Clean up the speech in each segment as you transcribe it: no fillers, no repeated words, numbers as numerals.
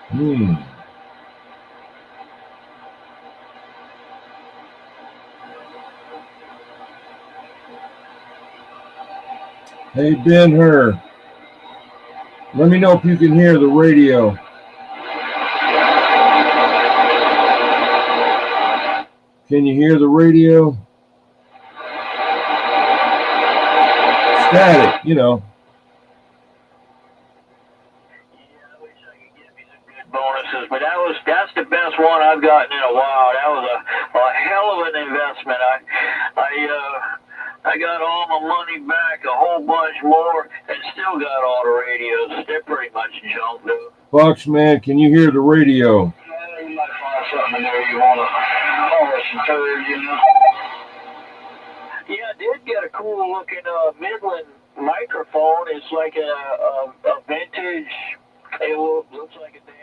Hmm. Hey, Ben-Hur, let me know if you can hear the radio. Can you hear the radio? Static, you know. Bonuses, but that's the best one I've gotten in a while. That was a hell of an investment. I got all my money back, a whole bunch more, and still got all the radios. They're pretty much junk, though. Foxman, can you hear the radio? Yeah, you might find something in there you want to listen to, you know. Yeah, I did get a cool looking Midland microphone. It's like a vintage. It looks like a damn.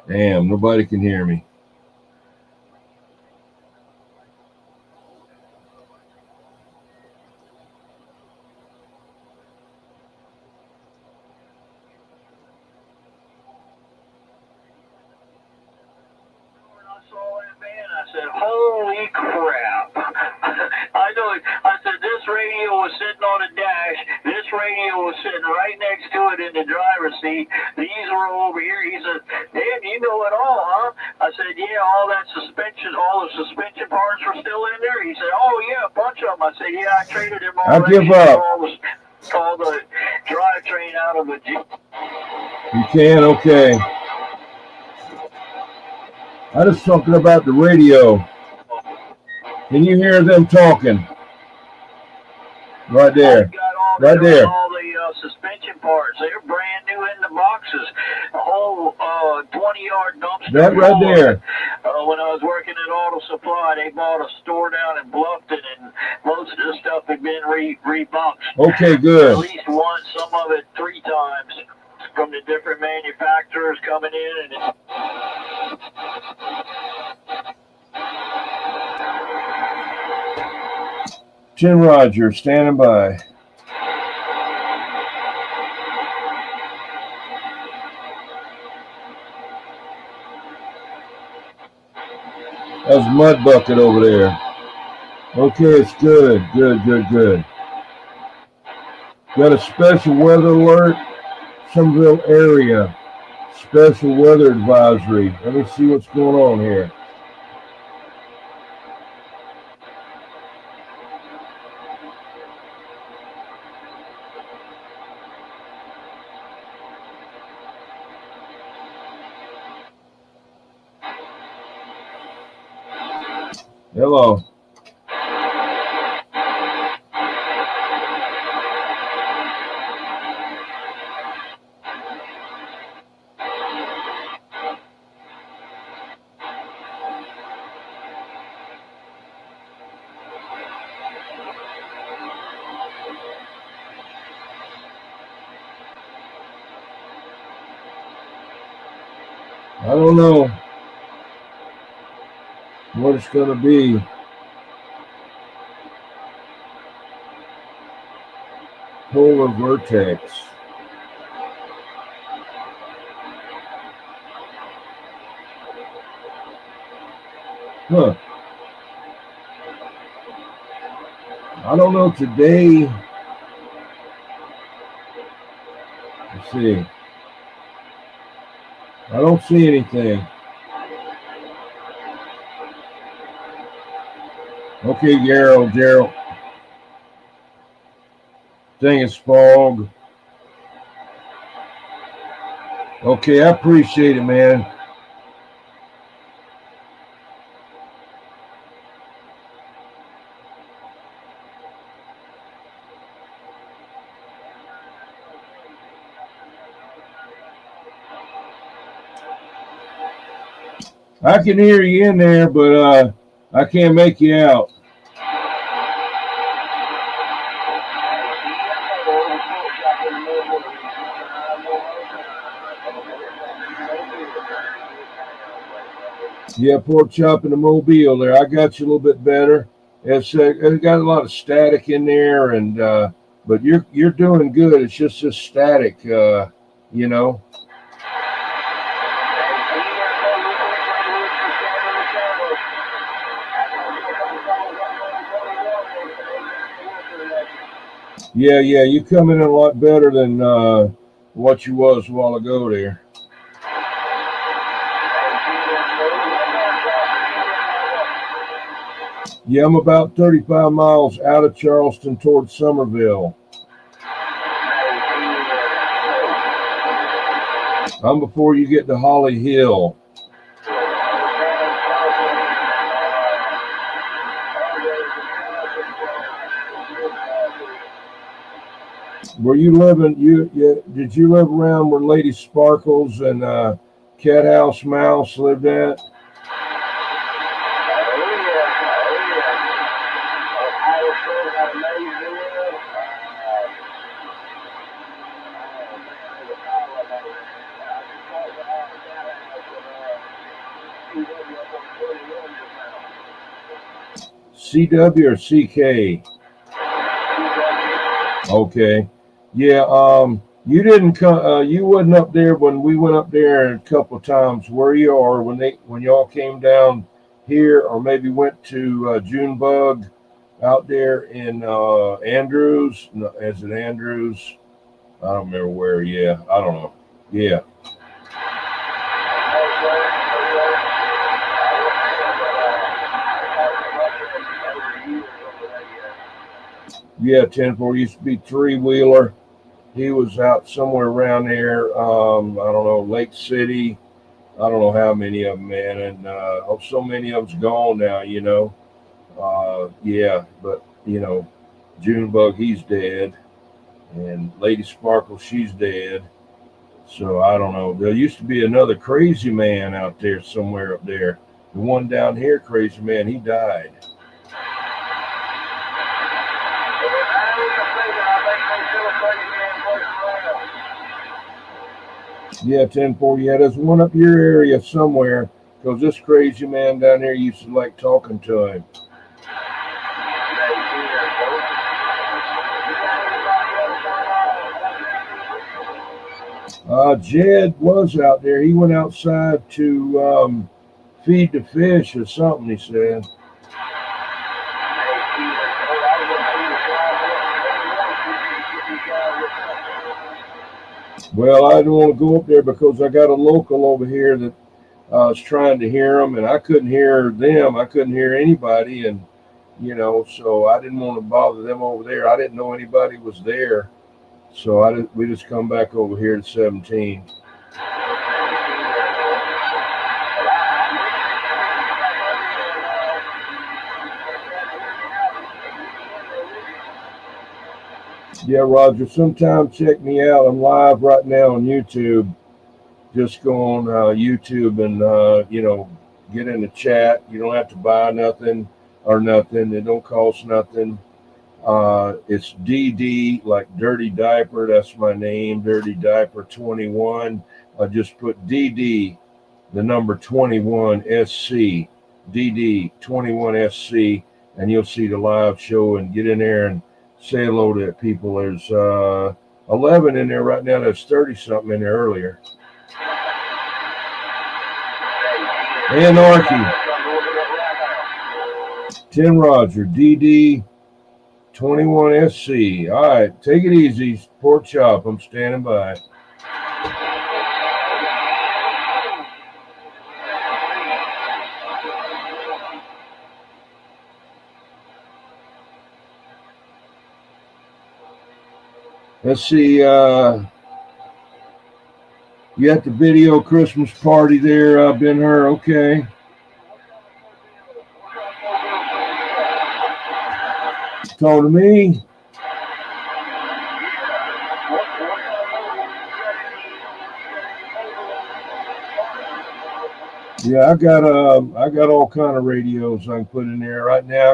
Damn, nobody can hear me. I said, holy crap. I know it. I said, this radio was sitting on the dash. This radio was sitting right next to it in the driver's seat. These were over here. He said, damn, you know it all, huh? I said, yeah, all the suspension parts were still in there. He said, oh, yeah, a bunch of them. I said, yeah, I traded them all. I give up. All the drivetrain out of the Jeep. You can? Okay. I was talking about the radio. Can you hear them talking? Right there. Right there. All the suspension parts. They're brand new in the boxes. A whole 20-yard dumpster. That right there. When I was working at Auto Supply, they bought a store down in Bluffton, and most of the stuff had been reboxed. Okay, good. At least once, some of it 3 times. From the different manufacturers coming in, and Jim Rogers standing by. That's Mud Bucket over there. Okay, it's good. Good. Got a special weather alert. Somerville area. Special weather advisory. Let me see what's going on here. Hello. I don't know what it's going to be. Polar vortex. Huh. I don't know today. Let's see. I don't see anything. Okay, Gerald. Thing is fog. Okay, I appreciate it, man. I can hear you in there, but I can't make you out. Yeah, pork chop in the Mobile there. I got you a little bit better. It's got a lot of static in there, and but you're doing good. It's just static, you know. Yeah, yeah, you coming in a lot better than what you was a while ago there. Yeah, I'm about 35 miles out of Charleston towards Somerville. I'm before you get to Holly Hill. Were you living? Did you live around where Lady Sparkles and Cat House Mouse lived at? CW or CK? Okay. Yeah. You didn't come. You wasn't up there when we went up there a couple of times, were you? Or when y'all came down here, or maybe went to Junebug out there in Andrews? No, is it Andrews? I don't remember where. Yeah, I don't know. Yeah. Yeah, 10-4 used to be three wheeler. He was out somewhere around there. I don't know, Lake City. I don't know how many of them, man, and so many of them's gone now. Yeah, but Junebug, he's dead, and Lady Sparkle, she's dead. So I don't know. There used to be another crazy man out there somewhere up there. The one down here, crazy man, he died. Yeah, 10-4. Yeah, there's one up your area somewhere. Because this crazy man down there used to like talking to him. Jed was out there. He went outside to feed the fish or something, he said. Well, I didn't want to go up there because I got a local over here that was trying to hear them, and I couldn't hear them. I couldn't hear anybody, and so I didn't want to bother them over there. I didn't know anybody was there, so we just come back over here to 17. Yeah, Roger. Sometime check me out. I'm live right now on YouTube. Just go on YouTube and get in the chat. You don't have to buy nothing or nothing. It don't cost nothing. It's DD, like Dirty Diaper. That's my name, Dirty Diaper 21. I just put DD, the number 21 SC, DD 21 SC, and you'll see the live show. And get in there and say hello to people. There's 11 in there right now. There's 30 something in there earlier. Anarchy. 10 Roger, DD 21 SC. All right, take it easy. Pork chop, I'm standing by. Let's see. You got the video Christmas party there, Ben Hur. Okay. Talk to me. Yeah, I got all kind of radios I can put in there right now.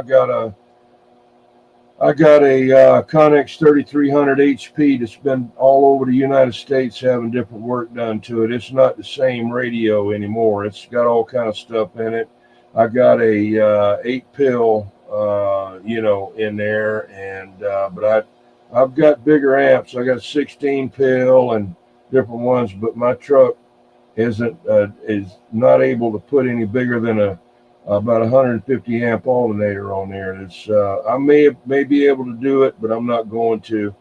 I got a Connex 3300 HP that's been all over the United States having different work done to it. It's not the same radio anymore. It's got all kind of stuff in it. I got a 8-pill, in there, and but I've got bigger amps. I got 16-pill and different ones, but my truck is not able to put any bigger than a about 150 amp alternator on there. It's I may be able to do it, but I'm not going to.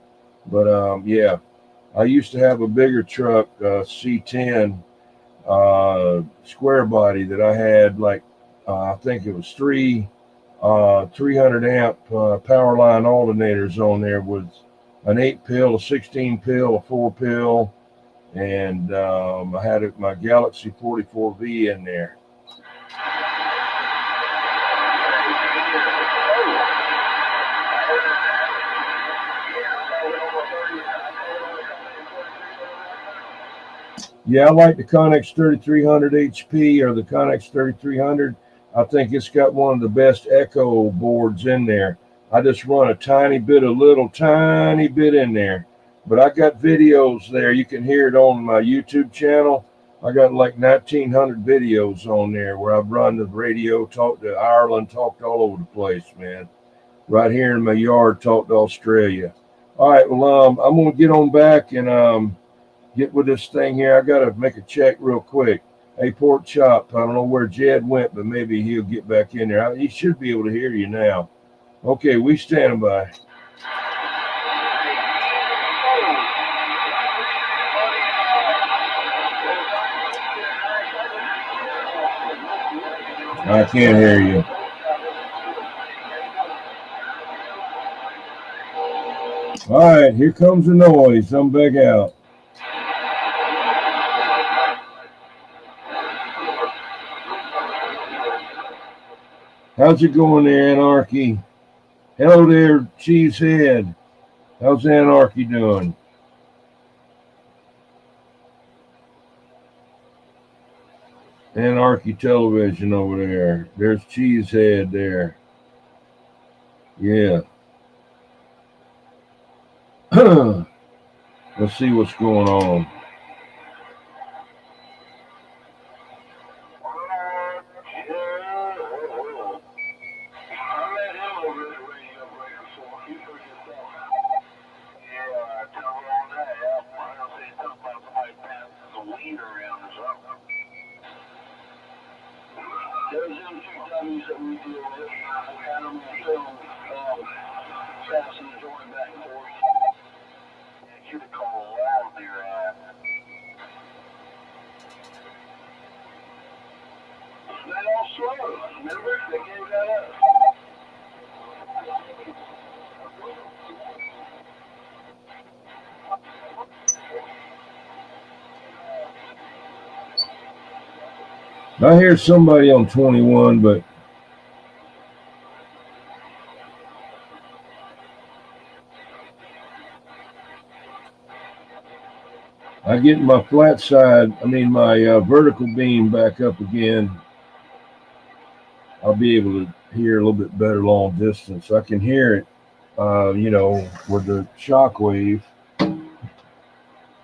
But yeah, I used to have a bigger truck, C10 square body that I had like I think it was 300 amp power line alternators on there with an 8 pill, a 16 pill, a 4 pill, and I had my Galaxy 44V in there. Yeah, I like the Connex 3300 HP or the Connex 3300. I think it's got one of the best echo boards in there. I just run a tiny bit in there. But I got videos there. You can hear it on my YouTube channel. I got like 1,900 videos on there where I've run the radio, talked to Ireland, talked all over the place, man. Right here in my yard, talked to Australia. All right, well, I'm going to get on back and get with this thing here. I got to make a check real quick. Hey, Pork Chop, I don't know where Jed went, but maybe he'll get back in there. He should be able to hear you now. Okay, we standing by. I can't hear you. All right, here comes the noise. I'm back out. How's it going there, Anarchy? Hello there, Cheesehead. How's Anarchy doing? Anarchy Television over there. There's Cheesehead there. Yeah. Let's see what's going on. There's them two dummies that we deal with. Had them on film, passing the joint back and forth. Yeah, you'd have called loud their ass. They all slow. Remember? They gave that up. I hear somebody on 21, but I get my flat side, my vertical beam back up again. I'll be able to hear a little bit better long distance. I can hear it, with the shock wave,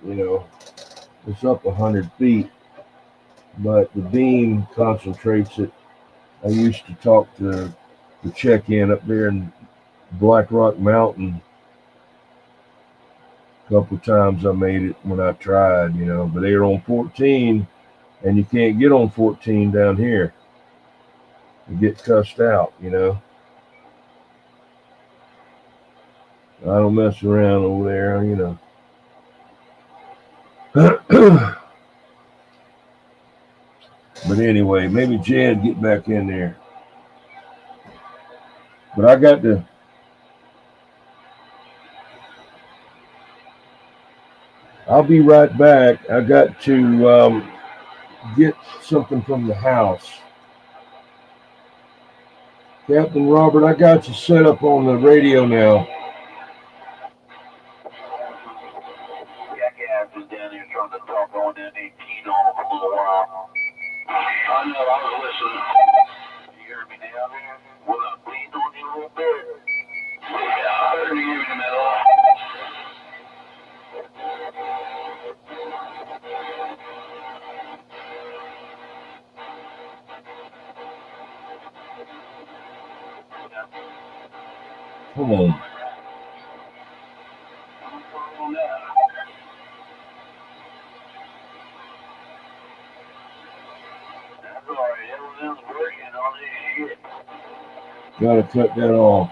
it's up 100 feet, but the beam concentrates it. I used to talk to the check-in up there in Black Rock Mountain. A couple of times I made it when I tried, but they were on 14, and you can't get on 14 down here. You get cussed out, I don't mess around over there, But anyway, maybe Jed get back in there. But I'll be right back. I got to get something from the house. Captain Robert, I got you set up on the radio now. Jackass is down here trying to talk on that 18 on for a little while. I know, I was listening. You hear me down here? Well, I bleed on you a little bit. Yeah, I heard you in the middle. Come on. That's all right. of this working on this shit. Gotta cut that off.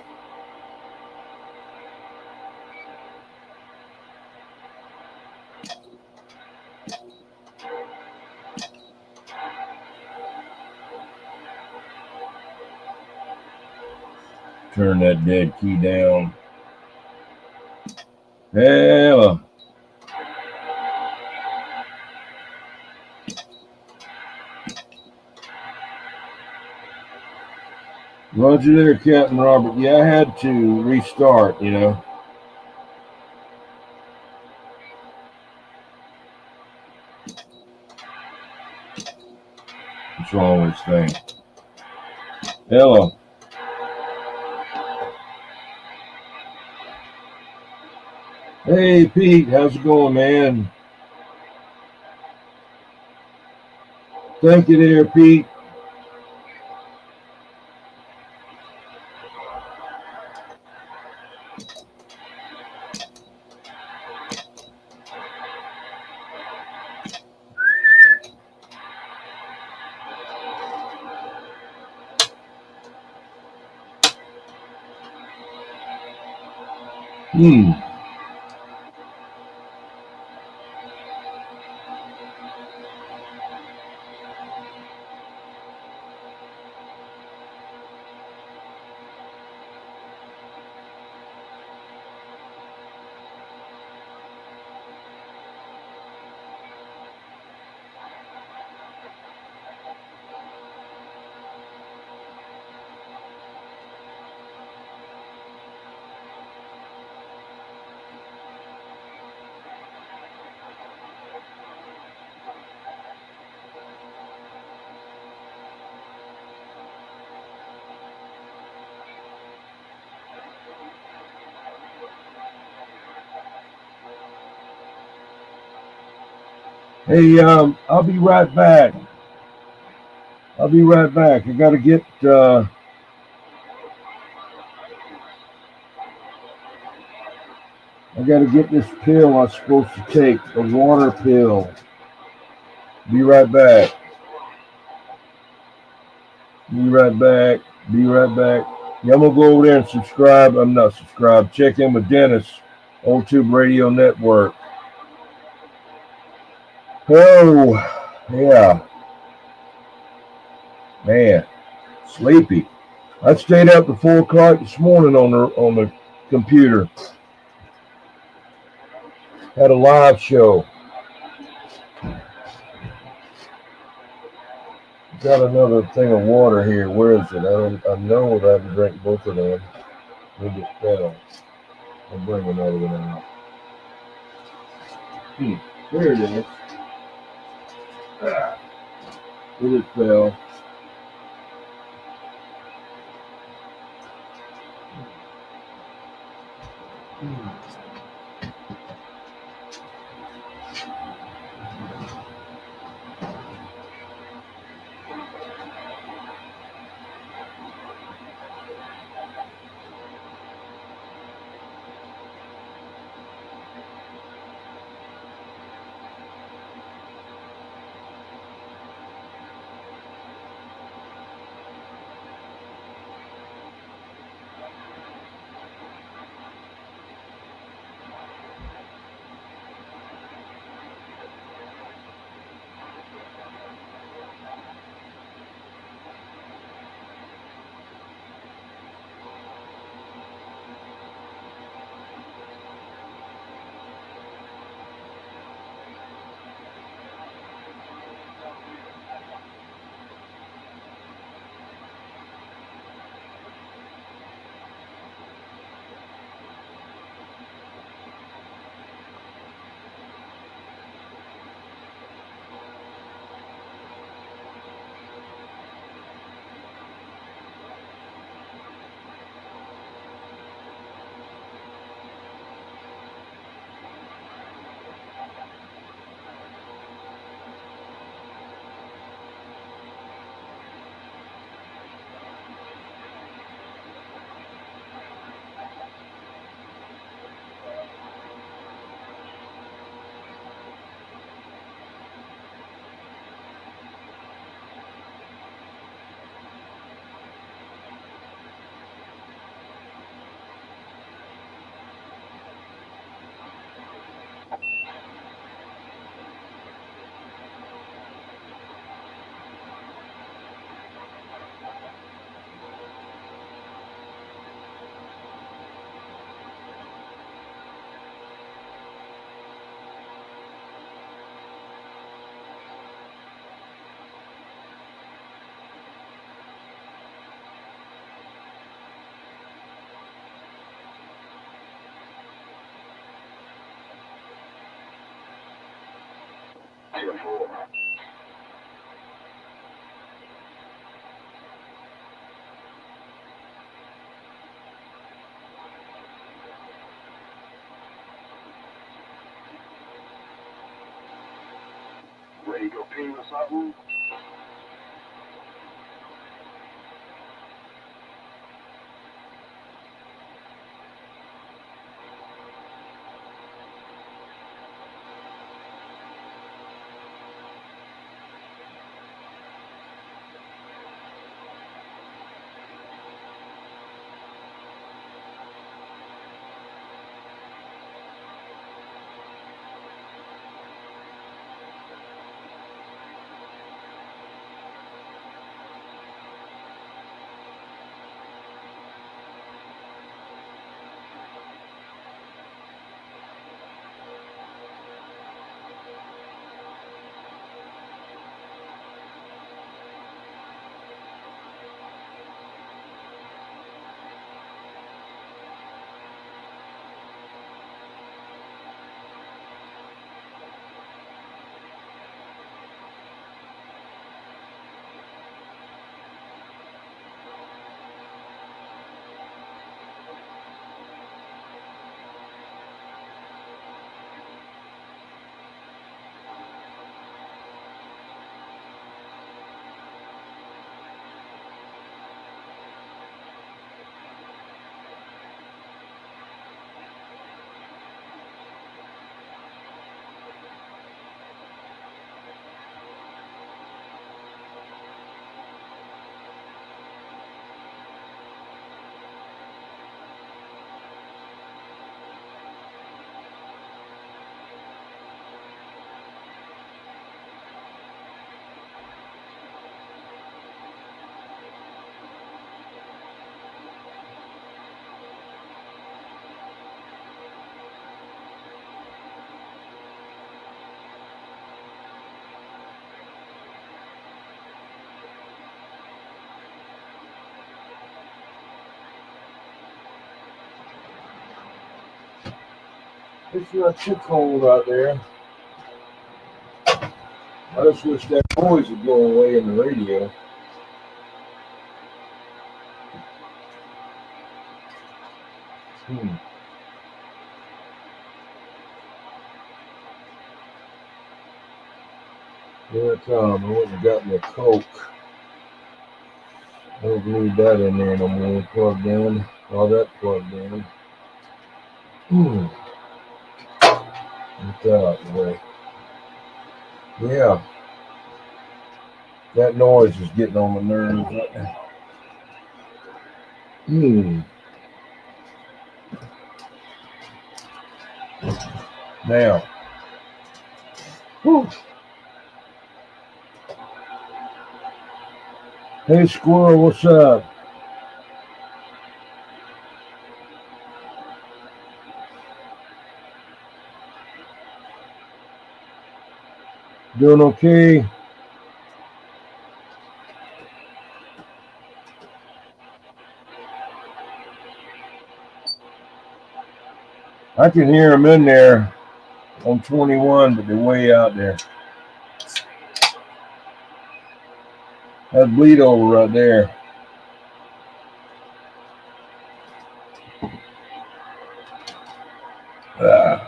Turn that dead key down. Hell. Roger there, Captain Robert. Yeah, I had to restart, you know. What's wrong with this thing? Hello. Hey, Pete. How's it going, man? Thank you there, Pete. Hey, I'll be right back. I gotta get, this pill I'm supposed to take, a water pill. Be right back. Yeah, I'm gonna go over there and subscribe. I'm not subscribed. Check in with Dennis, Old Tube Radio Network. Oh, yeah. Man, sleepy. I stayed up to 4 o'clock this morning on the computer. Had a live show. Got another thing of water here. Where is it? I know that I can drink both of them. Maybe it fell. I'll bring another one out. There it is. It just fell. or 4. Ready to go pee or something? It's not too cold out there. I just wish that noise would go away in the radio. Here it comes. I went and got me a Coke. I don't need that in there no more. Plugged in. All that plugged in. Get that out of the way. Yeah. That noise is getting on my nerves right now. Now. Whew. Hey, Squirrel, what's up? Doing okay? I can hear them in there on 21, but they're way out there. That's bleed over right there. Ah.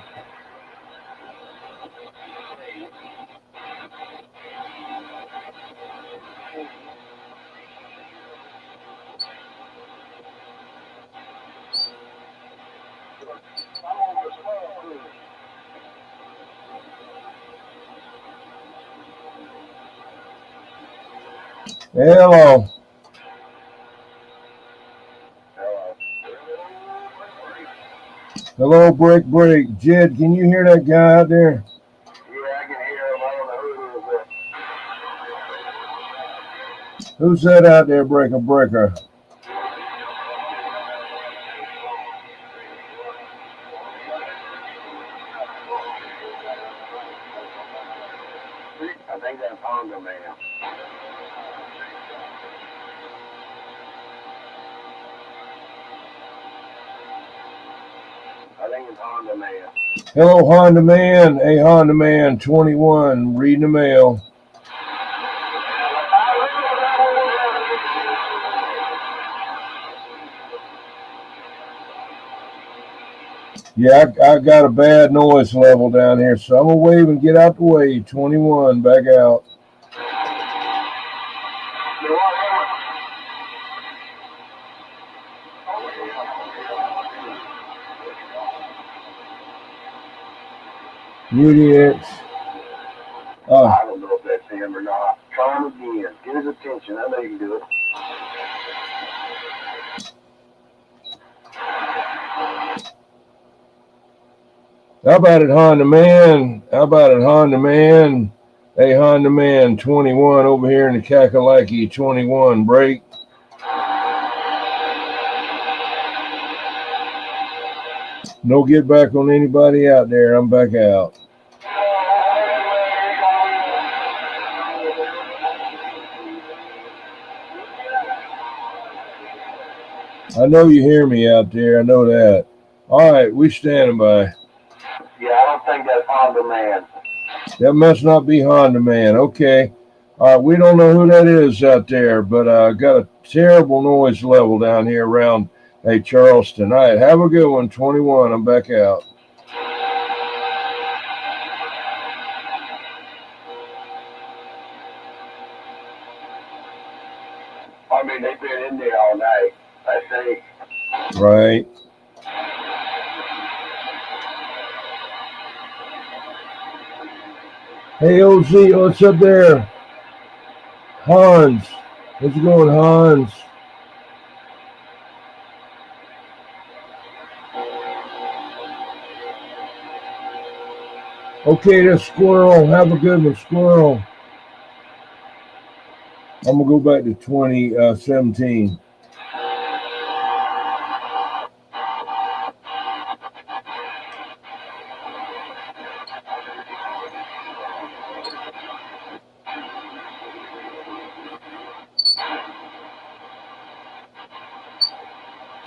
Hello. Hello, break. Jed, can you hear that guy out there? Yeah, I can hear him. I don't know who it is. Who's that out there, breaker? I think that's Honda Man. I think it's Honda Man. Hello, Honda Man. Hey, Honda Man, 21, reading the mail. Yeah, I got a bad noise level down here, so I'm going to wave and get out the way. 21, back out. UDX. I don't know if that's him or not. Try him again. Get his attention. I know you can do it. How about it, Honda Man? How about it, Honda Man? Hey, Honda Man, 21 over here in the Kakalaki, 21, break. No get back on anybody out there. I'm back out. I know you hear me out there. I know that. All right, we standing by. Yeah, I don't think that's Honda Man. That must not be Honda Man. Okay. All right, we don't know who that is out there, but I got a terrible noise level down here around, hey, Charleston. All right, have a good one, 21. I'm back out. I mean, they've been in there all night, I think. Right. Hey, OZ, what's up there? Hans. How's it going, Hans? Okay, that's Squirrel. Have a good one, Squirrel. I'm going to go back to 2017.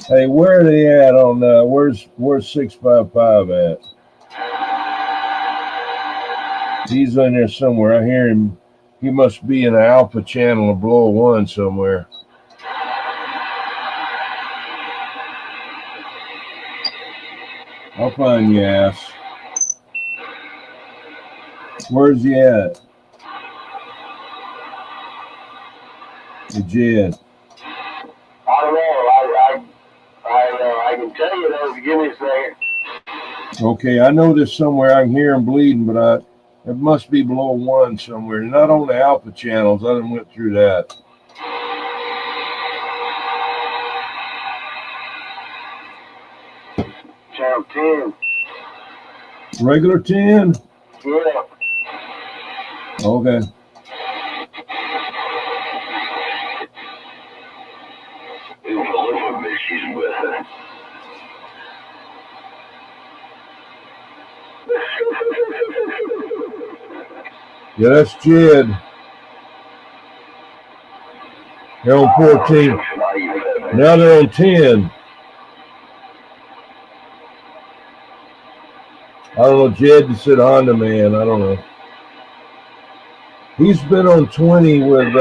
Hey, where are they at on where's 655 at? He's in there somewhere. I hear him. He must be in the Alpha channel or Below One somewhere. I'll find you, ass. Where's he at? Hey, Jed. I don't know. I can tell you though. If you give me a second. Okay, I know this somewhere. I can hear him bleeding, but it must be Below One somewhere. Not on the Alpha channels. I done went through that. Channel 10. Regular 10? Yeah. Okay. She's with her. Yeah, that's Jed. They're on 14. Now they're on 10. I don't know. Jed just said Honda Man. I don't know. He's been on 20 with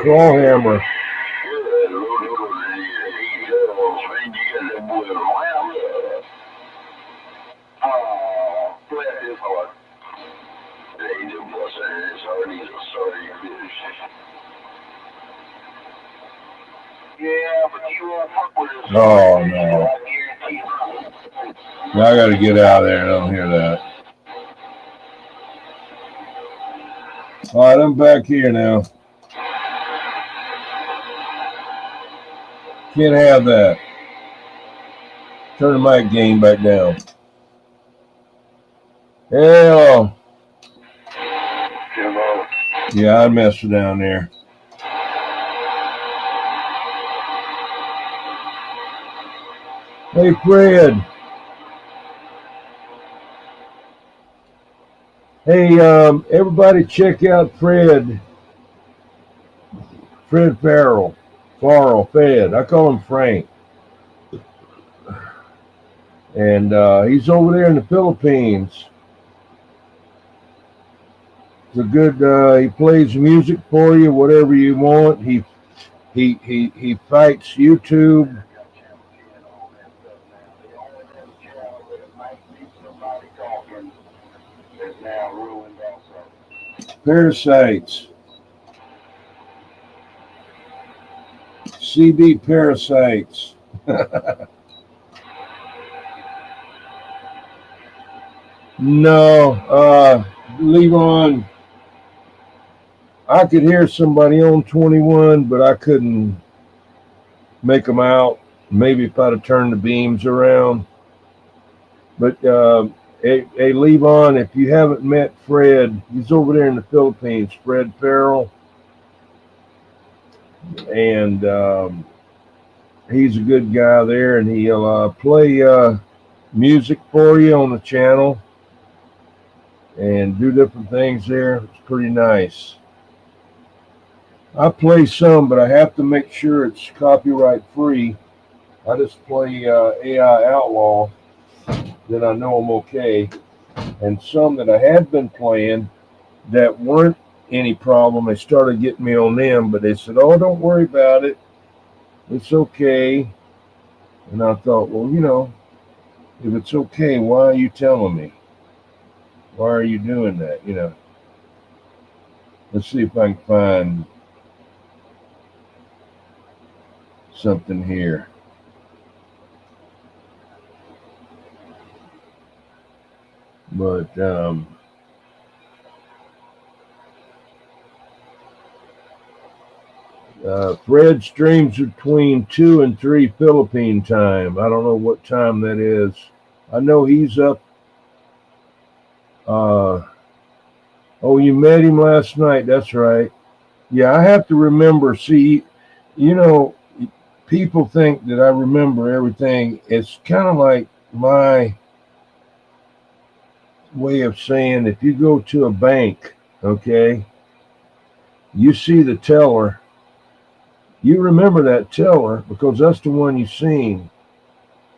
Clawhammer. Yeah, but you won't fuck with us. Oh, no. Now I got to get out of there. I don't hear that. All right, I'm back here now. Can't have that. Turn the mic gain back down. Hell. Yeah, I messed her down there. Hey, Fred. Hey, everybody check out Fred. Fred Farrell. Fed. I call him Frank. and he's over there in the Philippines. It's a good. He plays music for you, whatever you want. He fights YouTube. Parasites. CB parasites. No, Levon, I could hear somebody on 21, but I couldn't make them out. Maybe if I'd have turned the beams around. But hey, Levon, if you haven't met Fred, he's over there in the Philippines, Fred Farrell. And he's a good guy there, and he'll play music for you on the channel and do different things there. It's pretty nice. I play some, but I have to make sure it's copyright free. I just play AI Outlaw, then I know I'm okay. And some that I had been playing that weren't any problem, they started getting me on them, but they said, "Oh, don't worry about it. It's okay." And I thought, well, if it's okay, why are you telling me? Why are you doing that? Let's see if I can find something here. But Fred streams between 2 and 3 Philippine time. I don't know what time that is. I know he's up. Oh, you met him last night. That's right. Yeah, I have to remember. See, you know, people think that I remember everything. It's kind of like my way of saying if you go to a bank, okay, you see the teller, you remember that teller because that's the one you seen.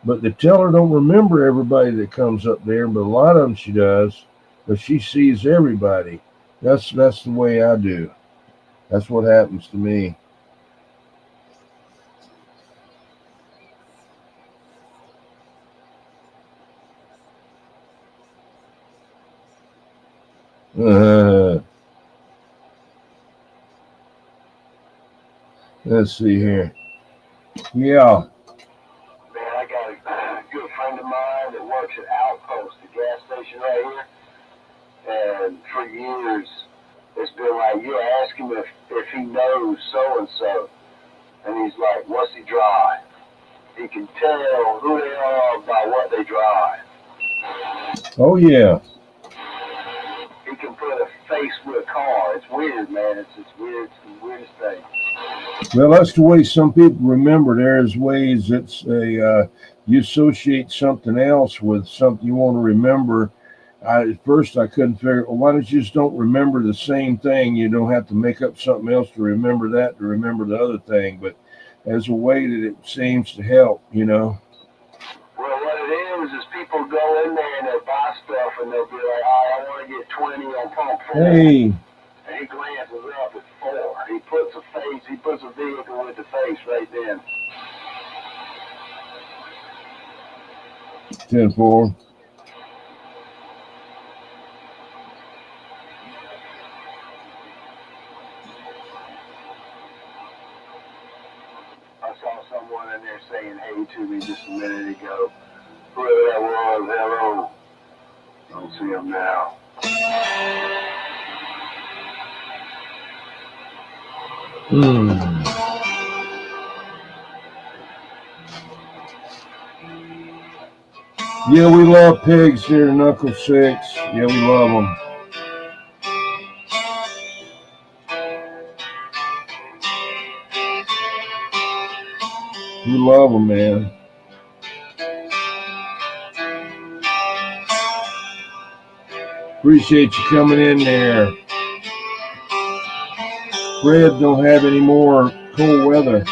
But the teller don't remember everybody that comes up there, but a lot of them she does, but she sees everybody. That's the way I do. That's what happens to me. Let's see here. Yeah. Man, I got a good friend of mine that works at Outpost, the gas station right here. And for years, it's been like, you ask him if he knows so-and-so. And he's like, what's he drive? He can tell who they are by what they drive. Oh, yeah. He can put a face with a car. It's weird, man. It's weird. It's the weirdest thing. Well, that's the way some people remember. There's ways it's you associate something else with something you want to remember. At first, I couldn't figure. Well, why don't you just don't remember the same thing? You don't have to make up something else to remember that to remember the other thing. But as a way that it seems to help. Well, what it is people go in there and they'll buy stuff and they'll be like, I want to get 20 on pump 4. Hey. And he glances up at 4. He puts a vehicle with the face right then. 10-4. I saw someone in there saying hey to me just a minute ago. Whoever that was, hello. Don't see him now. Yeah, we love pigs here in Knuckle 6. Yeah, we love them. We love them, man. Appreciate you coming in there. Fred don't have any more cold weather.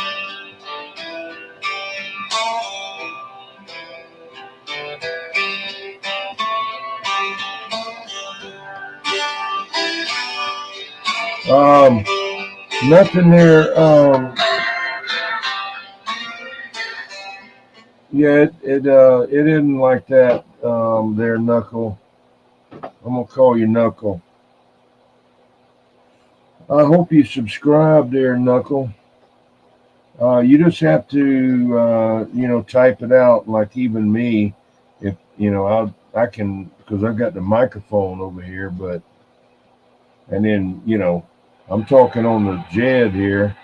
Nothing there. Yeah, it isn't like that. There, Knuckle. I'm gonna call you Knuckle. I hope you subscribe there, Knuckle. You just have to, type it out like even me. If I can, because I've got the microphone over here, and then I'm talking on the Jed here.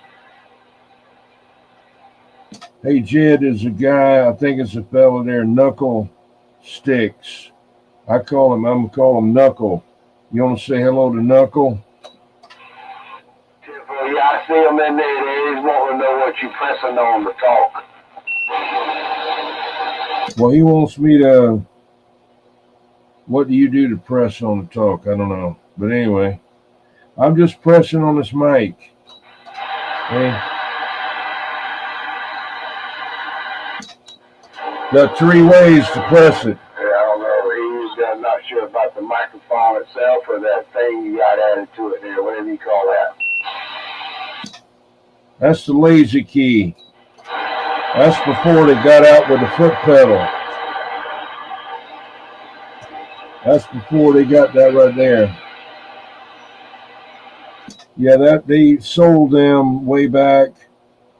Hey, Jed is a guy. I think it's a fellow there, Knuckle Sticks. I'm gonna call him Knuckle. You want to say hello to Knuckle? Yeah, I see him in there. He's wanting to know what you pressing on to talk. Well, he wants me to. What do you do to press on the talk? I don't know. But anyway, I'm just pressing on this mic. Okay? Got 3 ways to press it. Yeah, I don't know. He's not sure about the microphone itself or that thing you got added to it there, whatever you call that. That's the lazy key. That's before they got out with the foot pedal. That's before they got that right there. Yeah, that they sold them way back.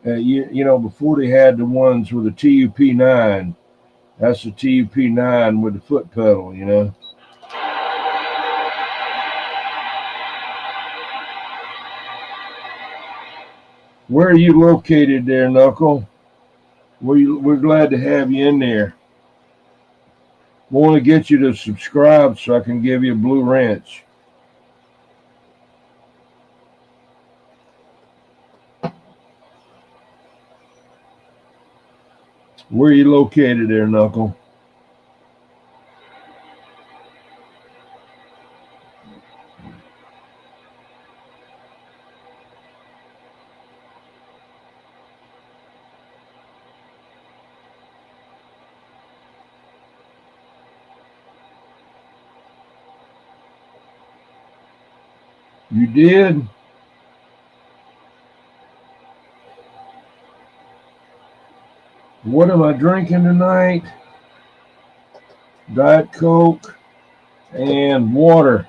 Before they had the ones with the TUP9. That's the TUP9 with the foot pedal. Where are you located there, Knuckle? We're glad to have you in there. We want to get you to subscribe so I can give you a blue wrench. Where are you located there, Knuckle? You did? What am I drinking tonight? Diet Coke and water.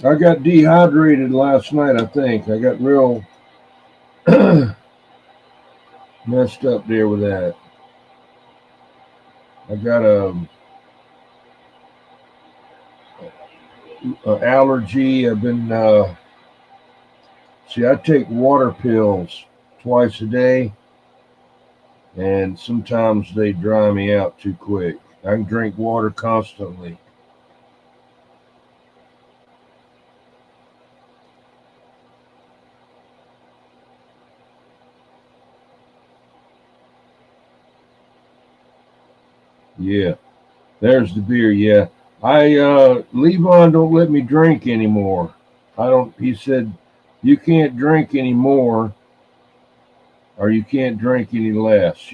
I got dehydrated last night, I think. I got real messed up there with that. I got a allergy. I've been I take water pills twice a day, and sometimes they dry me out too quick. I can drink water constantly. Yeah, there's the beer. Yeah, Levon don't let me drink anymore. I don't. He said you can't drink anymore, or you can't drink any less.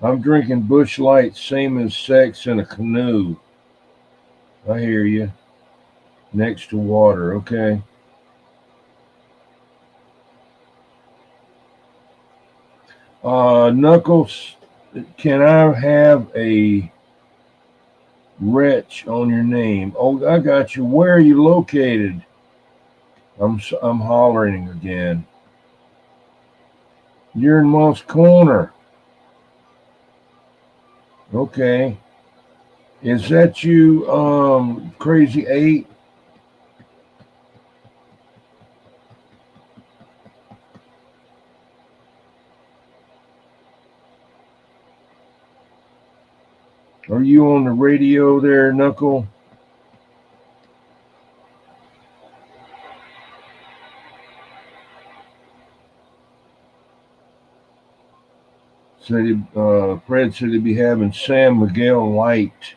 I'm drinking Busch Light, same as sex in a canoe. I hear you. Next to water, okay. Knuckles, can I have a wretch on your name? Oh, I got you. Where are you located? I'm hollering again. You're in Moss Corner. Okay. Is that you, Crazy 8? Are you on the radio there, Knuckle? Fred said he'd be having San Miguel Light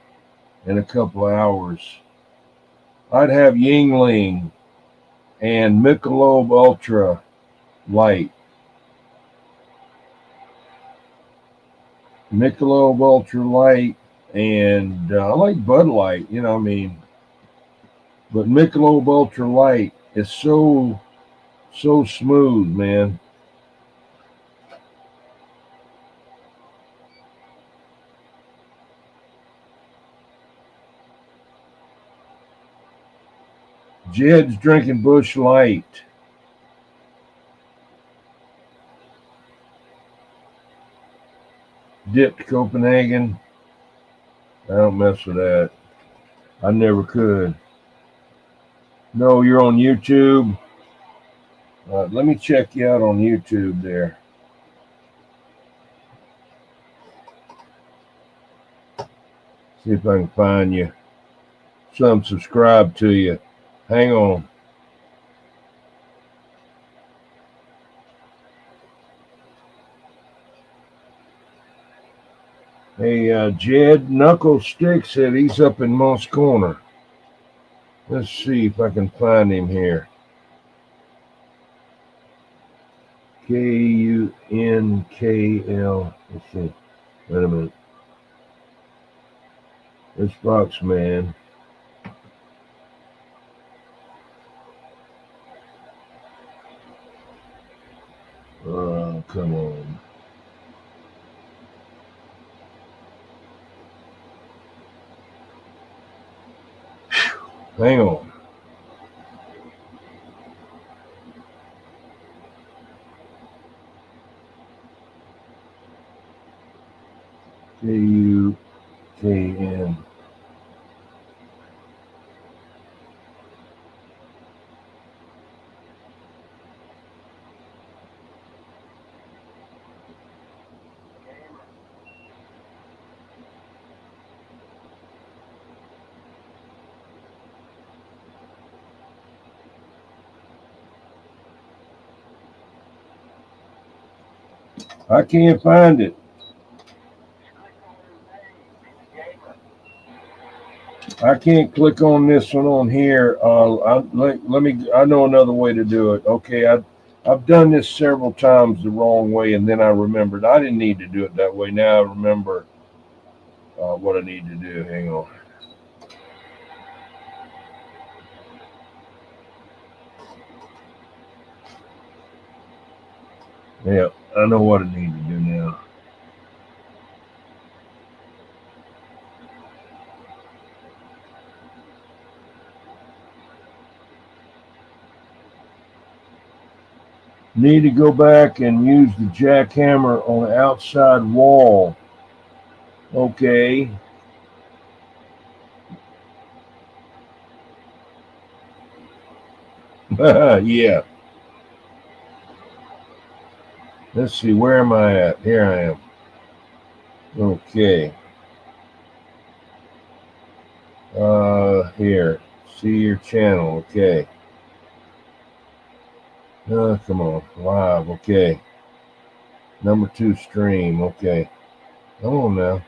in a couple of hours. I'd have Yingling and Michelob Ultra Light. Michelob Ultra Light, and I like Bud Light, but Michelob Ultra Light is so smooth, man. Jed's drinking Bush Light. Dipped Copenhagen. I don't mess with that. I never could. No, you're on YouTube. Let me check you out on YouTube there. See if I can find you. Some subscribe to you. Hang on. Hey, Jed Knuckle Stick said he's up in Moss Corner. Let's see if I can find him here. Kunkl. Let's see. Wait a minute. This Fox man. Oh, come on. Hang on. Kunkn. I can't find it. I can't click on this one on here. Let me. I know another way to do it. Okay, I've done this several times the wrong way, and then I remembered I didn't need to do it that way. Now I remember what I need to do. Hang on. Yeah, I know what I need to do now. Need to go back and use the jackhammer on the outside wall. Okay. Yeah. Let's see, where am I at? Here I am. Okay. Here. See your channel. Okay. Come on. Live. Okay. Number 2 stream. Okay. Come on now.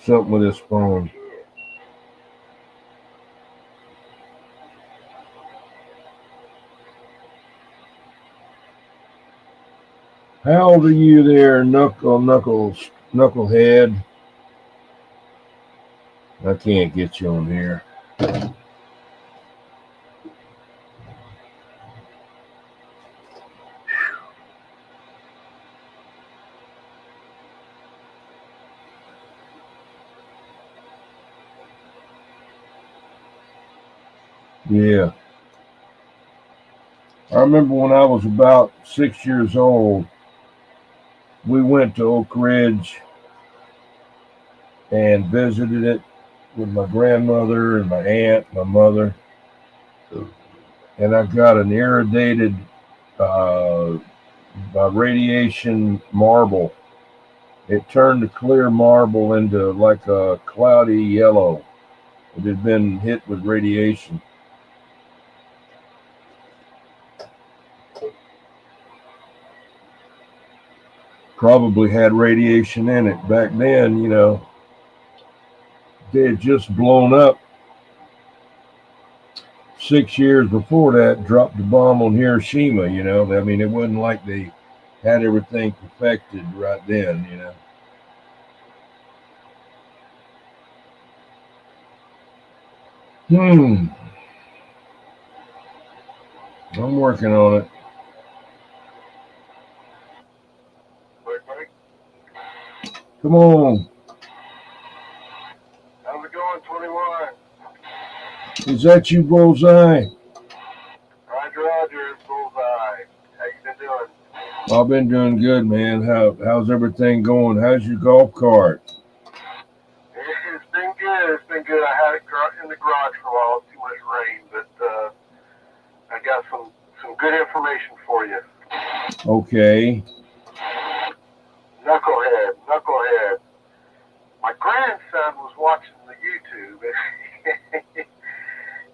Something with this phone. How old are you there, Knucklehead? I can't get you on here. Yeah. I remember when I was about 6 years old, we went to Oak Ridge and visited it with my grandmother and my aunt, my mother. And I got an irradiated radiation marble It turned the clear marble into like a cloudy yellow. It had been hit with radiation. Probably had radiation in it. Back then, they had just blown up 6 years before that, dropped the bomb on Hiroshima. I mean, it wasn't like they had everything perfected right then. Hmm. I'm working on it. Quick. Come on. How's it going, 21? Is that you, Bullseye? Roger, bullseye. How you been doing? I've been doing good, man. How's everything going? How's your golf cart? It's been good. It's been good. I had it in the garage for a while. Too much rain, but I got some good information for you. Okay. Knucklehead. My grandson was watching the YouTube,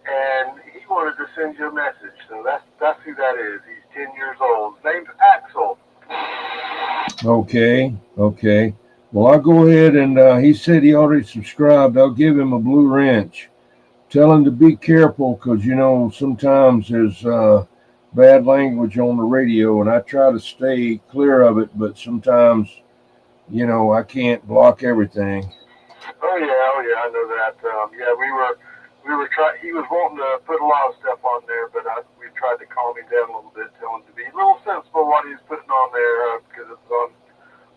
and he wanted to send you a message. So that's who that is. He's 10 years old. His name's Axel. Okay. Well, I'll go ahead and he said he already subscribed. I'll give him a blue wrench. Tell him to be careful because, sometimes there's bad language on the radio, and I try to stay clear of it, but sometimes, I can't block everything. Oh yeah, I know that. Yeah, we were trying. He was wanting to put a lot of stuff on there, but we tried to calm him down a little bit, tell him to be a little sensible what he's putting on there because it's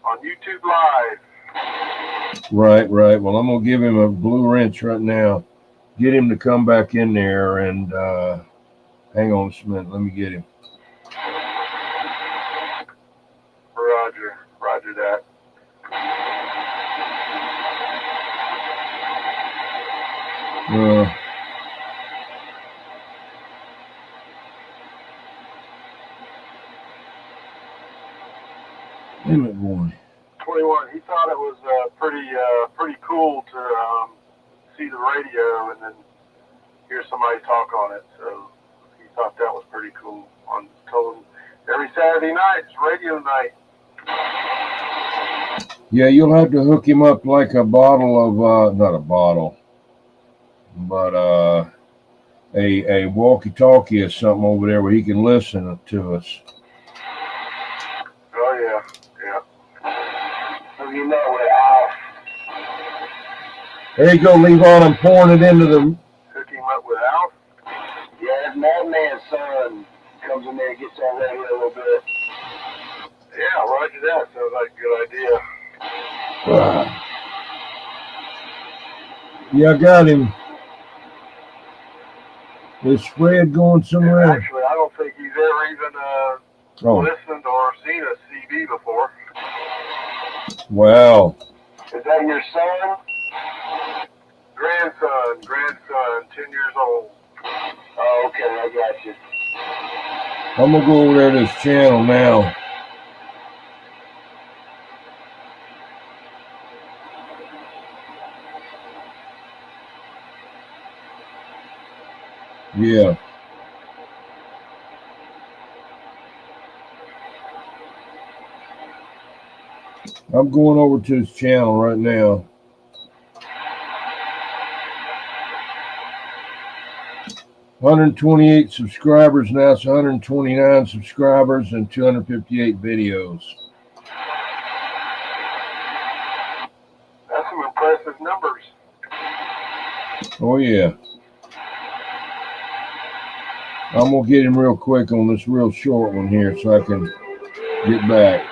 on YouTube Live. Right. Well, I'm gonna give him a blue wrench right now. Get him to come back in there and hang on a minute. Let me get him. Roger that. Damn it, boy. 21. He thought it was pretty cool to see the radio and then hear somebody talk on it. So he thought that was pretty cool. Told him every Saturday night is radio night. Yeah, you'll have to hook him up like a bottle of not a bottle, but a walkie-talkie or something over there where he can listen to us. Oh yeah. So you know what, Al? There you go, Levon. I'm pouring it into the. Hook him up with Al? Yeah, his madman's son comes in there and gets on radio a little bit. Yeah, roger that. Sounds like a good idea. Yeah, I got him. Is Fred going somewhere? Yeah, actually, I don't think he's ever even listened or seen a CD before. Wow. Is that your son? Grandson, 10 years old. Oh, okay, I got you. I'm gonna go over there to his channel now. Yeah. I'm going over to his channel right now. $128 subscribers, now it's 129 subscribers and 258 videos. That's some impressive numbers. Oh yeah. I'm gonna get him real quick on this real short one here so I can get back.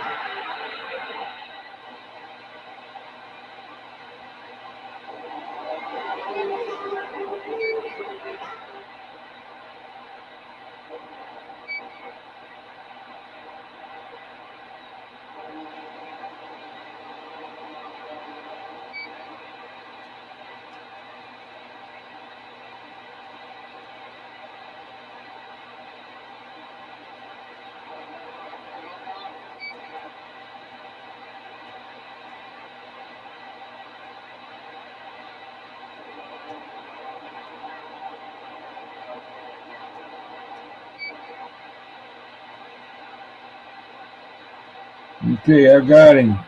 Okay, I got him.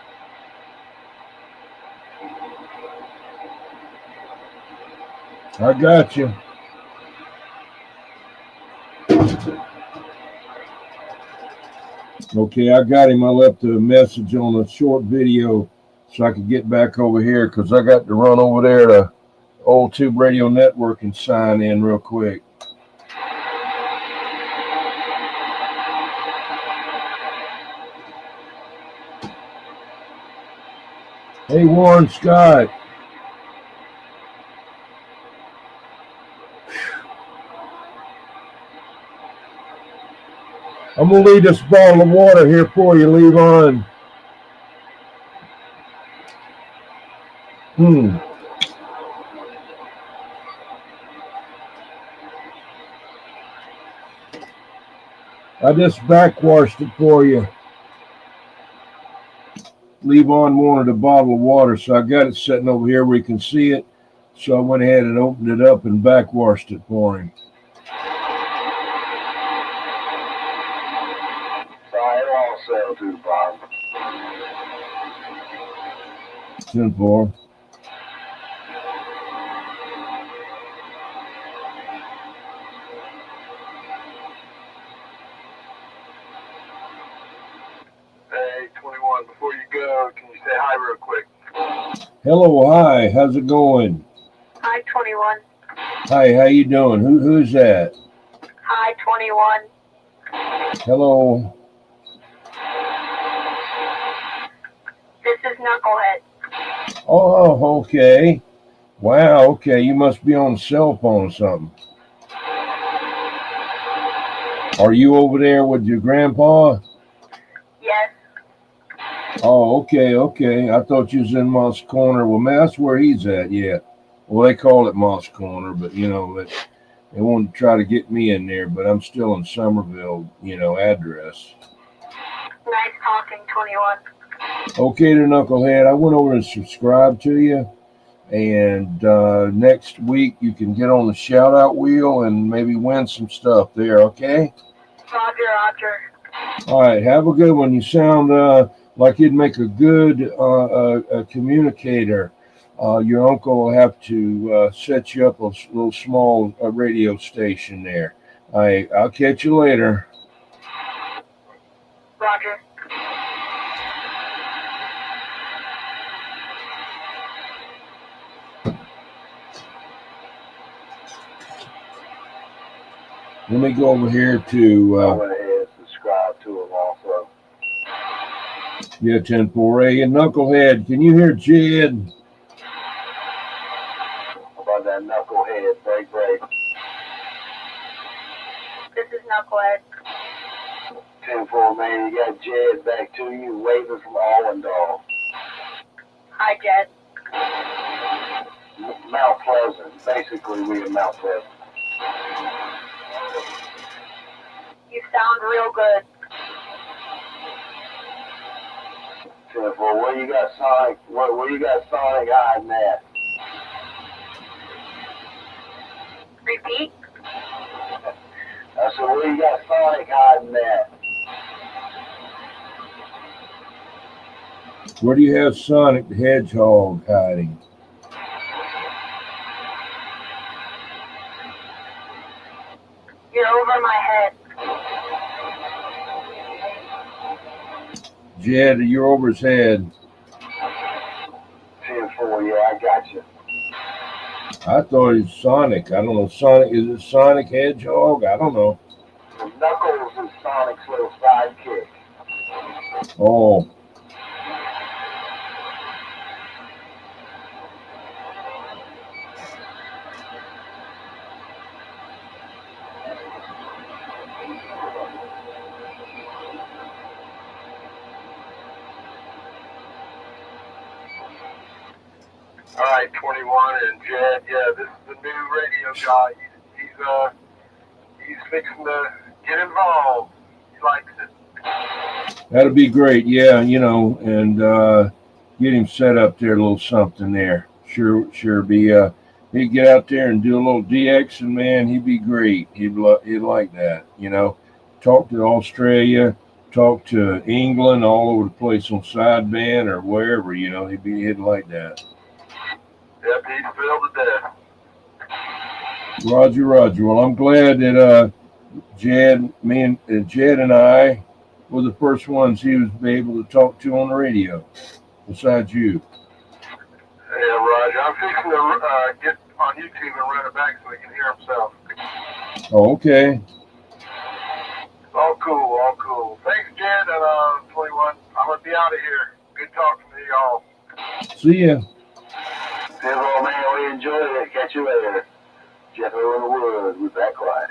I got you. Okay, I got him. I left a message on a short video so I could get back over here because I got to run over there to Old Tube Radio Network and sign in real quick. Hey, Warren Scott. I'm going to leave this bottle of water here for you. Leave on. I just backwashed it for you. Levon wanted a bottle of water, so I got it sitting over here where you can see it. So I went ahead and opened it up and backwashed it for him. Sorry, also too, Bob. 10-4. Hey, 21, before you go, can you say hi real quick? Hello, hi. How's it going? Hi, 21. Hi, how you doing? Who's that? Hi, 21. Hello. This is Knucklehead. Oh, okay. Wow, okay. You must be on a cell phone or something. Are you over there with your grandpa? Yes. Oh, okay. I thought you was in Moss Corner. Well, man, that's where he's at, yeah. Well, they call it Moss Corner, but, they want to try to get me in there, but I'm still in Somerville, address. Nice talking, 21. Okay, there, Knucklehead. I went over and subscribed to you, and next week you can get on the shout-out wheel and maybe win some stuff there, okay? Roger. All right, have a good one. You sound like you'd make a good communicator. Your uncle will have to set you up a little small radio station there. All right, I'll catch you later. Roger. Let me go over here to... I went ahead and subscribed to him also. Yeah, 10-4. And Knucklehead, can you hear Jed? About that Knucklehead, break. This is Knucklehead. 10-4, man, you got Jed back to you, waving from Allendale. Hi, Jed. Mount Pleasant. Basically, we in Mount Pleasant. You sound real good. 10-4, where you got Sonic? Where you got Sonic hiding at? Repeat? I said, where you got Sonic hiding at? Where do you have Sonic the Hedgehog hiding? You're over my head. Jed, you're over his head. 10-4, yeah, I got you. I thought it was Sonic. I don't know. Sonic, is it Sonic Hedgehog? I don't know. Knuckles is Sonic's little sidekick. Oh. All right, 21 and Jed. Yeah, this is the new radio guy. He's fixing to get involved. He likes it. That'll be great. Yeah, and get him set up there, a little something there. Sure be, he'd get out there and do a little DX, and man, he'd be great. He'd like that, talk to Australia, talk to England, all over the place on sideband or wherever, he'd be hitting like that. Yep, he's filled to death. Roger, Roger. Well, I'm glad that Jed and I were the first ones he was able to talk to on the radio, besides you. Yeah, Roger. I'm fixing to get on YouTube and run it back so he can hear himself. Oh, okay. All cool, all cool. Thanks, Jed, and 21. I'm going to be out of here. Good talking to y'all. See ya. Hey, old man, we enjoyed it. Catch you later. Jeff in the woods. We're back quiet.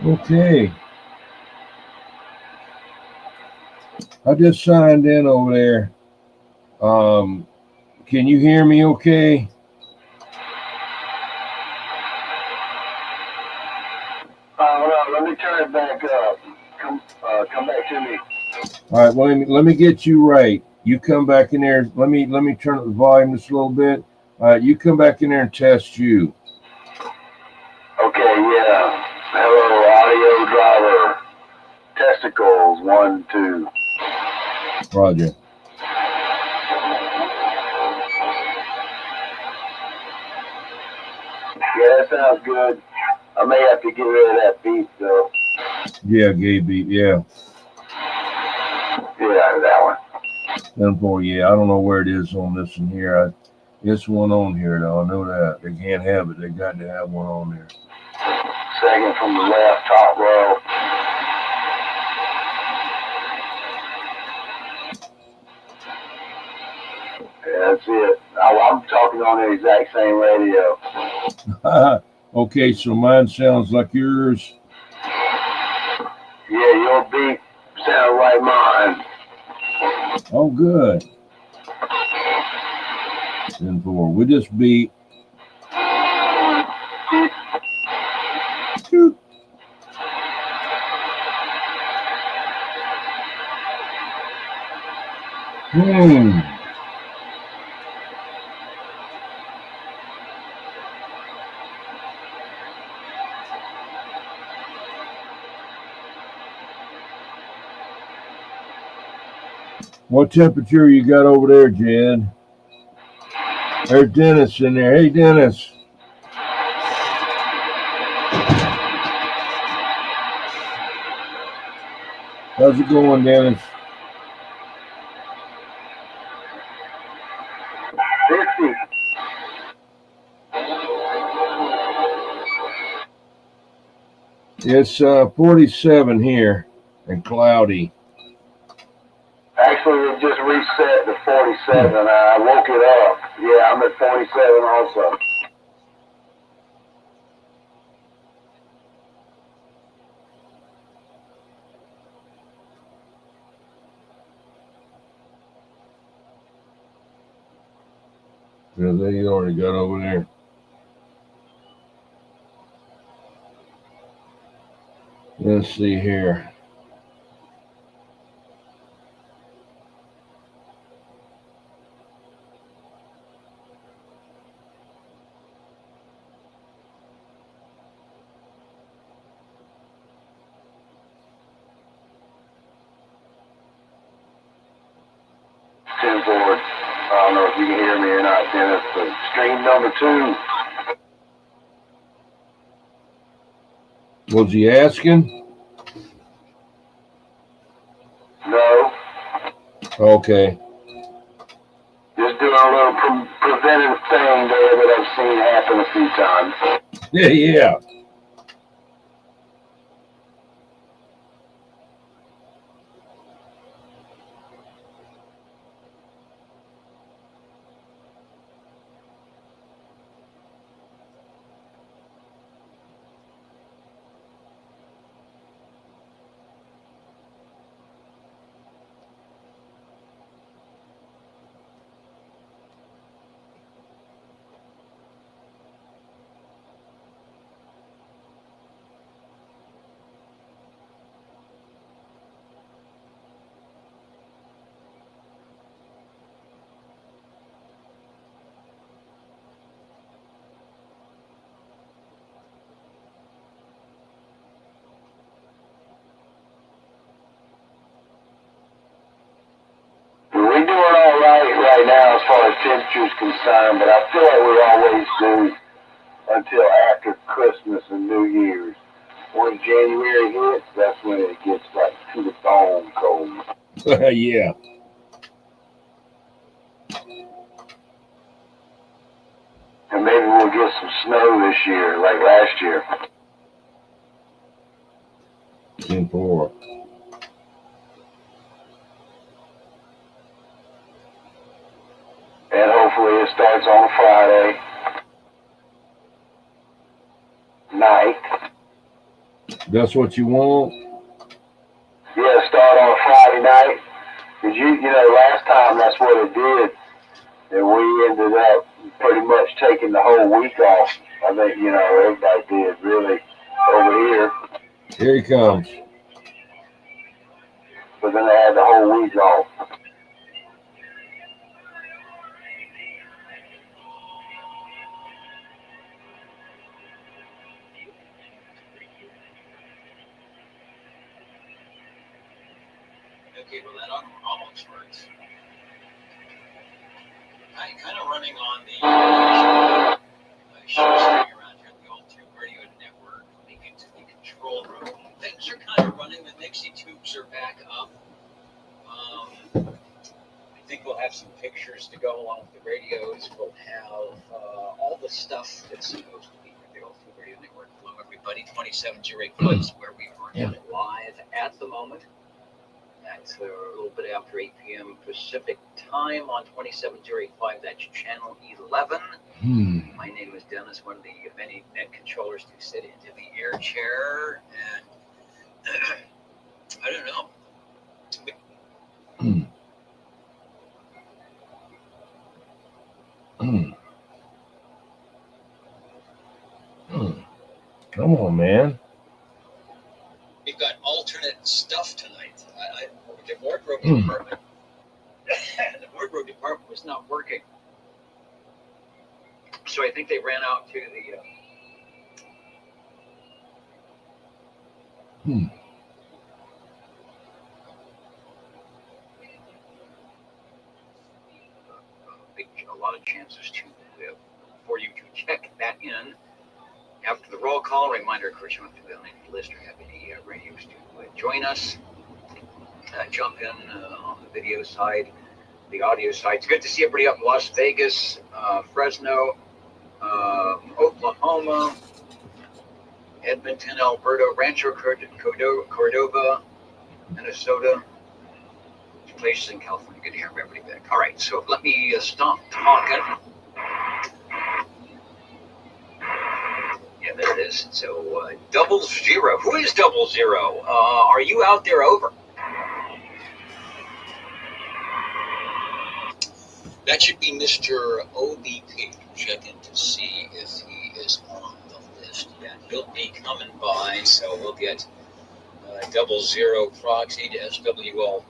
Okay. I just signed in over there. Can you hear me okay? Let me turn it back up. Come back to me. All right, well, let me get you right. You come back in there. Let me turn up the volume just a little bit. All right, you come back in there and test you. Okay, yeah. Hello, audio driver. Testicles, 1, 2. Roger. Yeah, that sounds good. I may have to get rid of that beat, though. Yeah, gay beat. Yeah. Yeah, that one. 10-4, yeah. I don't know where it is on this one here. It's one on here, though. I know that. They can't have it. They got to have one on there. Second from the left, top row. Yeah, that's it. I'm talking on the exact same radio. Okay, so mine sounds like yours. Yeah, your beat sounds like mine. Oh, good. 10-4. We just beat. What temperature you got over there, Jed? There's Dennis in there. Hey, Dennis. How's it going, Dennis? 50. It's 47 here and cloudy. Actually, it just reset to 47. I woke it up. Yeah, I'm at 47 also. Yeah, they already got over there. Let's see here. Board. I don't know if you can hear me or not, Dennis, but stream number 2. Was he asking? No. Okay. Just doing a little preventative thing there that I've seen happen a few times. Yeah. We're doing all right now as far as temperature is concerned, but I feel like we always do until after Christmas and New Year's. When January hits, that's when it gets like to the bone cold. Yeah. And maybe we'll get some snow this year, like last year. 10-4. And hopefully it starts on a Friday night. That's what you want? Yeah, start on a Friday night. Because you know, last time that's what it did. And we ended up pretty much taking the whole week off. I think, you know, everybody did really over here. Here he comes. But then they had the whole week off. Okay, well that almost works. I'm kind of running on the show string around here, the old Tube Radio Network, linked to the control room. Things are kind of running. The Nixie tubes are back up. I think we'll have some pictures to go along with the radios. We'll have all the stuff that's supposed to be for the old Tube Radio Network. Hello, everybody. 2708 Flips, where we are live at the moment. That's a little bit after 8 p.m. Pacific time on 27085. That's channel 11. My name is Dennis, one of the many net controllers to sit into the air chair. And I don't know. Come on, man. We've got alternate stuff tonight. The wardrobe department. The wardrobe department was not working, so I think they ran out to the. A lot of chances for you to check that in after the roll call. Reminder, of course, you want to be on any list or have any radios to join us. Jump in on the video side, the audio side. It's good to see everybody up in Las Vegas, Fresno, Oklahoma, Edmonton, Alberta, Rancho Cordova, Minnesota. Places in California. Good to hear everybody back. All right, so let me stop talking. Yeah, there it is. So 00. Who is 00? Are you out there? Over. That should be Mr. OBP. Checking to see if he is on the list yet. He'll be coming by, so we'll get 00 proxy to SWL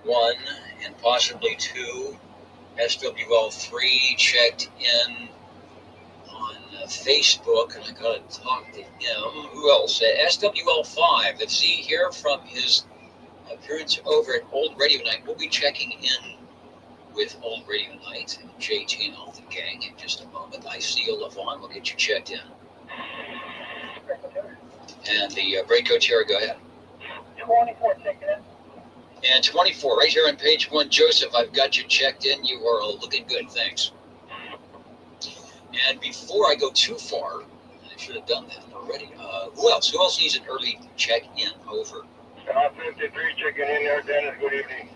1 and possibly 2. SWL3 checked in on Facebook, and I gotta talk to him. Who else? SWL5. Let's see here from his appearance over at Old Radio Night. We'll be checking in with Old Radio Night and JT and all the gang in just a moment. I see you, Levon. We'll get you checked in. And the Breako Terra, go ahead. 24 checking in. And 24, right here on page 1, Joseph, I've got you checked in. You are looking good, thanks. And before I go too far, I should have done that already. Who else? Who else needs an early check-in? Over. 53 checking in there, Dennis. Good evening.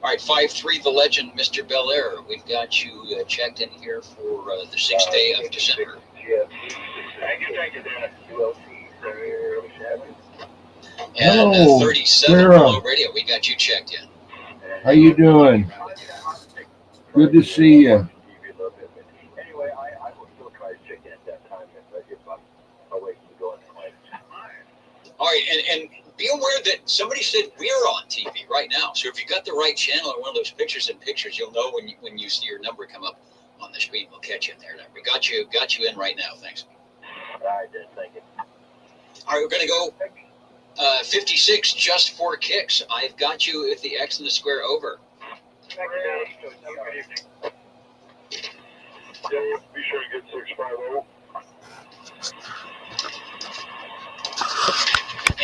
All right, 5-3, the legend, Mr. Belair. We've got you checked in here for the 6th day of December. Thank you, Dennis. And Hello, 37 Sarah. Below Radio, we got you checked in. How you doing? Good to see you. Anyway, I will still try to check in at that time if I'm away from going to class. All right, and be aware that somebody said we're on TV right now. So if you got the right channel or one of those pictures in pictures, you'll know when you see your number come up on the screen. We'll catch you in there. We got you in right now. Thanks. All right, then. Thank you. All right, we're going to go 56 just for kicks. I've got you with the X and the square over. Thank you, Dennis. Have a good evening. Yeah, be sure to get 650.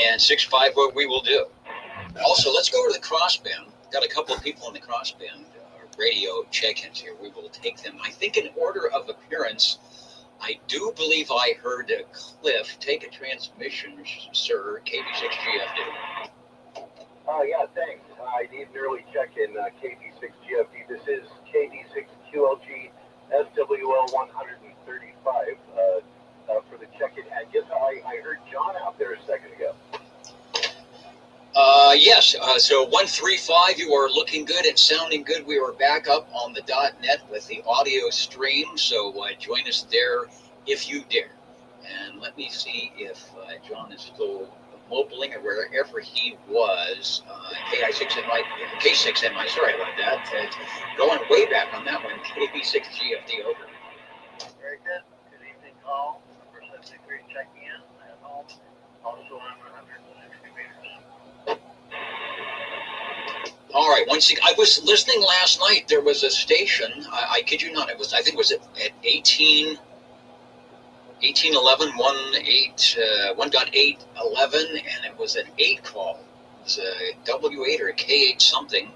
And 650 we will do. Also, let's go over to the crossband. Got a couple of people in the crossband radio check-ins here. We will take them, I think, in order of appearance. I do believe I heard Cliff take a transmission, sir, KB6GFD. Oh, yeah, thanks. I need an early check-in, KB6GFD. This is KD6QLG SWL 135 for the check-in. I guess I heard John out there a second ago. Yes, so 135, you are looking good and sounding good. We are back up on the .net with the audio stream, so join us there if you dare. And let me see if John is still mobiling or wherever he was. K6NY, sorry about that. Going way back on that one, KB6GFD over. Very good. Good evening, all. Number 73 checking in at home. Also on 160 meters. All right, I was listening last night. There was a station, I kid you not, I think it was at 1811, 1.811, and it was an 8 call. It was a W8 or a K8 something,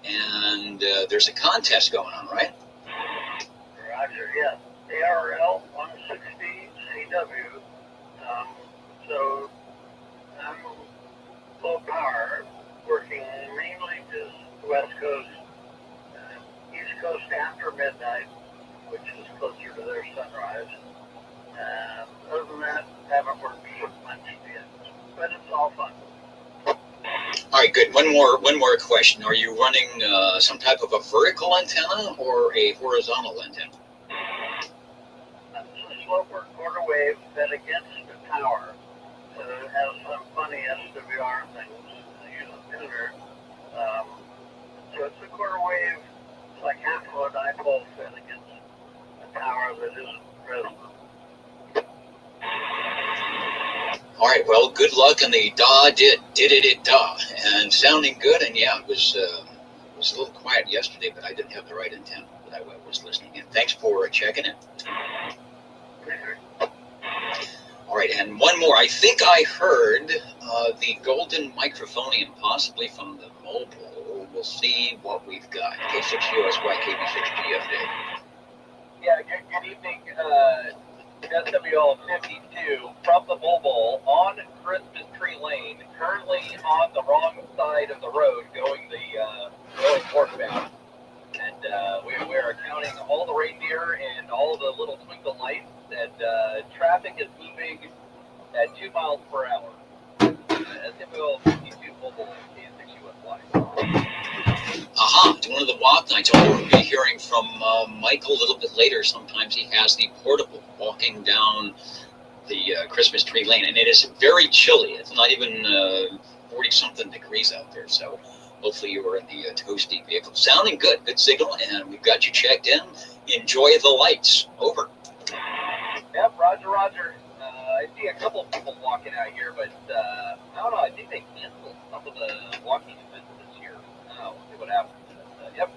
and there's a contest going on, right? Roger, yes. ARL 160 CW. So I'm low power, working mainly just the West Coast, East Coast after midnight, which is closer to their sunrise. Other than that, haven't worked much yet, but it's all fun. All right, good. One more question. Are you running some type of a vertical antenna or a horizontal antenna? Slope work quarter wave fed against the tower. So it has some funny SWR things. Use a tuner. So it's a quarter wave. It's like half of a dipole fed against a tower that isn't present. All right, well, good luck, and the DA did it, DA, and sounding good, and yeah, it was a little quiet yesterday, but I didn't have the right antenna, but I was listening in. Thanks for checking it. All right, and one more. I think I heard the golden microphonium, possibly from the mobile. We'll see what we've got. K6USY, KB6G update. Yeah, good evening, SWL 52 from the mobile on Christmas Tree Lane, currently on the wrong side of the road, going northbound. And we are counting all the reindeer and all the little twinkle lights, and traffic is moving at 2 miles per hour. SWL 52 mobile K6USY. Aha, to one of the walk nights. We'll be hearing from Michael a little bit later. Sometimes he has the portable walking down the Christmas Tree Lane, and it is very chilly. It's not even 40-something degrees out there, so hopefully you were in the toasty vehicle. Sounding good, good signal, and we've got you checked in. Enjoy the lights. Over. Yep, roger. I see a couple of people walking out here, but I don't know. I think they canceled some of the walking events this year. We'll see what happens. Yep,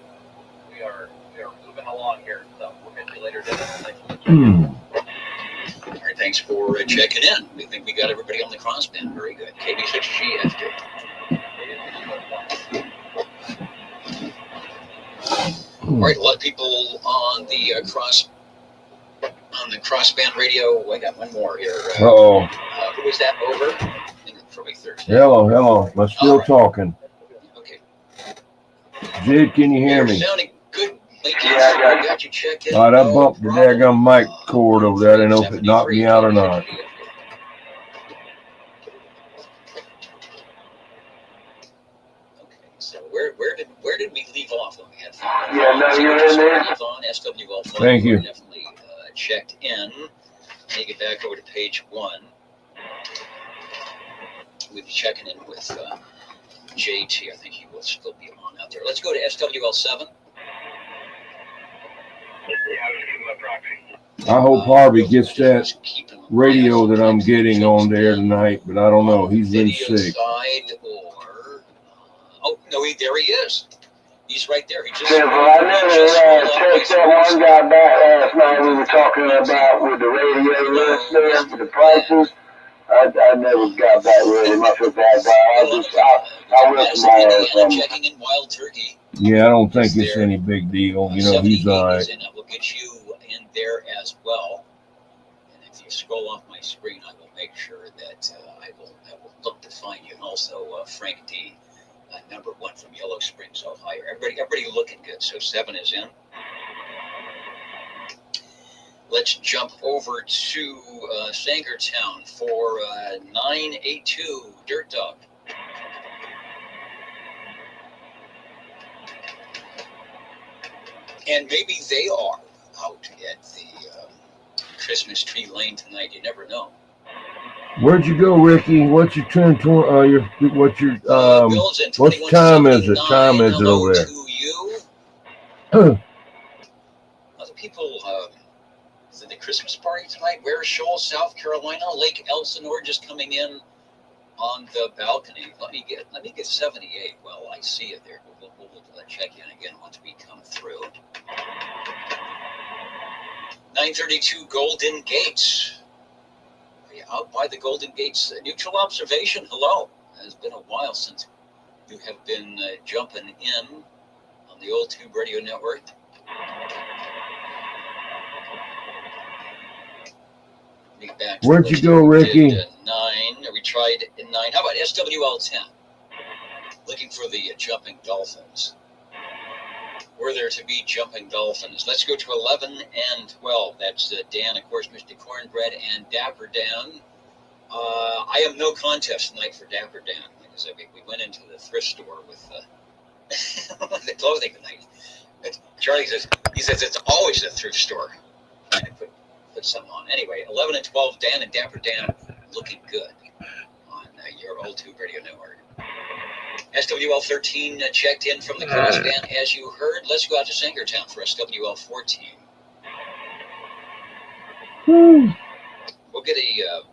we are moving along here. So we'll catch you later. All right, thanks for checking in. We think we got everybody on the crossband. Very good. KB6G update. All right, a lot of people on the crossband radio. I got one more here. Uh-oh. Who was that? Over. I think it's probably Thursday. Hello. I'm still talking. Okay. Jade, can you hear me? You're sounding good. I got you checked in. All right, I bumped the daggum mic cord over there. I didn't know if it knocked me out or not. Okay, so where did we leave off? We had you're in there. On SWL. Thank you. Definitely checked in. Take it back over to page 1. We'll be checking in with JT. I think he will still be on out there. Let's go to SWL 7. I hope Harvey gets that radio that I'm getting on there tonight, but I don't know. He's been sick. Oh, no, there he is. He's right there. He just. I never checked that one guy back last night. We were talking about with the radio list there, with the prices. I never got back with him. I feel bad. I will tomorrow or something. Checking in Wild Turkey. Yeah, I don't think it's any big deal. You know, he's all right. And we'll get you in there as well. And if you scroll off my screen, I will make sure that I will look to find you. And also Frank D, number 1 from Yellow Springs, Ohio. Everybody looking good. So 7 is in. Let's jump over to Sangertown for 982 Dirt Dog. And maybe they are out at the Christmas Tree Lane tonight. You never know. Where'd you go, Ricky? What's your turn? What time is it? Time is it over there? To you. Other people. Is it the Christmas party tonight? Ware Shoals, South Carolina. Lake Elsinore just coming in on the balcony. Let me get 78. Well, I see it there. We'll check in again once we come through. 932 Golden Gates. Are you out by the Golden Gates? Neutral observation. Hello. It's been a while since you have been jumping in on the old Tube Radio Network. Where'd you go, Ricky? 9. We tried 9. How about SWL 10? Looking for the jumping dolphins. Were there to be jumping dolphins? Let's go to 11 and 12. That's Dan, of course, Mr. Cornbread, and Dapper Dan. I have no contest tonight for Dapper Dan. Like I said, we went into the thrift store with the clothing tonight. Charlie says, it's always a thrift store. Trying to put put some on. Anyway, 11 and 12, Dan and Dapper Dan looking good on your old Tube Radio Network. SWL 13 checked in from the crossband, as you heard. Let's go out to Sangertown for SWL 14. We'll get a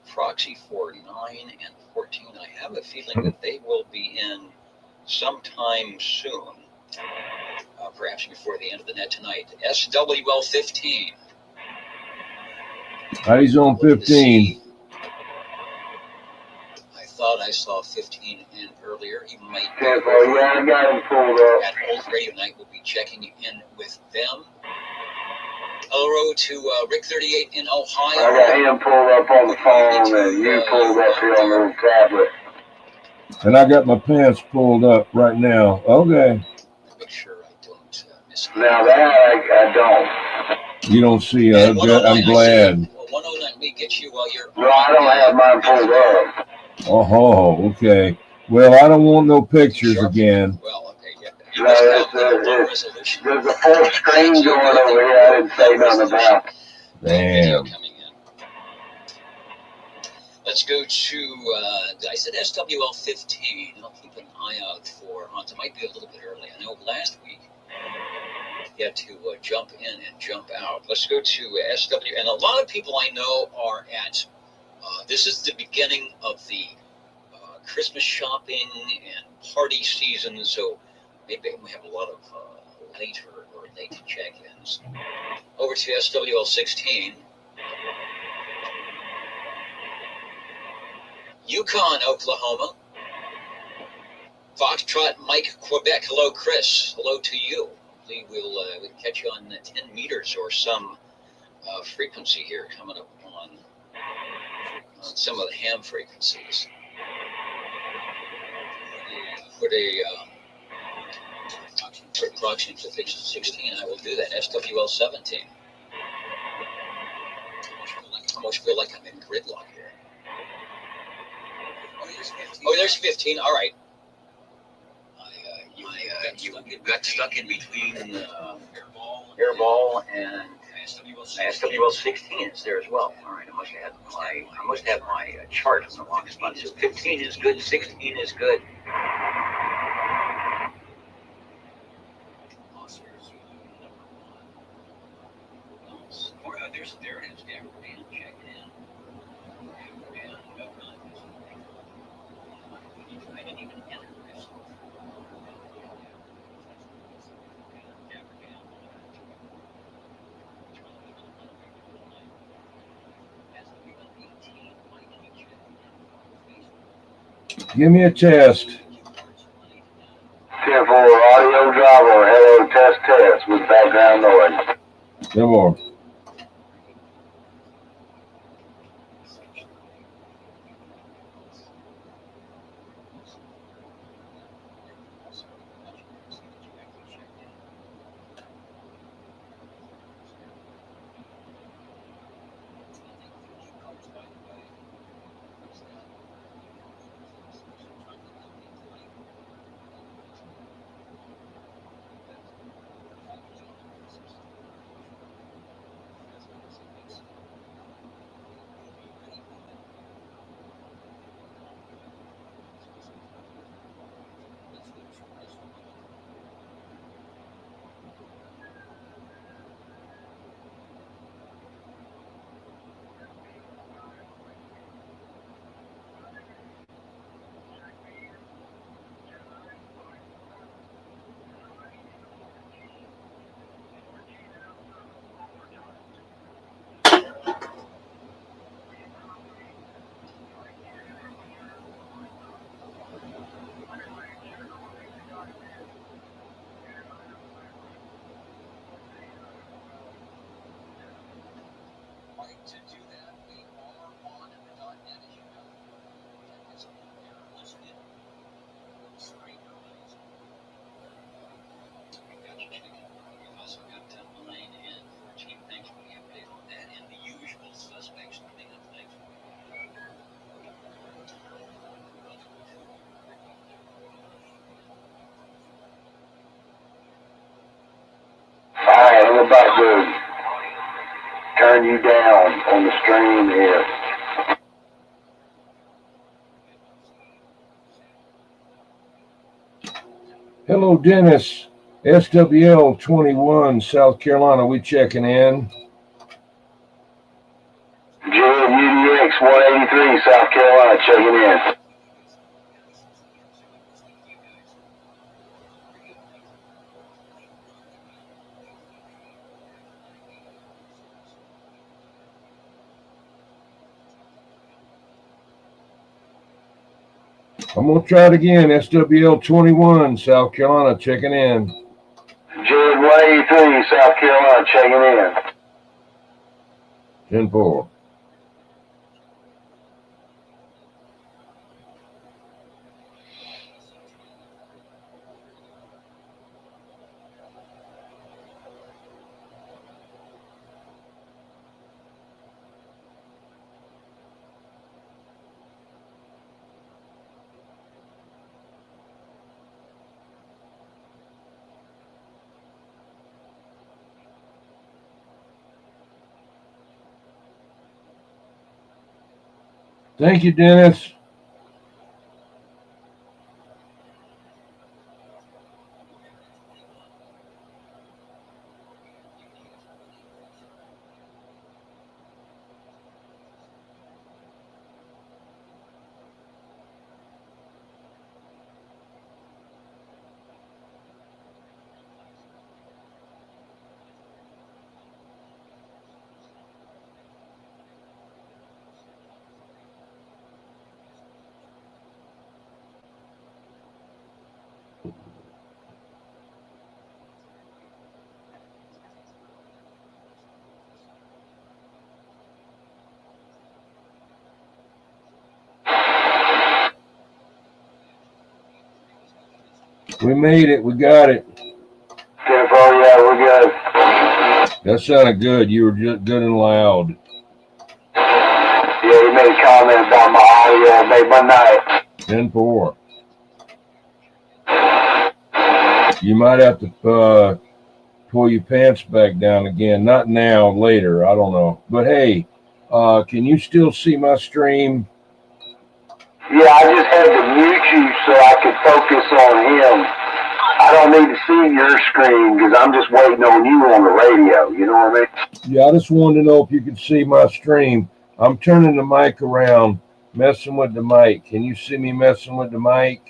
proxy for 9 and 14. I have a feeling that they will be in sometime soon, perhaps before the end of the net tonight. SWL 15. He's on 15. I thought I saw 15 in earlier. He might be. Yeah, I got him pulled up. At Old Radio Night, we'll be checking in with them. Hello to Rick 38 in Ohio. I got him pulled up on the phone, and you pulled up here on the tablet. And I got my pants pulled up right now. Okay. Make sure I don't miss. Now that I don't. You don't see. I'm glad. 109. Let me get you while you're. No, I don't have mine pulled up. Oh, okay. Well, I don't want no pictures again. Well, okay, yeah. No, there's a full screen going over here. I didn't say nothing about. Damn. Let's go to, I said SWL 15. I'll keep an eye out for, it might be a little bit early. I know last week you had to jump in and jump out. Let's go to SW, and a lot of people I know are at, this is the beginning of the Christmas shopping and party season, so maybe we have a lot of late check-ins. Over to SWL 16. Yukon, Oklahoma. Foxtrot, Mike, Quebec. Hello, Chris. Hello to you. We'll catch you on 10 meters or some frequency here coming up on some of the ham frequencies. For the proxy to 16, I will do that. SWL 17. I almost feel like I'm in gridlock here. Oh, there's 15. All right. You got stuck in between Airball and SWL 16 is there as well. All right, I must have my chart in the wrong spot. So 15 is good, 16 is good. There it is. Check it in. I didn't even enter this. Give me a test. 10-4 audio driver, hello, test, with background noise. Come on. Alright, I'm about to turn run you down on the stream here. Hello, Dennis. SWL 21, South Carolina. We checking in. Jared UDX 183, South Carolina, checking in. I'm going to try it again. SWL 21, South Carolina, checking in. Jared 183, South Carolina, checking in. 10-4. Thank you, Dennis. We made it. We got it. 10-4, yeah, we're good. That sounded good. You were just good and loud. Yeah, he made a comment about my audio. Made my night. 10-4. You might have to pull your pants back down again. Not now, later. I don't know. But hey, can you still see my stream? Yeah, I just had to mute you so I could focus on him. I don't need to see your screen because I'm just waiting on you on the radio. You know what I mean? Yeah, I just wanted to know if you could see my stream. I'm turning the mic around, messing with the mic. Can you see me messing with the mic?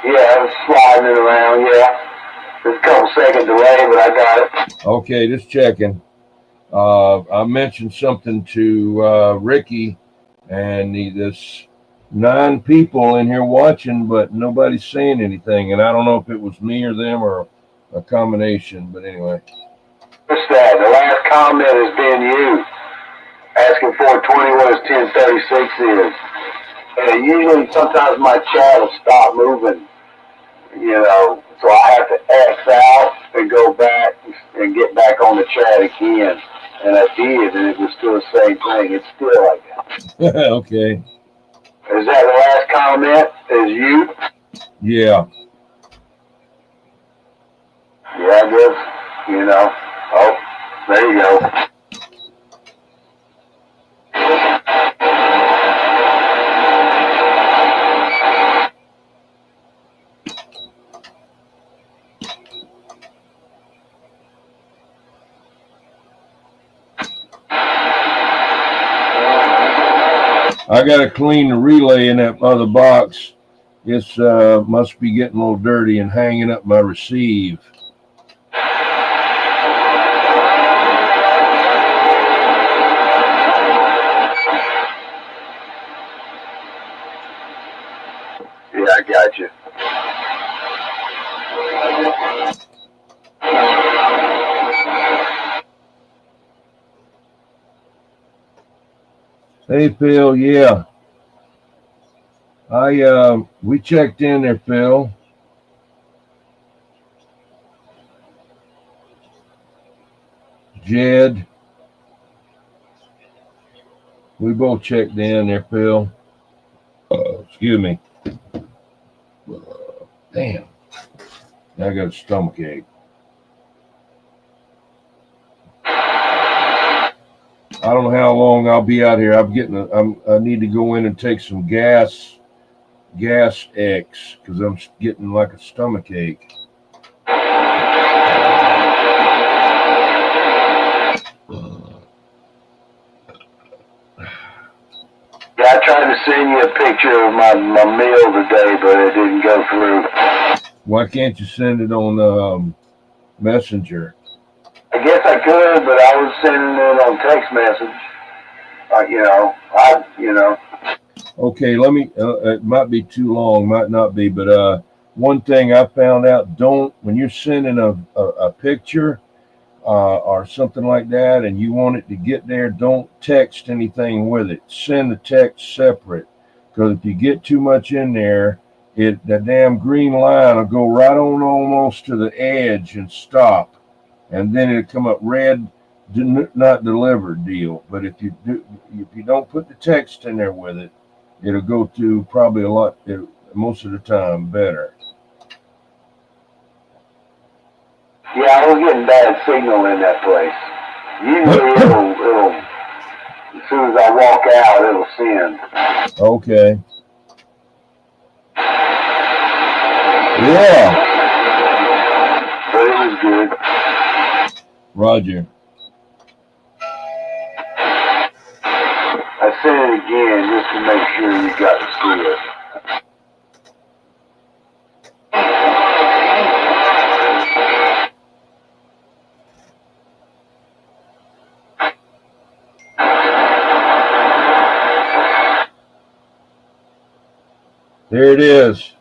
Yeah, I'm sliding it around, yeah. There's a couple second delay, but I got it. Okay, just checking. I mentioned something to Ricky, and there's 9 people in here watching, but nobody's saying anything. And I don't know if it was me or them or a combination, but anyway. What's that? The last comment has been you asking 420 what his 1036 is. And usually sometimes my chat will stop moving, you know, so I have to X out and go back and get back on the chat again. And I did, and it was still the same thing. It's still like that. Okay. Is that the last comment? Is you? Yeah. Yeah, I guess, you know. Oh, there you go. I got to clean the relay in that other box. It's must be getting a little dirty and hanging up my receive. Yeah, I got you. Hey, Phil. Yeah. We checked in there, Phil. Jed. We both checked in there, Phil. Excuse me. Damn. I got a stomach ache. I don't know how long I'll be out here. I need to go in and take some gas X because I'm getting like a stomach ache. Yeah, I tried to send you a picture of my meal today, but it didn't go through. Why can't you send it on Messenger? I guess I could, but I was sending it on text message. Okay, let me. It might be too long, might not be, but one thing I found out: don't when you're sending a picture or something like that, and you want it to get there, don't text anything with it. Send the text separate, because if you get too much in there, the damn green line will go right on almost to the edge and stop, and then it'll come up red, not delivered deal. But if you don't put the text in there with it, it'll go to probably most of the time better. Yeah, I was getting bad signal in that place. Usually it'll as soon as I walk out, it'll send. Okay. Yeah. But it was good. Roger. I sent it again just to make sure you got to see it. There it is.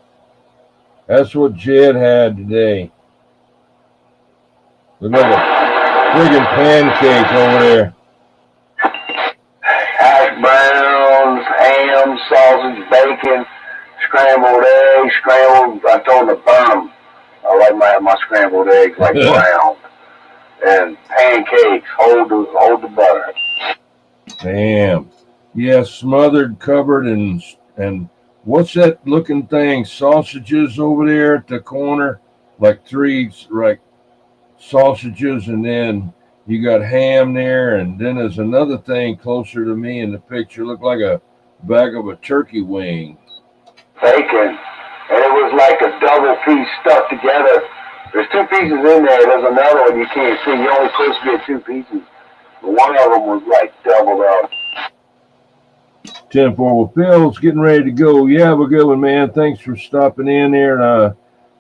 That's what Jed had today. Look like a friggin' pancake over there. Hash browns, ham, sausage, bacon, scrambled eggs, I told them to burn them. I like my scrambled eggs like brown. And pancakes, hold the butter. Damn. Yeah, smothered, covered, and what's that looking thing? Sausages over there at the corner, like three sausages, and then you got ham there, and then there's another thing closer to me in the picture, looked like a bag of a turkey wing. Bacon. And it was like a double piece stuck together. There's two pieces in there. There's another one you can't see. You're only supposed to get two pieces. But one of them was like doubled up. 10-4. Well, Phil's getting ready to go. You have a good one, man. Thanks for stopping in there,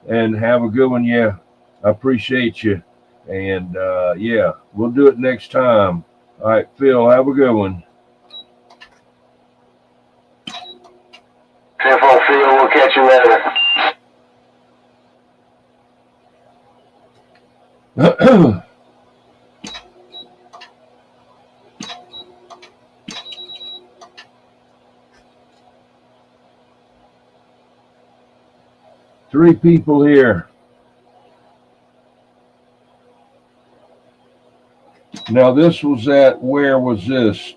and have a good one. Yeah, I appreciate you. And yeah, we'll do it next time. All right, Phil, have a good one. 10-4 Phil, we'll catch you later. Three people here. Now this was where was this?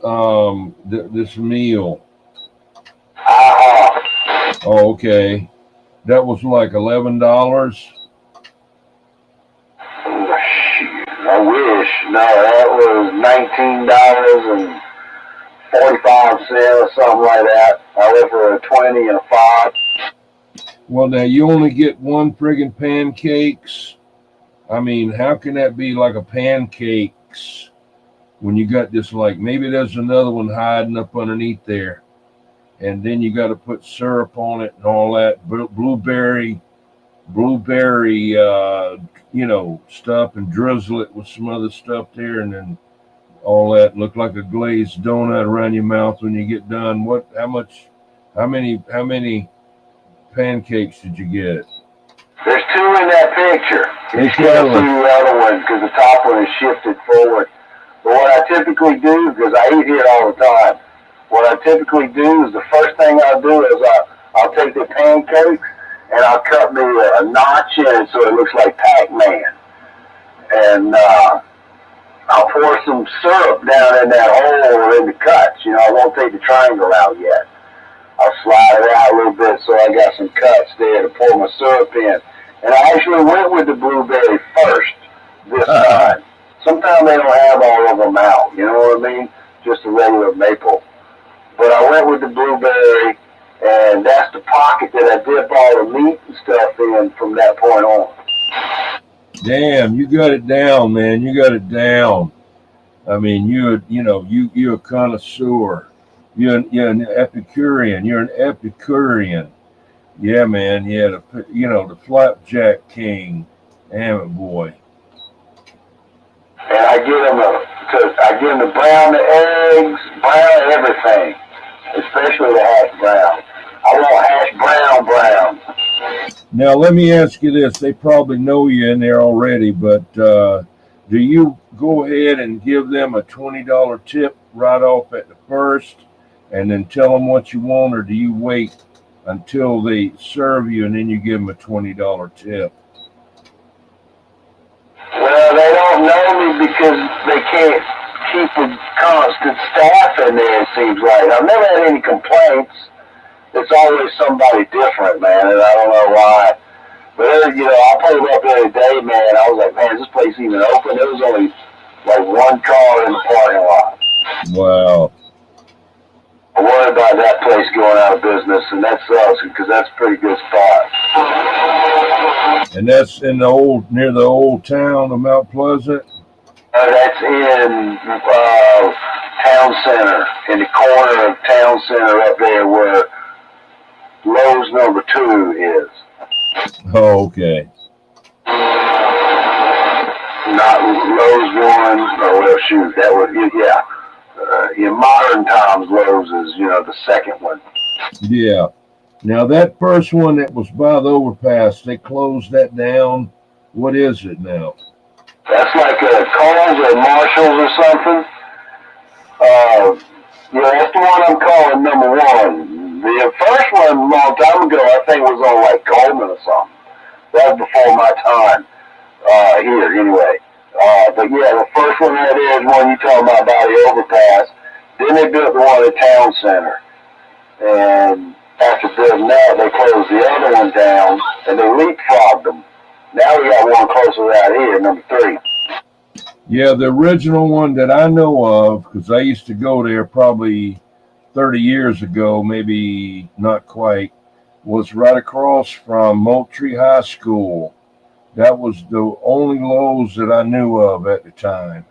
This meal. Oh, okay. That was like $11. I wish. No, that was $19.45 or something like that. I went for a 20 and a 5. Well, now you only get one friggin' pancakes. I mean, how can that be like a pancakes when you got this, like, maybe there's another one hiding up underneath there. And then you got to put syrup on it and all that blueberry, stuff, and drizzle it with some other stuff there, and then all that look like a glazed donut around your mouth when you get done. How many pancakes did you get? There's two in that picture. You It's see the two other ones because the top one is shifted forward. But what I typically do, because I eat here all the time, what I typically do is the first thing I'll do is I'll take the pancakes and I'll cut me a notch in it so it looks like Pac-Man. And I'll pour some syrup down in that hole or in the cuts. I won't take the triangle out yet. I'll slide it out a little bit so I got some cuts there to pour my syrup in. And I actually went with the blueberry first this time. Sometimes they don't have all of them out, you know what I mean? just a regular maple. But I went with the blueberry, and that's the pocket that I dip all the meat and stuff in from that point on. Damn, you got it down, man. You got it down. I mean, you're a connoisseur. You're an Epicurean. You're an Epicurean. Yeah, man. Yeah, the flapjack king. Damn it, boy. And I give them the brown, the eggs, brown everything, especially the hash brown. I want hash brown. Now, let me ask you this. They probably know you in there already, but do you go ahead and give them a $20 tip right off at the first and then tell them what you want, or do you wait until they serve you and then you give them a $20 tip? Well, they don't know me because they can't keep a constant staff in there, it seems like. I've never had any complaints. It's always somebody different, man, and I don't know why. But, I pulled up every day, man. I was like, man, is this place even open? There was only, like, one car in the parking lot. Wow. I worry about that place going out of business, and that sucks because that's a pretty good spot. And that's in near the old town of Mount Pleasant? That's in Town Center, in the corner of Town Center up there where Lowe's number 2 is. Oh, okay. Not Lowe's 1. Oh, well, shoot, that was, yeah. In modern times, Lowe's is, the second one. Yeah. Now, that first one that was by the overpass, they closed that down. What is it now? That's like a Kohl's or Marshall's or something. That's the one I'm calling number 1. The first one, a long time ago, I think was on like Coleman or something. That was before my time here, anyway. But yeah, the first one that is one you talking about by the overpass. Then they built the one at Town Center. And after building that, they closed the other one down, and they leapfrogged them. Now we got one closer out here, number 3. Yeah, the original one that I know of, because I used to go there probably 30 years ago, maybe not quite, was right across from Moultrie High School. That was the only Lowe's that I knew of at the time.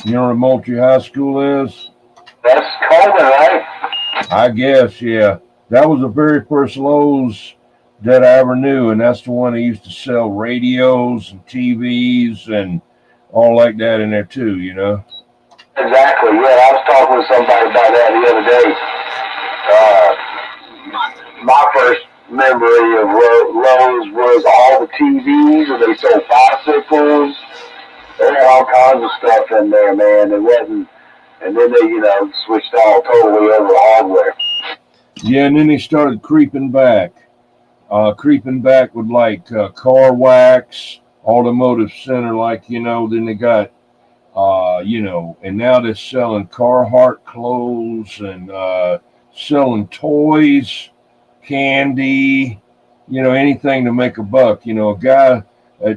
You know where Moultrie High School is? That's Coleman, right? I guess, yeah. That was the very first Lowe's that I ever knew, and that's the one that used to sell radios and TVs and all like that in there too, Exactly, yeah. I was talking to somebody about that the other day. My first memory of Lowe's was all the TVs, and they sold bicycles. They had all kinds of stuff in there, man. It wasn't, and then they, switched all totally over to hardware. Yeah, and then they started creeping back with like car wax, automotive center, like, then they got, and now they're selling Carhartt clothes and selling toys, candy, anything to make a buck. A guy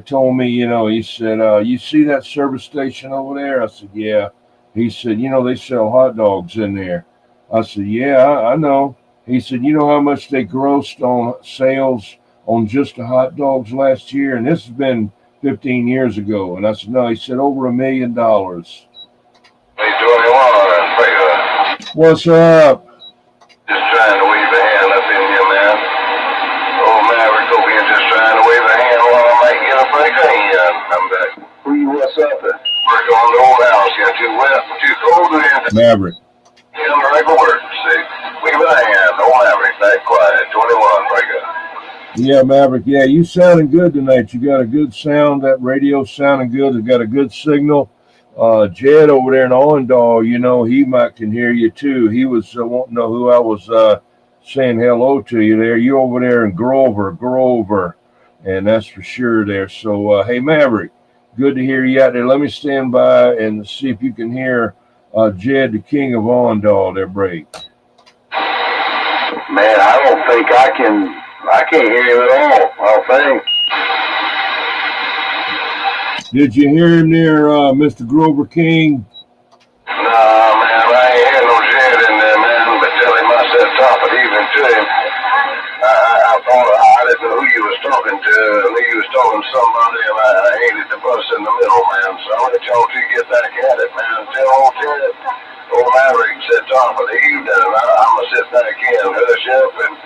told me, he said, you see that service station over there? I said, yeah. He said, they sell hot dogs in there. I said, yeah, I know. He said, you know how much they grossed on sales on just the hot dogs last year? And this has been 15 years ago. And I said, no. He said, over $1 million. Hey, Johnny, what's up? Just trying to wave a hand up in here, man. Old Maverick over here just trying to wave a hand while I might get up like I'm back. Who you what's up at? Working on the old house. Got too wet, too cold in. Maverick. Yeah, I'm ready for work, see. Wave a hand. Old Maverick, back quiet. 21, break up. Yeah, Maverick. Yeah, you sounding good tonight. You got a good sound. That radio sounding good. It got a good signal. Jed over there in Allendale, he can hear you too. He was wanting to know who I was saying hello to you there. You over there in Grover, and that's for sure there. So, hey, Maverick, good to hear you out there. Let me stand by and see if you can hear Jed, the king of Allendale, there, break. Man, I don't think I can't hear him at all, I don't think. Did you hear him there, Mr. Grover King? Nah, man, I ain't had no Jed in there, man, but tell him I said top of the evening to him. I thought I didn't know who you was talking to. I knew you was talking to somebody, and I hated the bus in the middle, man. So I'll let y'all two get back at it, man. Tell old Ted, old Maverick said top of the evening, and I'm gonna sit back in, hush up, and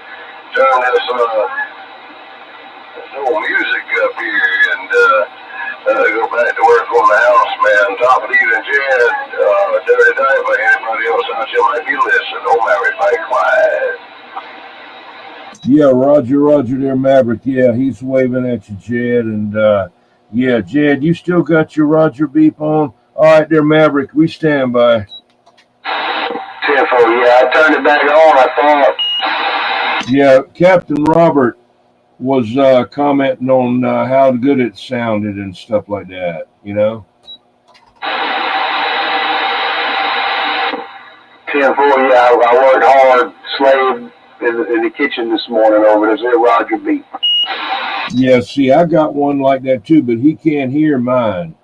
turn this old music up here, and go back to work on the house, man. Top of the evening, Jed. Dirty Diver, anybody else out there might be listening. Old Maverick, be quiet. Yeah, Roger there, Maverick. Yeah, he's waving at you, Jed. And yeah, Jed, you still got your Roger beep on? All right, there, Maverick. We stand by. 10-4, yeah, I turned it back on, I thought. Yeah, Captain Robert was commenting on how good it sounded and stuff like that, you know? 10-4, yeah, I worked hard, slaved in the kitchen this morning over this little Roger beat. Yeah, see, I got one like that too, but he can't hear mine.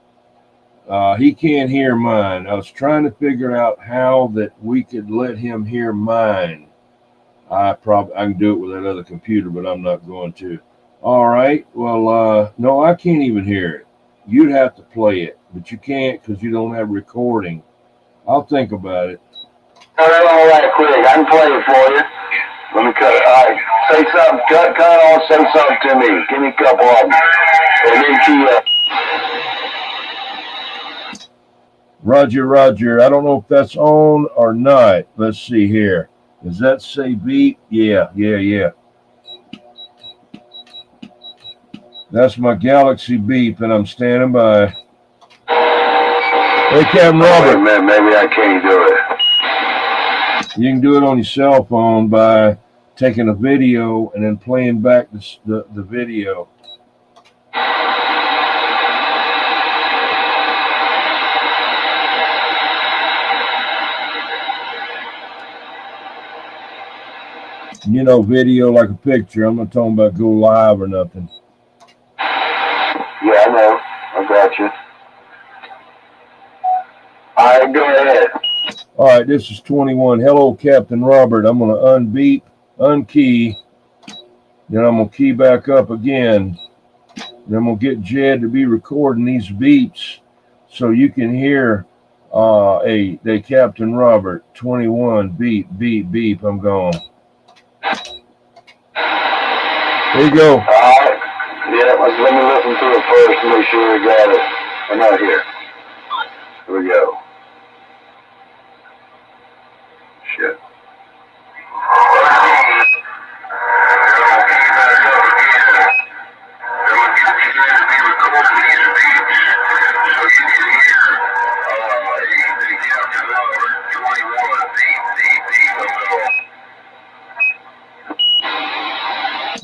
He can't hear mine. I was trying to figure out how that we could let him hear mine. I can do it with that other computer, but I'm not going to. All right. Well, no, I can't even hear it. You'd have to play it, but you can't because you don't have recording. I'll think about it. Turn it on right quick. I can play it for you. Let me cut it. All right. Say something. Cut on. Say something to me. Give me a couple of them. And then key up. Roger. I don't know if that's on or not. Let's see here. Does that say beep? Yeah. That's my Galaxy beep, and I'm standing by. Hey, Captain Robert. Wait a minute, maybe I can't do it. You can do it on your cell phone by taking a video and then playing back the video. You know, video like a picture. I'm not talking about go live or nothing. Yeah, I know. I got you. All right, go ahead. All right, this is 21. Hello, Captain Robert. I'm going to unbeep, unkey. Then I'm going to key back up again. Then I'm going to get Jed to be recording these beeps so you can hear the Captain Robert 21 beep. I'm going. There you go. All right. Yeah, let me listen to it first to make sure we got it. I'm not here. Here we go. Shit.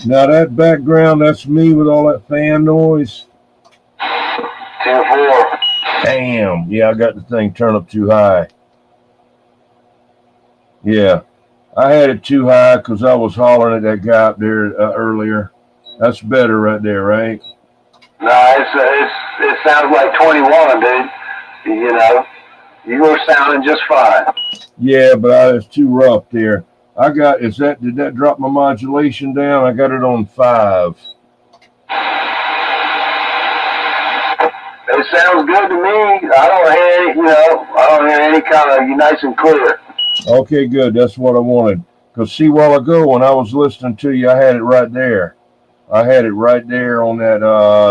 Now that background, that's me with all that fan noise. 10-4. Damn. Yeah, I got the thing turned up too high. Yeah. I had it too high because I was hollering at that guy up there earlier. That's better right there, right? No, it sounds like 21, dude. You know, you were sounding just fine. Yeah, but it's too rough there. Did that drop my modulation down? I got it on 5. It sounds good to me. I don't hear any kind of nice and clear. Okay, good. That's what I wanted. Because see, a while ago when I was listening to you, I had it right there. I had it right there on that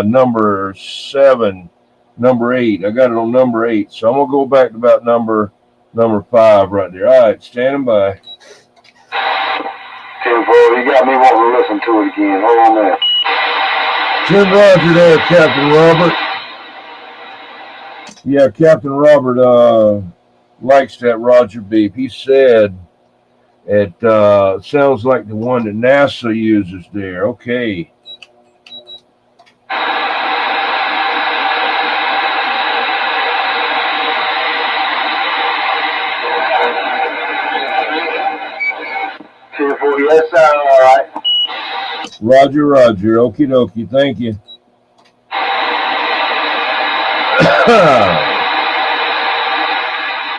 number 7, number 8. I got it on number 8. So I'm going to go back to about number 5 right there. All right, standing by. 10-4, you got me wanting to listen to it again. Hold on there. 10 Roger there, Captain Robert. Yeah, Captain Robert likes that Roger beep. He said it sounds like the one that NASA uses there. Okay. Yes, all right. Roger. Okie dokie. Thank you.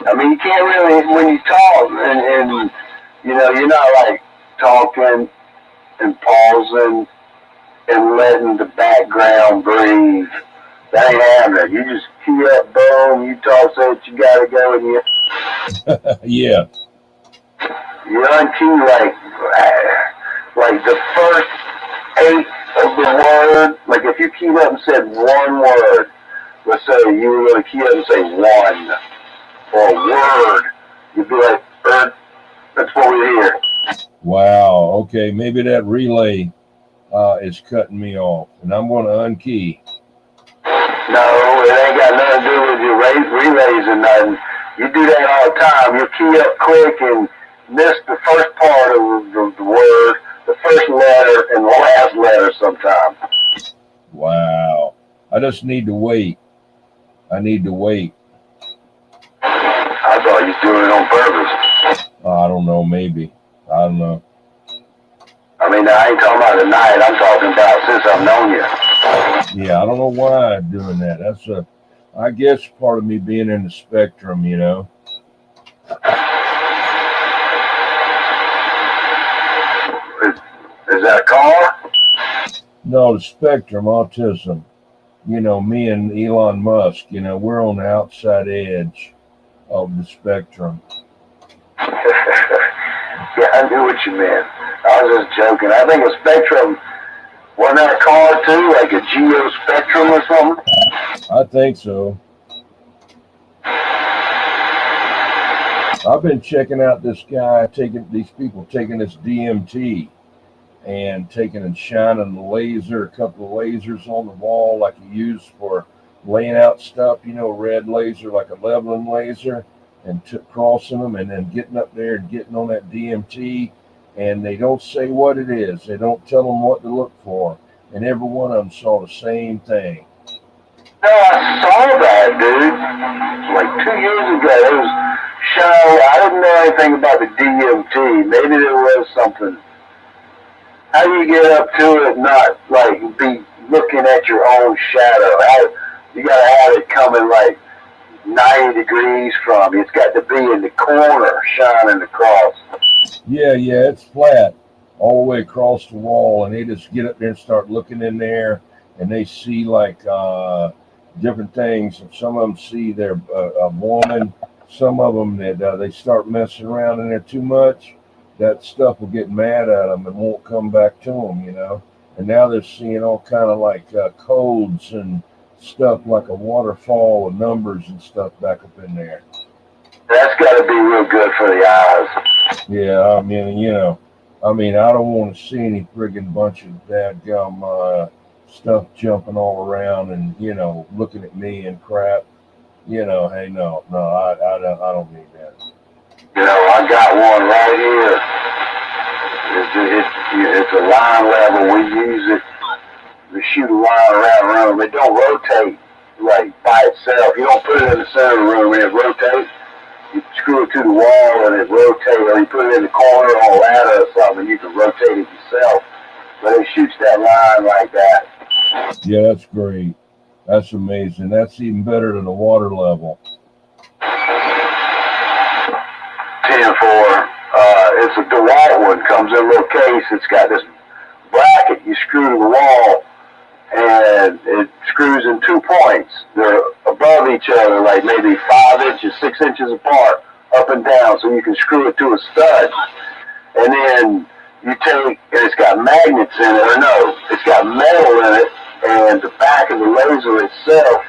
I mean, you can't really, when you talk, and you're not like talking and pausing and letting the background breathe. That ain't happening. You just key up, boom, you talk, say what you gotta go, and Yeah. you unkey like the first 8 of the word. Like if you keyed up and said one word, let's say you were going to key up and say one or word, you'd be like, that's what we hear. Wow. Okay. Maybe that relay is cutting me off, and I'm going to unkey. No, it ain't got nothing to do with your relays or nothing. You do that all the time. You key up quick and miss the first part of the word, the first letter, and the last letter sometimes. Wow. I just need to wait. I need to wait. I thought you were doing it on purpose. I don't know. Maybe. I don't know. I mean, I ain't talking about tonight. I'm talking about since I've known you. Yeah, I don't know why I'm doing that. That's I guess part of me being in the spectrum, you know. Is that a car? No, the spectrum, autism. You know, me and Elon Musk, you know, we're on the outside edge of the spectrum. Yeah, I knew what you meant. I was just joking. I think a spectrum, wasn't that a car too? Like a geo spectrum or something? I think so. I've been checking out this guy these people taking this DMT and taking and shining a couple of lasers on the wall like you use for laying out stuff, you know, red laser, like a leveling laser, and crossing them and then getting up there and getting on that DMT. And they don't say what it is. They don't tell them what to look for. And every one of them saw the same thing. No, I saw that, dude. Like 2 years ago, it was showing. I didn't know anything about the DMT. Maybe there was something. How do you get up to it, not like be looking at your own shadow? You gotta have it coming like 90 degrees from you. It's got to be in the corner, shining across. Yeah, it's flat all the way across the wall, and they just get up there and start looking in there, and they see like different things. Some of them see they're a woman. Some of them that they start messing around in there too much. That stuff will get mad at them and won't come back to them, you know. And now they're seeing all kind of like codes and stuff, like a waterfall of numbers and stuff back up in there. That's got to be real good for the eyes. Yeah, I mean, you know, I don't want to see any friggin' bunch of dadgum stuff jumping all around and, you know, looking at me and crap. You know, hey, no, I don't need that. You know, I got one right here. It's a line level. We use it to shoot a line around the room. It don't rotate like by itself. You don't put it in the center of the room and it rotates. You screw it to the wall and it rotates, or you put it in the corner on a ladder or something, you can rotate it yourself. But it shoots that line like that. Yeah, that's great. That's amazing. That's even better than the water level. 10-4. It's a DeWalt one. Comes in a little case. It's got this bracket you screw to the wall, and it screws in 2 points. They're above each other, like maybe 5 inches, 6 inches apart, up and down, so you can screw it to a stud. And then you take, and it's got magnets in it, or no, it's got metal in it, and the back of the laser itself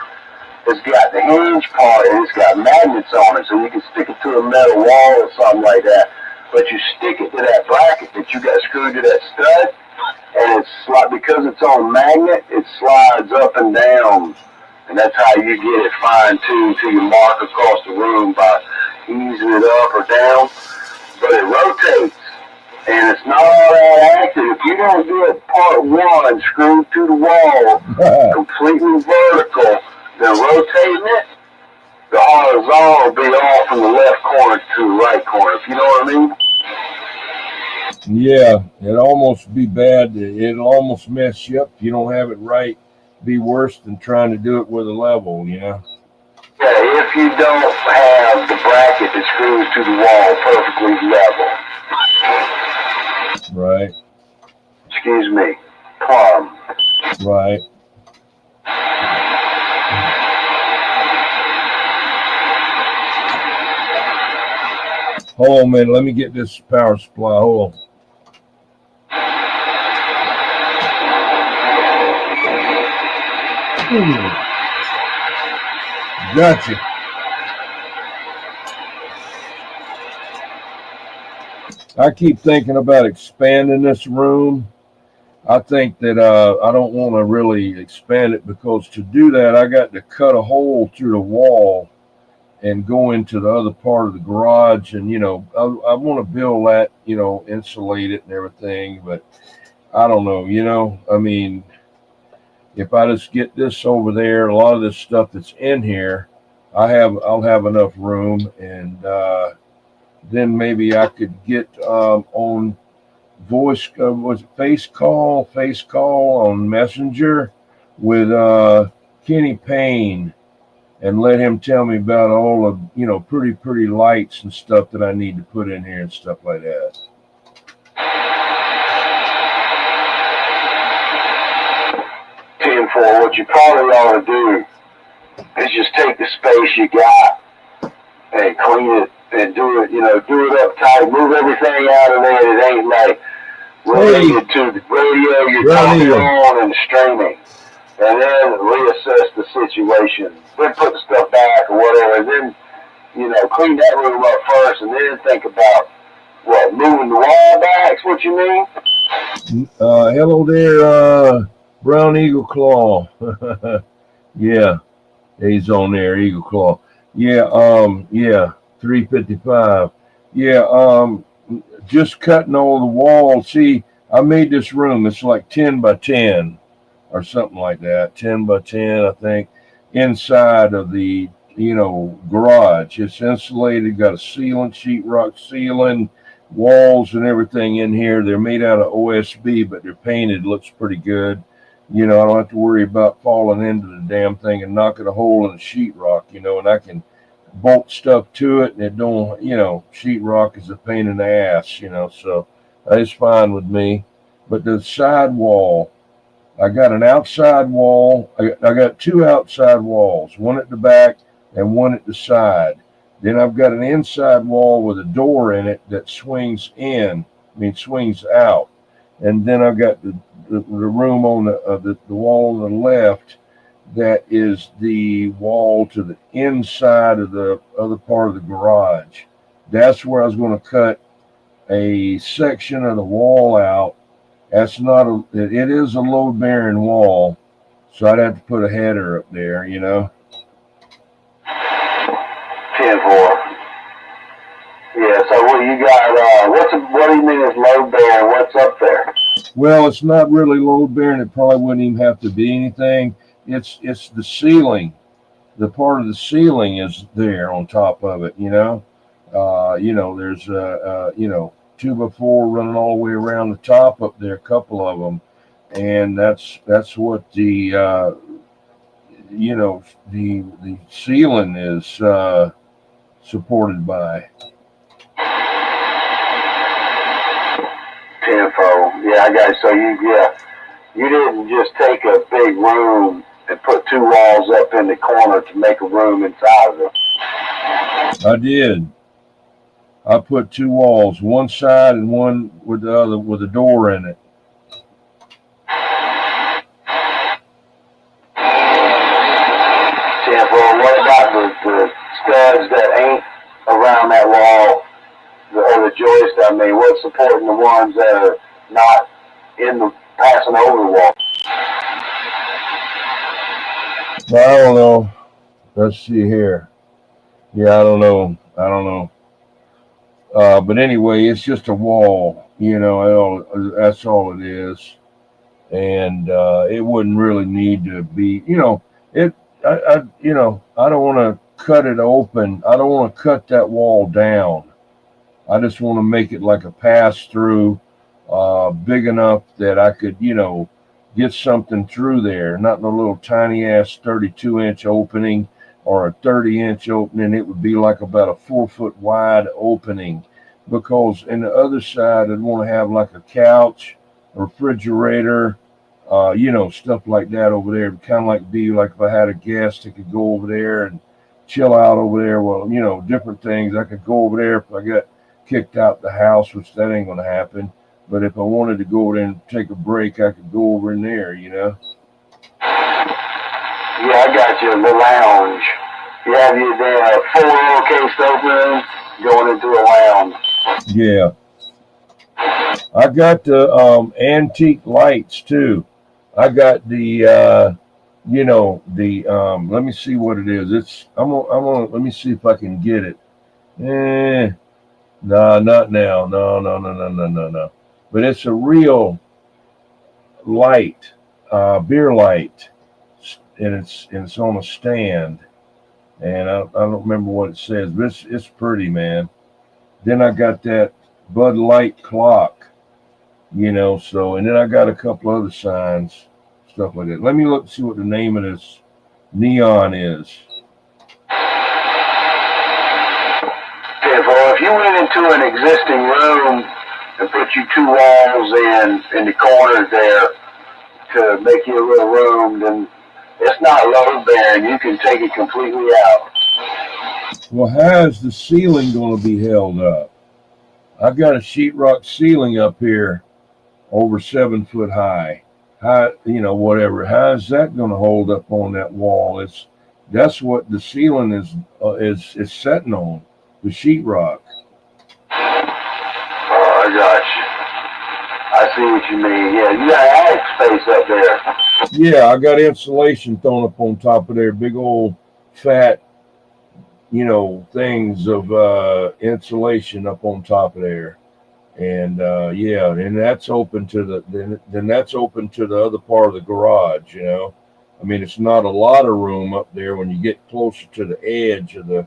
has got the hinge part, and it's got magnets on it, so you can stick it to a metal wall or something like that. But you stick it to that bracket that you got screwed to that stud, and because it's on magnet, it slides up and down, and that's how you get it fine-tuned to your mark across the room by easing it up or down. But it rotates, and it's not all that active. If you don't do it part 1, screwed to the wall, completely vertical, then rotating it, the horizontal will be off from the left corner to the right corner, if you know what I mean? Yeah, it'll almost be bad. It'll almost mess you up if you don't have it right. be worse than trying to do it with a level, you know. Yeah, if you don't have the bracket that screws to the wall perfectly level. Right. Excuse me. Plumb. Right. Hold on a minute. Let me get this power supply. Hold on. Gotcha. I keep thinking about expanding this room. I think that I don't want to really expand it, because to do that, I got to cut a hole through the wall and go into the other part of the garage. And, you know, I want to build that, you know, insulate it and everything. But I don't know, you know, I mean, if I just get this over there, a lot of this stuff that's in here, I'll have enough room. And then maybe I could get on voice, was it face call on Messenger with Kenny Payne, and let him tell me about all of, you know, pretty lights and stuff that I need to put in here and stuff like that. 10-4, what you probably ought to do is just take the space you got and clean it and do it, you know, do it up tight, move everything out of there that ain't like related to the radio you're talking on and streaming, and then reassess the situation, then put the stuff back or whatever, and then, you know, clean that room up first, and then think about what, moving the wall back. What you mean? Hello there, Brown Eagle Claw. Yeah, he's on there, Eagle Claw. Yeah, 355. Yeah, just cutting all the walls. See, I made this room. It's like 10 by 10 or something like that. 10 by 10, I think, inside of the, you know, garage. It's insulated, got a ceiling, sheetrock ceiling, walls and everything in here. They're made out of OSB, but they're painted. Looks pretty good. You know, I don't have to worry about falling into the damn thing and knocking a hole in the sheetrock, you know, and I can bolt stuff to it, and it don't, you know, sheetrock is a pain in the ass, you know, so it's fine with me. But the side wall, I got an outside wall. I got two outside walls, one at the back and one at the side. Then I've got an inside wall with a door in it that swings swings out. And then I've got the room on the wall on the left that is the wall to the inside of the other part of the garage. That's where I was going to cut a section of the wall out. That's not it is a load bearing wall, so I'd have to put a header up there, you know. 10-4. Yeah, so what you got, what do you mean is load bearing? What's up there? Well, it's not really load bearing. It probably wouldn't even have to be anything. It's the ceiling. The part of the ceiling is there on top of it, you know. You know, there's you know, 2x4 running all the way around the top up there, a couple of them, and that's what the you know, the ceiling is supported by. 10-4. Yeah, I got it. So you didn't just take a big room and put two walls up in the corner to make a room inside of it. I did. I put two walls, one side and one with the other, with a door in it. Yeah, well, what about the studs that ain't around that wall, or the joist? I mean, what's supporting the ones that are not in the passing over the wall? I don't know. Let's see here. Yeah, I don't know. But anyway, it's just a wall, you know, that's all it is. And it wouldn't really need to be, you know, you know, I don't want to cut it open. I don't want to cut that wall down. I just want to make it like a pass through, big enough that I could, you know, get something through there, not no little tiny ass 32-inch opening or a 30-inch opening. It would be like about a 4-foot wide opening, because in the other side I'd want to have like a couch, a refrigerator, stuff like that over there. Kind of like be like if I had a guest, I could go over there and chill out over there. Well, different things. I could go over there if I got kicked out the house, which that ain't gonna happen. But if I wanted to go over there and take a break, I could go over in there. Yeah, I got you. The lounge. You have your 4 case open going into a lounge. Yeah. I got the antique lights too. I got the let me see what it is. Let me see if I can get it. No, not now. No. But it's a real light, beer light, and it's on a stand. And I don't remember what it says, but it's pretty, man. Then I got that Bud Light clock, so, and then I got a couple other signs, stuff like that. Let me look, see what the name of this neon is. Okay, well, if you went into an existing room and put you 2 walls in the corners there to make you a little room, then it's not load bearing. You can take it completely out. Well, how's the ceiling going to be held up? I've got a sheetrock ceiling up here over 7 foot high. How, whatever. How's that going to hold up on that wall? That's what the ceiling is setting on, the sheetrock. Oh, I got you. I see what you mean. Yeah, you got attic space up there. Yeah, I got insulation thrown up on top of there, big old fat, things of insulation up on top of there. And and that's open to then that's open to the other part of the garage. I mean, it's not a lot of room up there when you get closer to the edge of the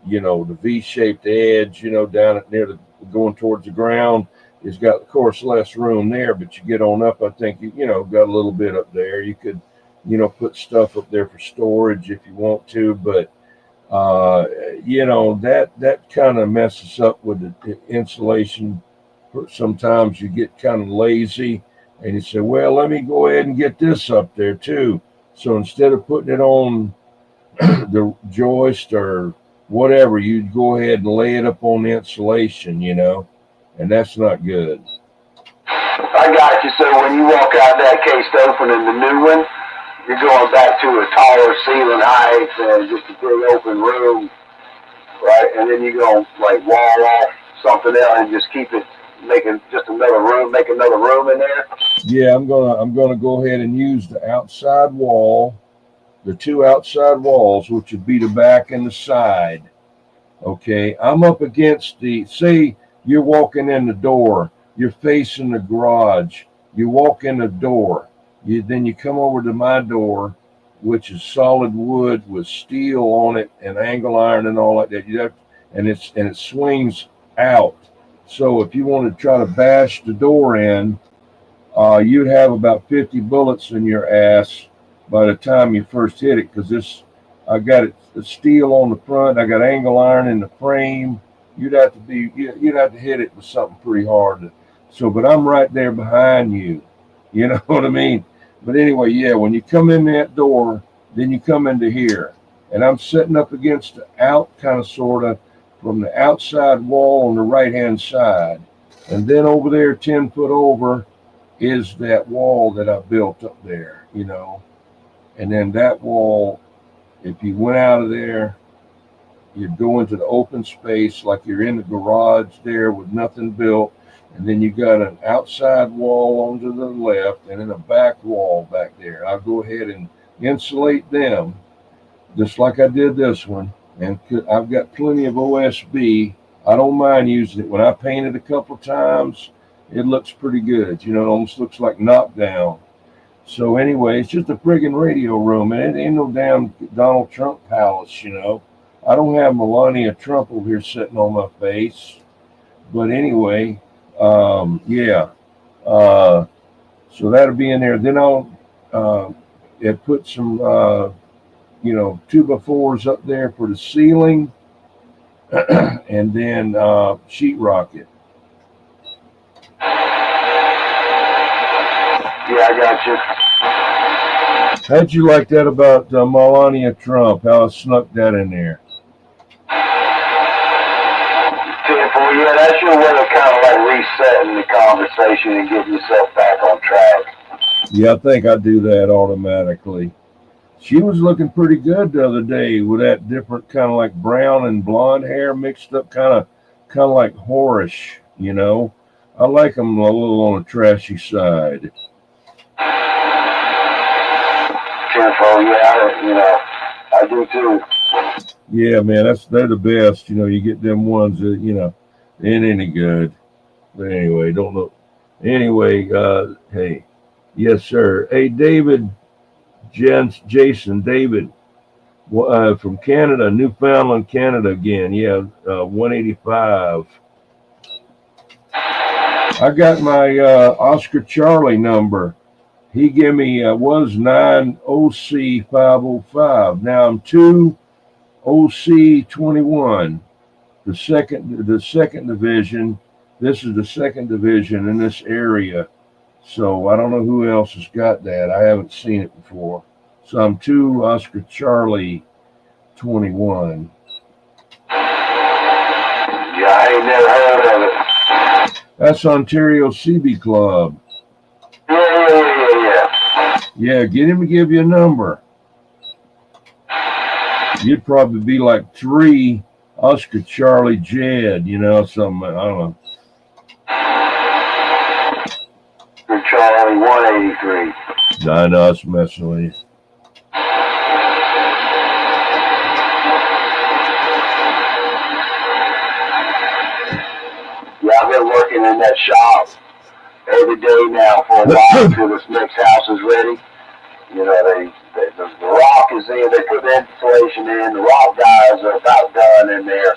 the V-shaped edge, down at near the going towards the ground. It's got, of course, less room there, but you get on up, I think you got a little bit up there. You could put stuff up there for storage if you want to, but that kind of messes up with the insulation. Sometimes you get kind of lazy and you say, well, let me go ahead and get this up there too. So instead of putting it on the joist or whatever, you'd go ahead and lay it up on the insulation, and that's not good. I got you. So when you walk out that case open in the new one, you're going back to a taller ceiling height and just a big open room, right? And then you're going to like wall off something else and just keep it, making just another room, make another room in there. Yeah, I'm gonna go ahead and use the outside wall, the 2 outside walls, which would be the back and the side. Okay, I'm up against say you're walking in the door, you're facing the garage, you walk in the door, then you come over to my door, which is solid wood with steel on it and angle iron and all like that. And it swings out. So if you want to try to bash the door in, you'd have about 50 bullets in your ass by the time you first hit it, because I got the steel on the front, I got angle iron in the frame. You'd have to hit it with something pretty hard. But I'm right there behind you. You know what I mean? But anyway, yeah, when you come in that door, then you come into here, and I'm sitting up against the kind of sort of from the outside wall on the right hand side, and then over there 10 foot over is that wall that I built up there, and then that wall, if you went out of there, you'd go into the open space like you're in the garage there with nothing built, and then you got an outside wall onto the left and then a back wall back there. I'll go ahead and insulate them just like I did this one, and I've got plenty of OSB. I don't mind using it. When I paint it a couple times, it looks pretty good. It almost looks like knockdown. So anyway, it's just a friggin' radio room, and it ain't no damn Donald Trump palace, I don't have Melania Trump over here sitting on my face. But anyway, So that'll be in there. Then I'll put some 2x4s up there for the ceiling, and then sheetrock it. Yeah, I got you. How'd you like that about Melania Trump? How I snuck that in there? Well, yeah, that's your way of kind of like resetting the conversation and getting yourself back on track. Yeah, I think I do that automatically. She was looking pretty good the other day with that different kind of like brown and blonde hair mixed up, kind of like whorish, you know. I like them a little on the trashy side. Careful, yeah, I do too. Yeah, man, they're the best. You get them ones that ain't any good. But anyway, don't look. Anyway, hey, yes, sir. Hey, David, Jason, David, from Canada, Newfoundland, Canada again. Yeah, 185. I got my Oscar Charlie number. He gave me was 9 OC 505. Now I'm 2 OC 21. The second division. This is the second division in this area. So I don't know who else has got that. I haven't seen it before. So I'm 2 Oscar Charlie 21. Yeah, I ain't never heard of it. That's Ontario CB Club. Yeah. Yeah, get him to give you a number. You'd probably be like 3 Oscar Charlie Jed, something, I don't know. For Charlie 183. I know, I was messing with you. Yeah, I've been working in that shop every day now for a while until this next house is ready. The rock is in, they put the insulation in, the rock guys are about done in there.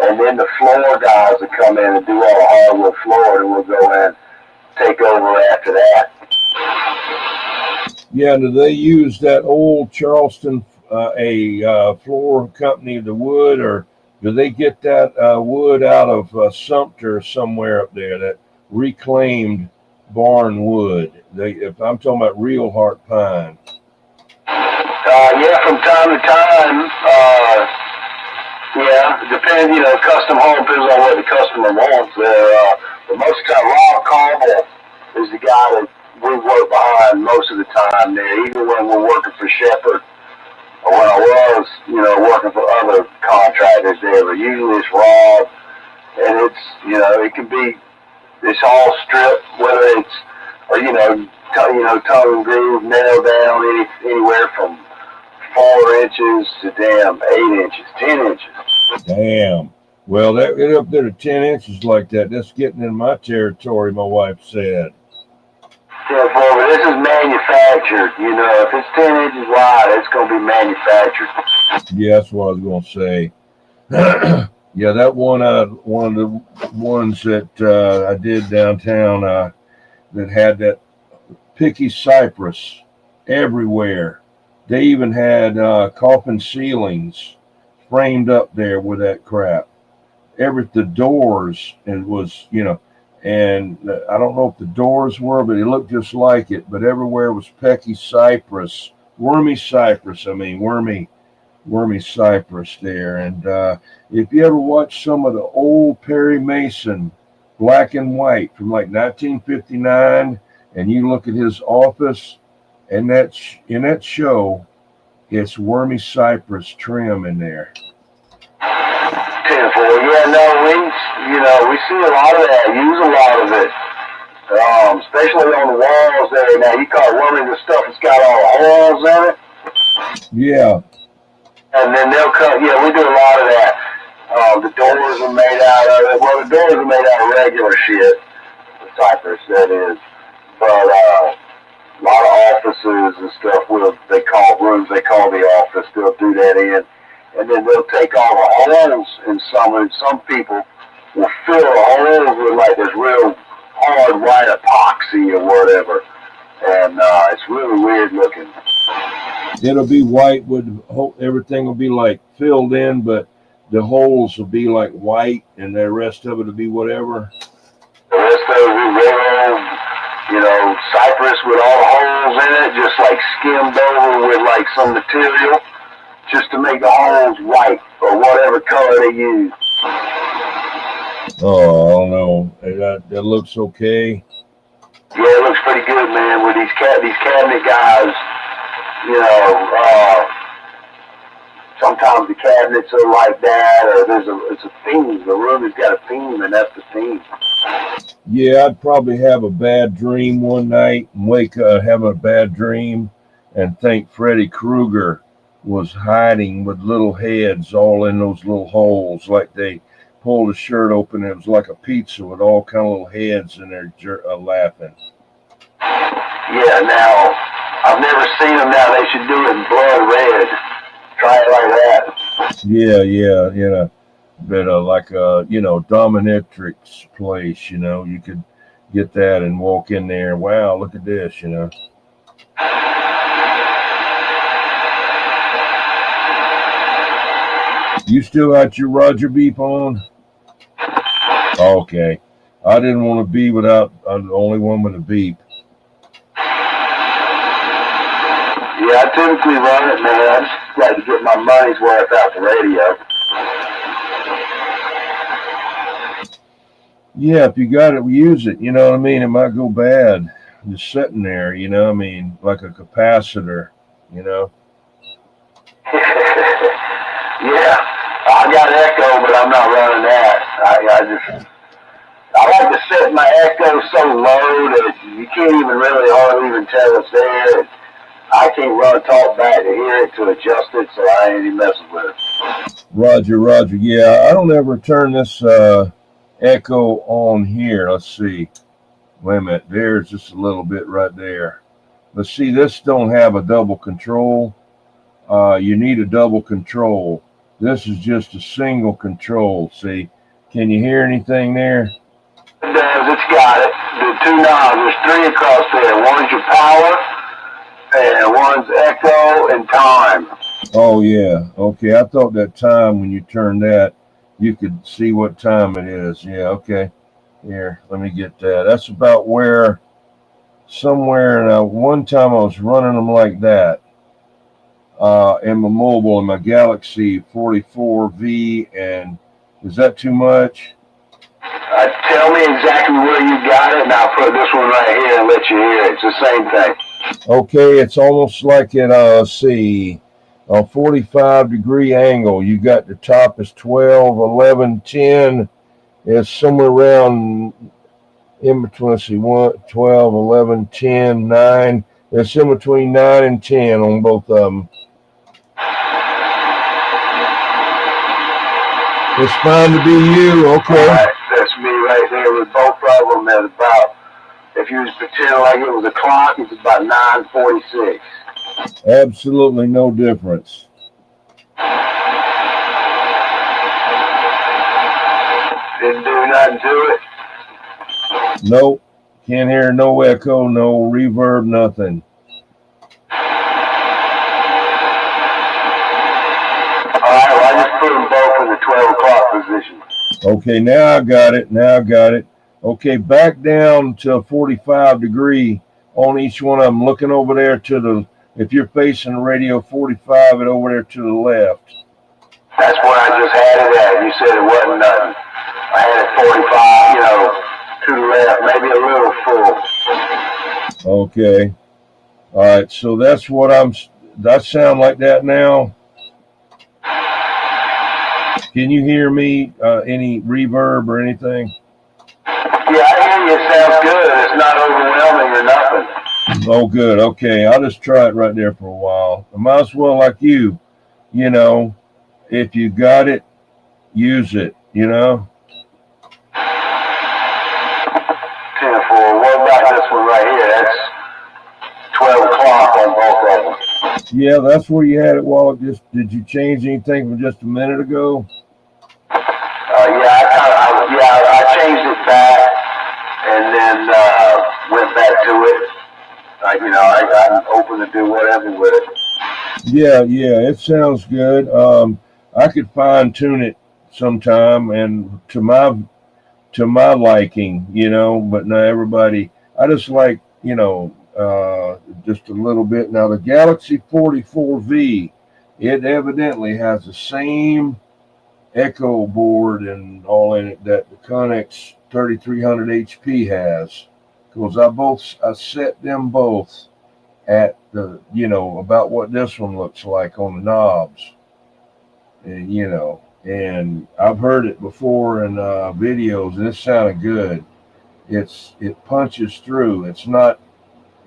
And then the floor guys will come in and do all the hardwood floor, and we'll go in, take over after that. Yeah, do they use that old Charleston, floor company of the wood, or do they get that wood out of Sumter somewhere up there, that reclaimed barn wood? If I'm talking about real heart pine. Yeah, from time to time, it depends, custom home depends on what the customer wants. But most of the time, Ron Carmel is the guy that we work behind most of the time there, even when we're working for Shepherd or when I was, working for other contractors there. But usually it's Rob, and it's, it can be, it's all stripped, whether it's, or, tongue and groove, nail down, anywhere from 4 inches to 8 inches, 10 inches. Damn. Well, that get up there to 10 inches like that. That's getting in my territory, my wife said. Yeah, but this is manufactured. If it's 10 inches wide, it's going to be manufactured. Yeah, that's what I was going to say. Yeah, that one of the ones that I did downtown that had that picky cypress everywhere. They even had coffin ceilings framed up there with that crap. The doors, it was, and I don't know if the doors were, but it looked just like it. But everywhere was wormy cypress there. And if you ever watch some of the old Perry Mason black and white from like 1959, and you look at his office, and in that show, it's wormy cypress trim in there. Yeah, no, we see a lot of that, use a lot of it, especially on the walls there. Now, you call it wormy the stuff that's got all the holes in it. Yeah. And then they'll cut, we do a lot of that. The doors are made out of it. Well, the doors are made out of regular shit, the cypress, that is. But a lot of offices and stuff, they call rooms, they call the office, they'll do that in. And then they'll take all the holes in some people will fill the holes with like this real hard white epoxy or whatever, and it's really weird looking. It'll be white with everything will be like filled in, but the holes will be like white, and the rest of it will be whatever. The rest of it will be red, cypress with all the holes in it, just like skimmed over with like some material, just to make the holes white or whatever color they use. Oh, I don't know. That looks okay. Yeah, it looks pretty good, man. With these cabinet guys, sometimes the cabinets are like that, or it's a theme. The room has got a theme, and that's the theme. Yeah, I'd probably have a bad dream one night and wake up, have a bad dream, and think Freddy Krueger was hiding with little heads all in those little holes, like they pulled a shirt open. It was like a pizza with all kind of little heads in there laughing. Yeah, now, I've never seen them now. They should do it in blood red. Try it like that. Yeah. But like dominatrix place, you could get that and walk in there. Wow, look at this, You still got your Roger beep on? Okay. I didn't want to be without. I'm the only one with a beep. Yeah, I typically run it, man. I just like to get my money's worth out the radio. Yeah, if you got it, use it. You know what I mean? It might go bad. Just sitting there, like a capacitor, Yeah, I got Echo, but I'm not running that. I like to set my Echo so low that you can't even really hardly even tell it's there. I can't run talk back to hear it to adjust it, so I ain't even messing with it. Roger. Yeah, I don't ever turn this Echo on here. Let's see. Wait a minute. There's just a little bit right there. But see, this don't have a double control. You need a double control. This is just a single control. See, can you hear anything there? It does. It's got it. The two knobs. There's three across there. One's your power, and one's Echo and time. Oh yeah. Okay. I thought that time when you turned that, you could see what time it is. Yeah. Okay. Here, let me get that. That's about where. Somewhere. Now, one time I was running them like that. In my mobile, in my Galaxy 44V, and is that too much? Tell me exactly where you got it, and I'll put this one right here and let you hear it. It's the same thing. Okay, it's almost like at a 45-degree angle. You got the top is 12, 11, 10. It's somewhere around in between. Let's see, 12, 11, 10, 9. It's in between 9 and 10 on both of them. It's fine to be you. Okay. All right, that's me right there with both of them at about, if you was pretending like it was a clock, it's about 9:46. Absolutely no difference. Didn't do nothing to it? Nope. Can't hear no echo, no reverb, nothing. Alright, well, I just put them both in the 12 o'clock position. Okay, now I got it. Okay, back down to 45 degree on each one of them. Looking over there to the, if you're facing the radio 45, it over there to the left. That's where I just had it at. You said it wasn't nothing. I had it 45, to the left, maybe a little full. Okay. All right, so that's what that sound like that now? Can you hear me? Any reverb or anything? Yeah, I hear you. It sounds good. It's not overwhelming or nothing. Oh, good. Okay, I'll just try it right there for a while. I might as well, like you, if you got it, use it, 10-4. What about this one right here? That's 12 o'clock on both of them. Yeah, that's where you had it while it just, did you change anything from just a minute ago? I changed it back, and then went back to it. I'm open to do whatever with it. Yeah, it sounds good. I could fine tune it sometime, and to my liking, but not everybody. I just like, just a little bit. Now the Galaxy 44V, it evidently has the same echo board and all in it that the Connex 3300 HP has, because I set them both at the, about what this one looks like on the knobs, and I've heard it before in videos, and it sounded good. It punches through. It's not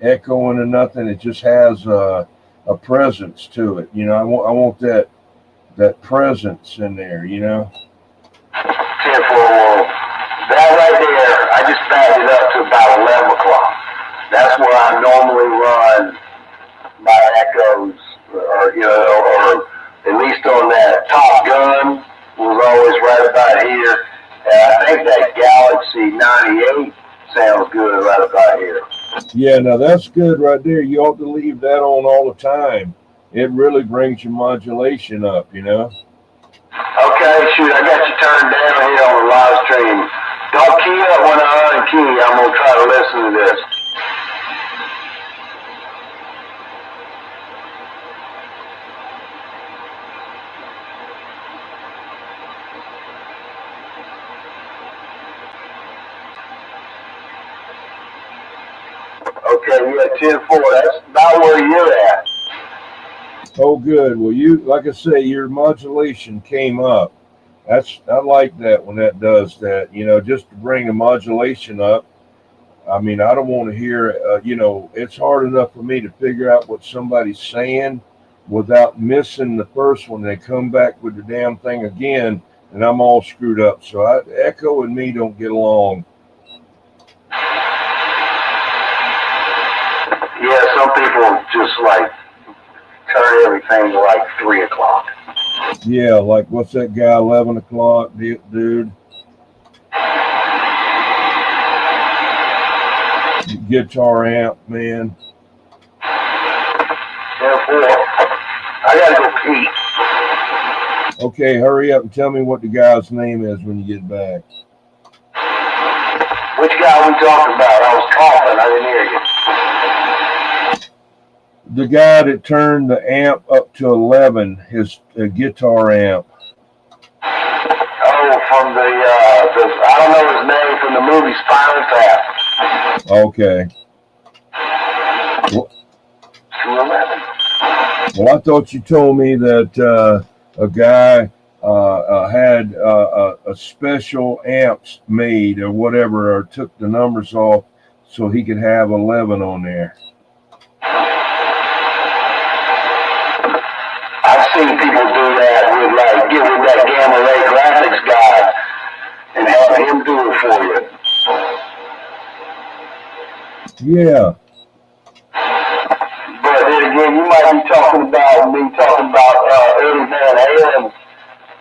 echoing or nothing. It just has a presence to it. I want that presence in there. 10-4. That right there, I just backed it up to about 11 o'clock. That's where I normally run my echoes, or at least on that Top Gun was always right about here. And I think that Galaxy 98 sounds good right about here. Yeah, now that's good right there. You ought to leave that on all the time. It really brings your modulation up, Okay, shoot, I got you turned down here on the live stream. Don't key up when I unkey. I'm going to try to listen to this. Okay, yeah, 10-4. That's about where you're at. Oh, good. Well, like I say, your modulation came up. I like that when that does that. Just to bring the modulation up. I mean, I don't want to hear. It's hard enough for me to figure out what somebody's saying without missing the first one. They come back with the damn thing again, and I'm all screwed up. So Echo and me don't get along. Yeah, some people just like turn everything to like 3 o'clock. Yeah, like what's that guy, 11 o'clock, dude? Guitar amp, man. 10-4. I gotta go pee. Okay, hurry up and tell me what the guy's name is when you get back. Which guy we talking about? I was coughing. I didn't hear you. The guy that turned the amp up to 11, his guitar amp. Oh, from the I don't know his name, from the movie Spinal Tap. Okay. Well, 211. I thought you told me that a guy had a special amps made or whatever, or took the numbers off so he could have 11 on there. I've seen people do that with get with that gamma ray graphics guy and have him do it for you. Yeah. But then again, you might be talking about Eddie Van Halen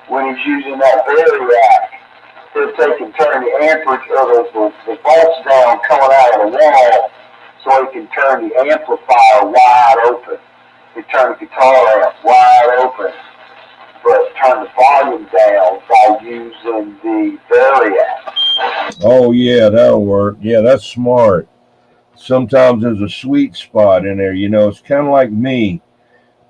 when he's using that variac. If they can turn the amperage or the volts down coming out of the wall so he can turn the amplifier wide open. You turn the guitar amp wide open, but turn the volume down by using the variac. Oh, yeah, that'll work. Yeah, that's smart. Sometimes there's a sweet spot in there. It's kind of like me.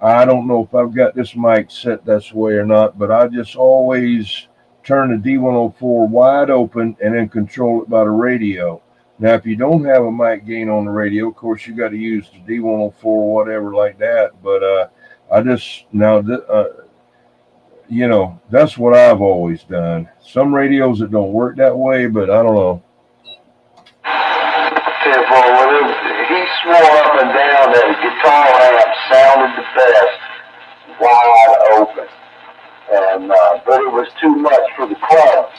I don't know if I've got this mic set this way or not, but I just always turn the D104 wide open and then control it by the radio. Now, if you don't have a mic gain on the radio, of course, you got to use the D104 or whatever like that. But I just, now, that's what I've always done. Some radios that don't work that way, but I don't know. He swore up and down that the guitar amp sounded the best wide open. And but it was too much for the clubs.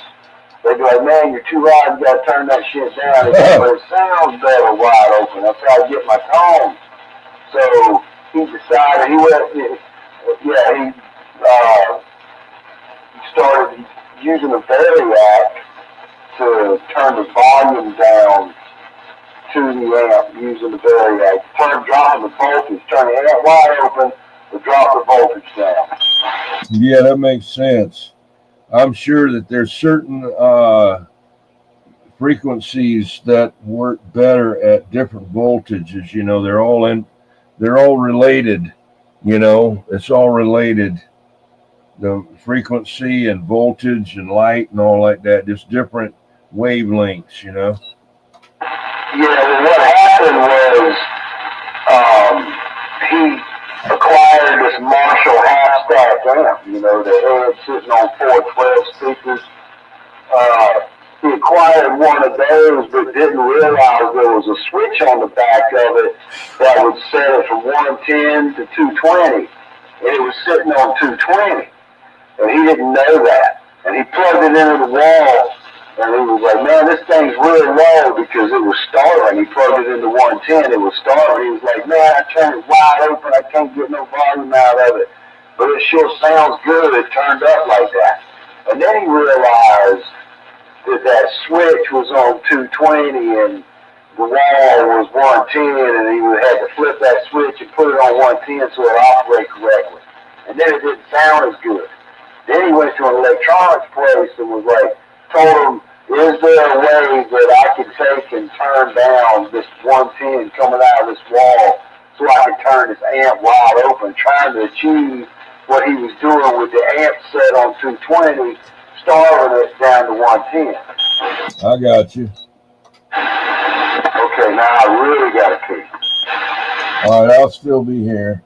They'd be like, man, you're too loud, you got to turn that shit down. But it sounds better wide open. That's how I get my tone. So he decided, he started using a variac to turn the volume down to the amp using the variac. Dropping the voltage, turn the amp wide open to drop the voltage down. Yeah, that makes sense. I'm sure that there's certain frequencies that work better at different voltages. You know, they're all related. You know, it's all related. The frequency and voltage and light and all like that, just different wavelengths. You know. Yeah, well, what happened was he acquired this Marshall half-stack amp. You know, the head sitting on 412 speakers. He acquired one of those, but didn't realize there was a switch on the back of it that would set it from 110 to 220, and it was sitting on 220, and he didn't know that. And he plugged it into the wall, and he was like, man, this thing's really low because it was starting. He plugged it into 110, it was starting. He was like, man, I turned it wide open, I can't get no volume out of it, but it sure sounds good, it turned up like that. And then he realized that switch was on 220 and the wall was 110, and he had to flip that switch and put it on 110 so it operated correctly. And then it didn't sound as good. Then he went to an electronics place and was like, told him, is there a way that I can take and turn down this 110 coming out of this wall so I can turn this amp wide open, trying to achieve what he was doing with the amp set on 220, starving it down to 110. I got you. Okay, now I really got to pee. All right, I'll still be here.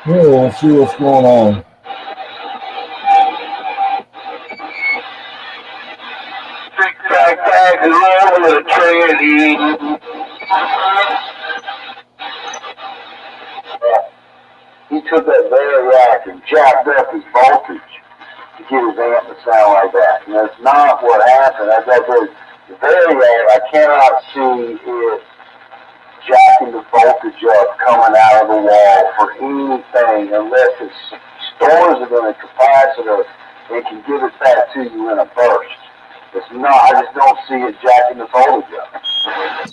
Yeah, we'll see what's going on. Tic-tac-tac is over the trendy. He took that variac and jacked up his voltage to get his amp to sound like that. And that's not what happened. The variac, I cannot see it jacking the voltage up coming out of the wall for anything unless it stores it in a capacitor and can give it back to you in a burst. It's not, I just don't see it jacking the voltage up.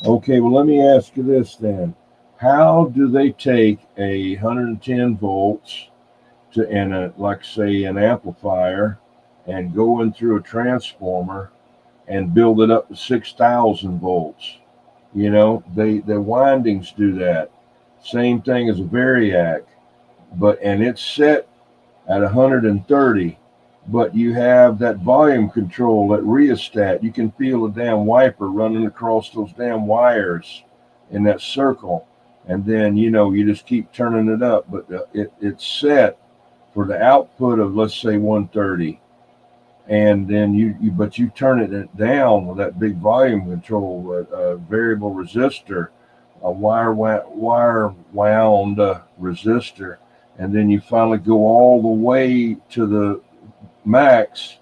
Okay, well, let me ask you this then. How do they take 110 volts and like say an amplifier and go in through a transformer and build it up to 6,000 volts? You know, the windings do that. Same thing as a variac, and it's set at 130, but you have that volume control, that rheostat. You can feel the damn wiper running across those damn wires in that circle, and then you just keep turning it up. But it's set for the output of, let's say, 130. And then you turn it down with that big volume control, variable resistor, a wire wound resistor, and then you finally go all the way to the max,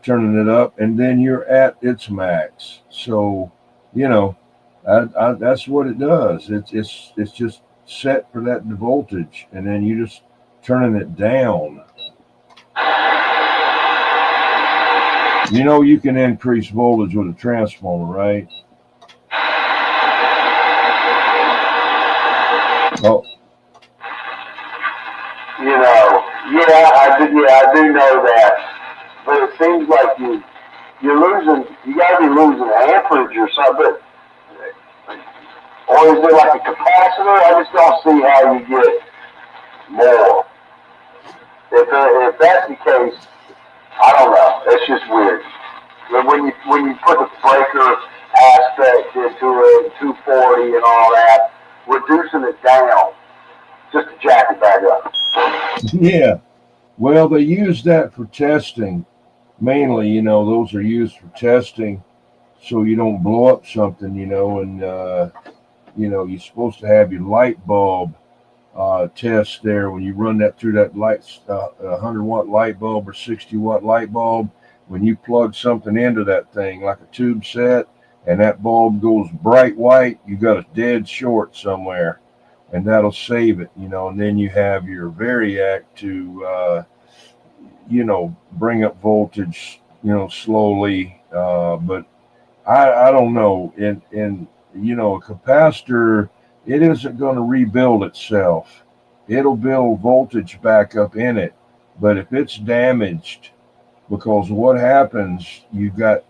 turning it up, and then you're at its max. So, that's what it does. It's just set for that voltage, and then you just turning it down. You can increase voltage with a transformer, right? Oh. know, I do know that. But it seems like you're losing. You got to be losing amperage or something. Or is it like a capacitor? I just don't see how you get more. If that's the case, I don't know. It's just weird. But when you put the breaker aspect into it, 240 and all that, reducing it down just to jack it back up. Yeah. Well, they use that for testing. Mainly, those are used for testing so you don't blow up something, and, you're supposed to have your light bulb test there when you run that through that light, 100-watt light bulb or 60-watt light bulb. When you plug something into that thing, like a tube set, and that bulb goes bright white, you got a dead short somewhere, and that'll save it, and then you have your variac to, bring up voltage, slowly. But I don't know. In a capacitor, it isn't going to rebuild itself. It'll build voltage back up in it. But if it's damaged, because what happens, you've got,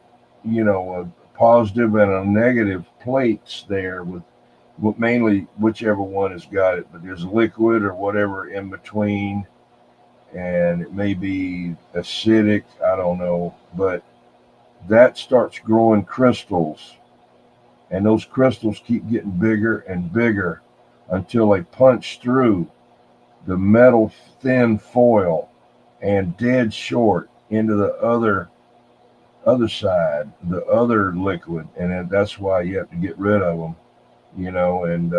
a positive and a negative plates there with mainly whichever one has got it, but there's liquid or whatever in between, and it may be acidic, I don't know, but that starts growing crystals, and those crystals keep getting bigger and bigger until they punch through the metal thin foil and dead short into the other side, the other liquid, and that's why you have to get rid of them, and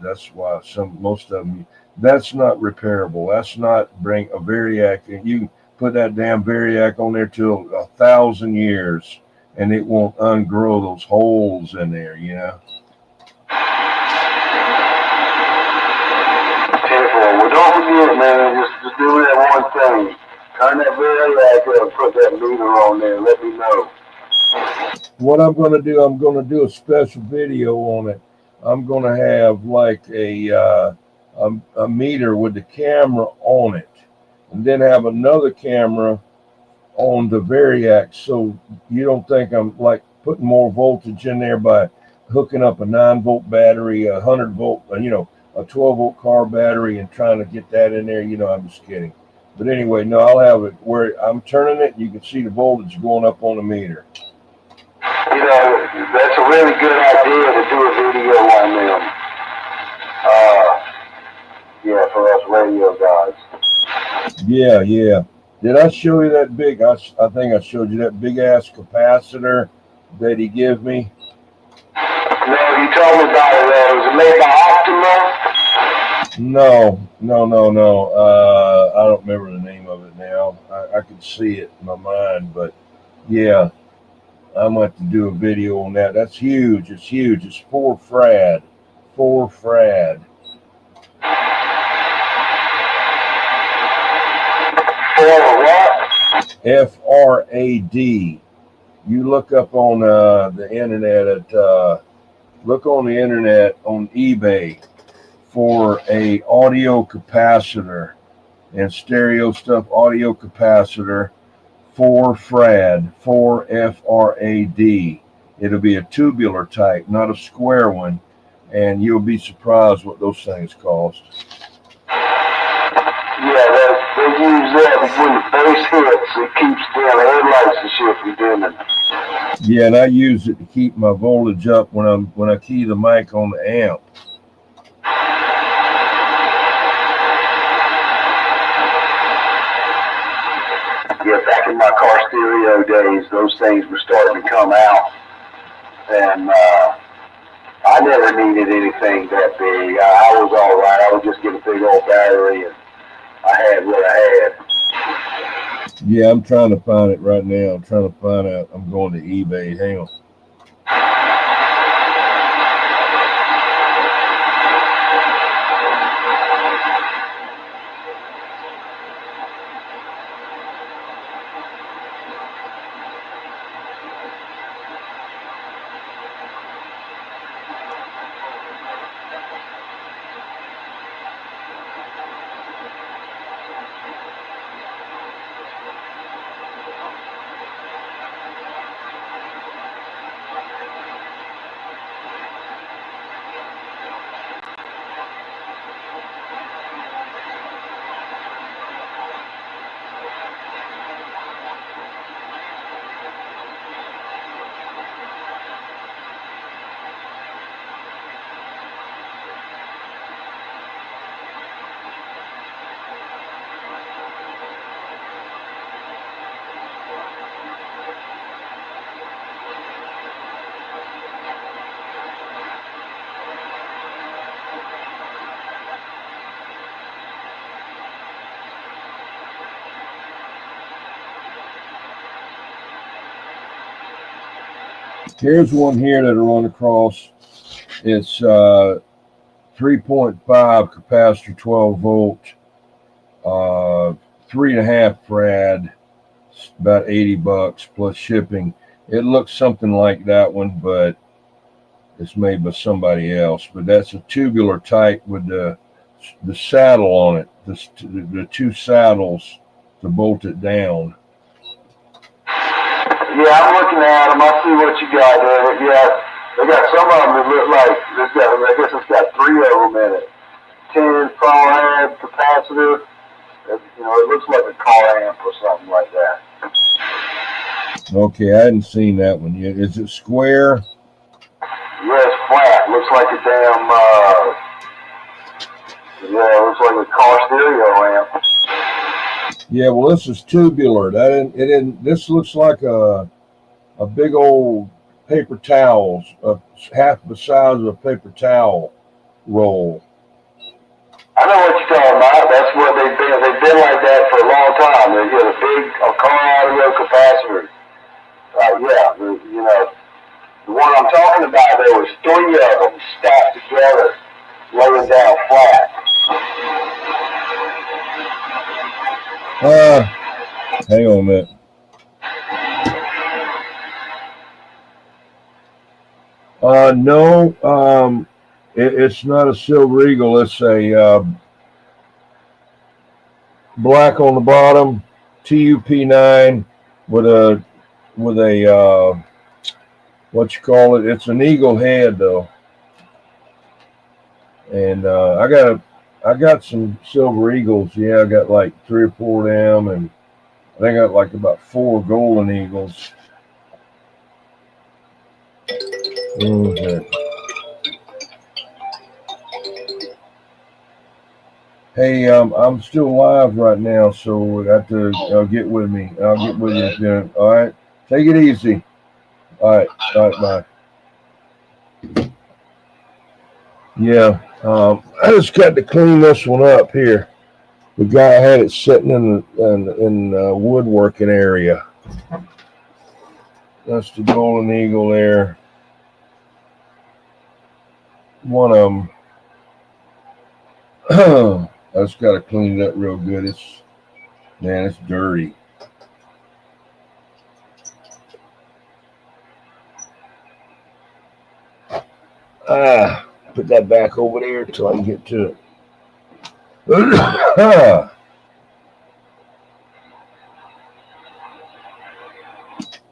that's why most of them, that's not repairable. That's not bring a variac, and you put that damn variac on there till 1,000 years, and it won't ungrow those holes in there, Careful. Well, don't forget, man. Just do that one thing. Turn that variac up, put that meter on there. Let me know. What I'm going to do, I'm going to do a special video on it. I'm going to have like a meter with the camera on it, and then have another camera on the variac, so you don't think I'm like putting more voltage in there by hooking up a 9-volt battery, a 100-volt, a 12-volt car battery, and trying to get that in there. I'm just kidding. But anyway, no, I'll have it where I'm turning it. You can see the voltage going up on the meter. That's a really good idea to do a video on them. Yeah, for us radio guys. Yeah. Did I show you that big? I think I showed you that big ass capacitor that he gave me. No, you told me about it. Was it made by Optima? No. I don't remember the name of it now. I could see it in my mind, but yeah, I might to do a video on that. That's huge. It's huge. It's 4 farad. 4 farad. 4 what? FRAD. You look up on the internet on eBay for a audio capacitor and stereo stuff, audio capacitor, 4 farad, 4 FRAD. It'll be a tubular type, not a square one, and you'll be surprised what those things cost. Yeah, they use that when the bass hits. It keeps down headlights and shit from doing it. Yeah, and I use it to keep my voltage up when I key the mic on the amp. Yeah, back in my car stereo days, those things were starting to come out, and I never needed anything that big. I was all right. I would just get a big old battery, and I had what I had. Yeah, I'm trying to find it right now. I'm trying to find out. I'm going to eBay. Hang on. Here's one here that I run across. It's 3.5 capacitor, 12 volt, 3.5 farad, about $80 plus shipping. It looks something like that one, but it's made by somebody else. But that's a tubular type with the saddle on it, the two saddles to bolt it down. Yeah, I'm looking at them. I see what you got there. Yeah, they got some of them that look like, I guess it's got 3 of them in it. 10 farad capacitor. It looks like a car amp or something like that. Okay, I hadn't seen that one yet. Is it square? Yeah, it's flat. Looks like a damn, it looks like a car stereo amp. Yeah, well, this is tubular. This looks like a big old paper towel, half the size of a paper towel roll. I know what you're talking about. That's what they've been. They've been like that for a long time. They get a big car audio capacitor. The one I'm talking about, there was 3 of them stacked together, laying down flat. Hang on a minute. No, it's not a Silver Eagle. It's a black on the bottom, TUP9 with a what you call it? It's an eagle head though. And I got some Silver Eagles. Yeah, I got like 3 or 4 of them, and I think I got like about 4 Golden Eagles. Okay. Hey, I'm still live right now, so we have to get with me. I'll get with you. All right, take it easy. All right, bye. Yeah, I just got to clean this one up here. The guy had it sitting in the woodworking area. That's the Golden Eagle there. One of them. I just got to clean it up real good. It's dirty. Put that back over there until I can get to it.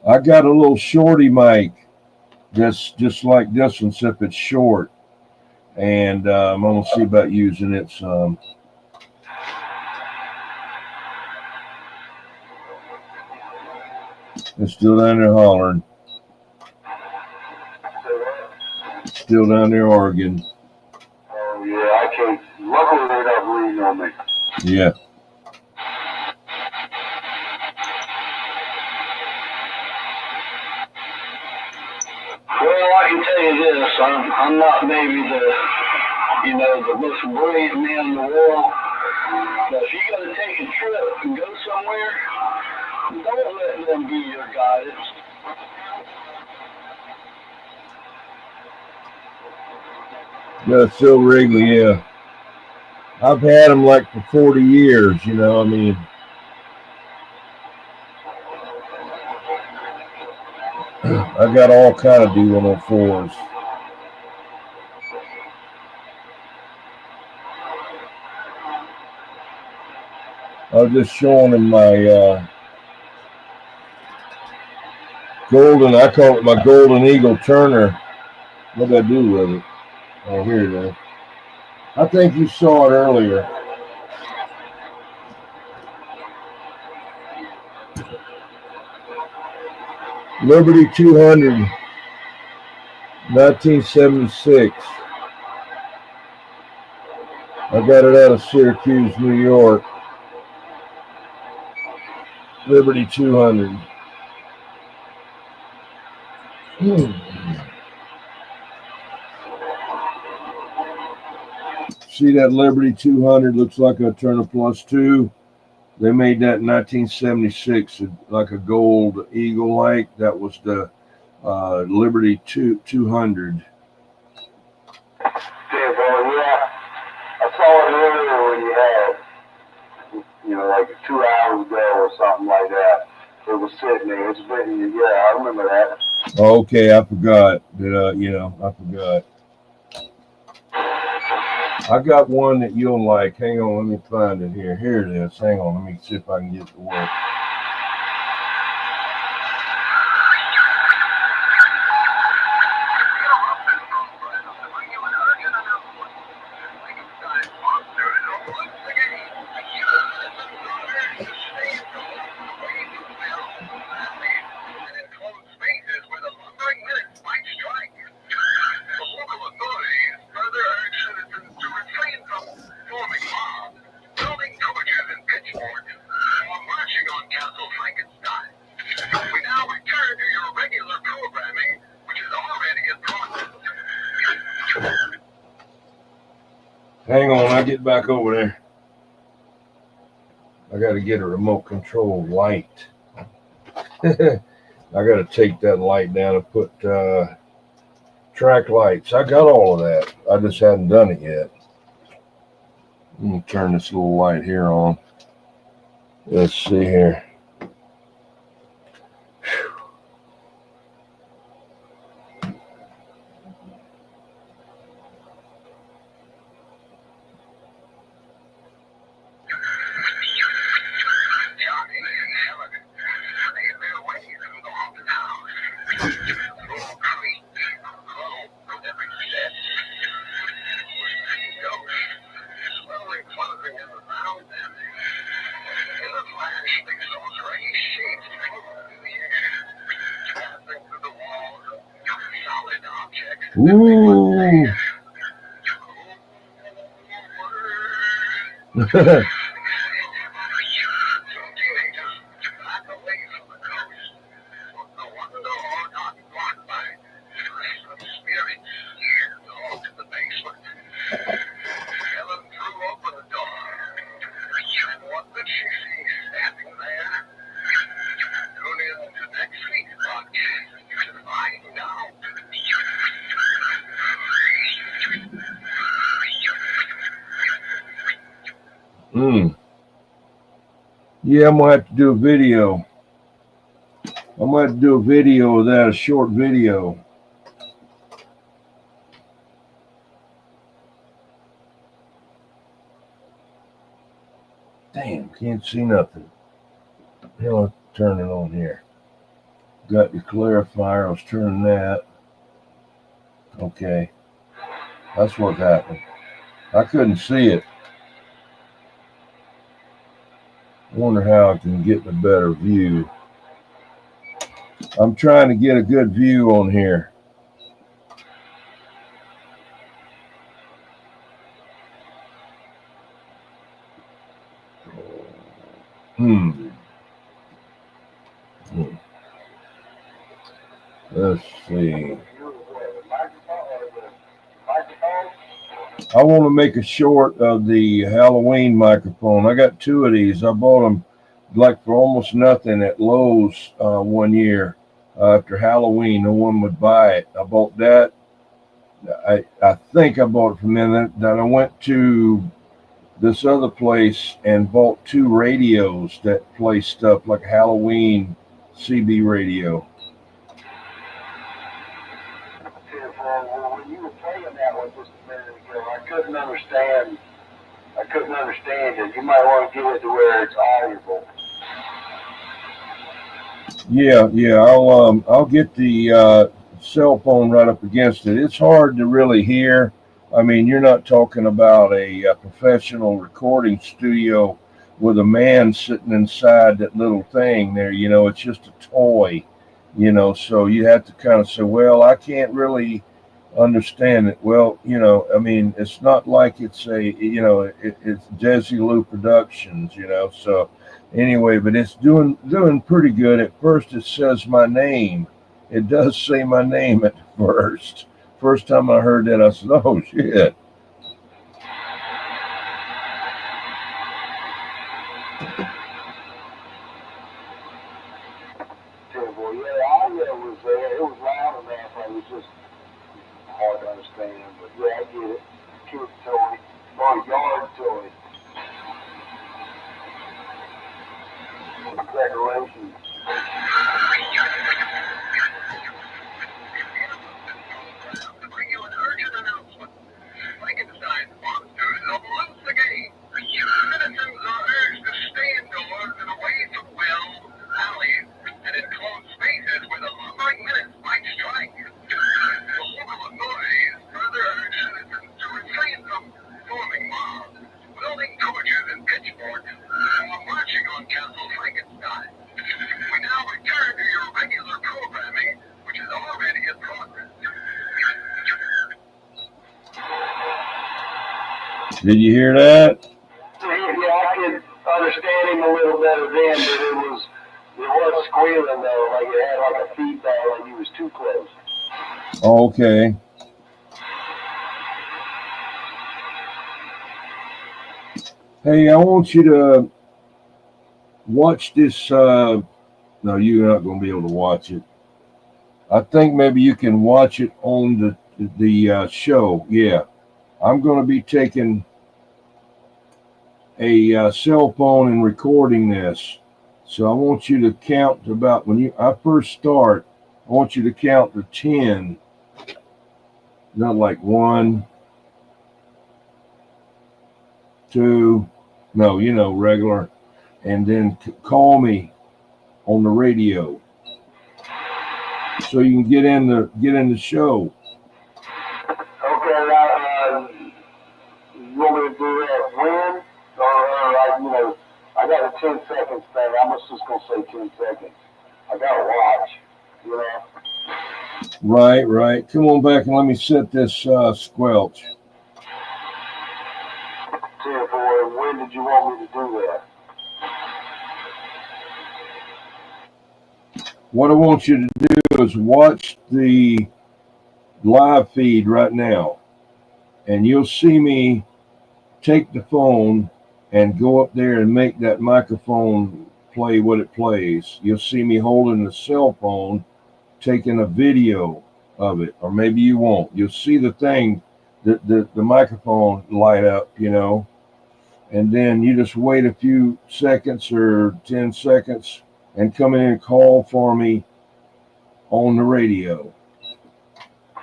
I got a little shorty mic that's just like this one, except it's short. And I'm going to see about using it some. It's still down there hollering. Still down there arguing. Oh, yeah, I can't. Luckily, they're not bleeding on me. Yeah. Well, I can tell you this, I'm not maybe the most brilliant man in the world, but if you're going to take a trip and go somewhere, don't let them be your guidance. Got a Silver Eagle, yeah. I've had them like for 40 years, I mean. I got all kind of D104s. I was just showing him my golden, I call it my Golden Eagle Turner. What did I do with it? Oh, here it is. I think you saw it earlier. Liberty 200, 1976. I got it out of Syracuse, New York. Liberty 200. See that Liberty 200 looks like a Turner Plus 2. They made that in 1976, like a gold eagle light. That was the Liberty 200. Yeah, well, yeah. I saw it earlier when you had, like 2 hours ago or something like that. It was sitting there. It's been, yeah, I remember that. Okay, I forgot that. I forgot. I got one that you'll like. Hang on, let me find it here. Here it is. Hang on, let me see if I can get it to work. Hang on, I get back over there. I got to get a remote control light. I got to take that light down and put track lights. I got all of that. I just hadn't done it yet. I'm going to turn this little light here on. Let's see here. Ooh. Yeah, I'm going to have to do a video. I'm going to have to do a video of that, a short video. Damn, can't see nothing. Hell, I'll turn it on here. Got the clarifier. I was turning that. Okay. That's what happened. I couldn't see it. I wonder how I can get a better view. I'm trying to get a good view on here. Let's see. I want to make a short of the Halloween microphone. I got 2 of these. I bought them like for almost nothing at Lowe's one year after Halloween. No one would buy it. I bought that. I think I bought it from them. Then I went to this other place and bought 2 radios that play stuff like Halloween CB radio. When you were playing that one just a minute ago, I couldn't understand it. You might want to get it to where it's audible. Yeah. I'll get the cell phone right up against it. It's hard to really hear. I mean, you're not talking about a professional recording studio with a man sitting inside that little thing there. It's just a toy. So you have to kind of say, well, I can't really understand it. Well, I mean, it's not like it's it's Desilu Productions, so anyway, but it's doing pretty good. At first it says my name. It does say my name at first. First time I heard that, I said, oh shit. Well, yeah, audio was there. It was loud. decorations. Did you hear that? Yeah, I could understand him a little better then, but it was squealing though, like it had like a feedback, like he was too close. Okay. Hey, I want you to watch this. No, you're not going to be able to watch it. I think maybe you can watch it on the show. Yeah, I'm going to be taking a cell phone and recording this. So I want you to count about when I first start. I want you to count to 10. Not like 1, 2. No, regular. And then call me on the radio so you can get in the show. Okay, you want me to do that when? Or I got a 10 seconds thing. I'm just going to say 10 seconds. I got to watch, Right. Come on back and let me set this squelch. 10-4, when did you want me to do that? What I want you to do is watch the live feed right now, and you'll see me take the phone and go up there and make that microphone play what it plays. You'll see me holding the cell phone, taking a video of it, or maybe you won't. You'll see the thing, the microphone light up, and then you just wait a few seconds or 10 seconds and come in and call for me on the radio.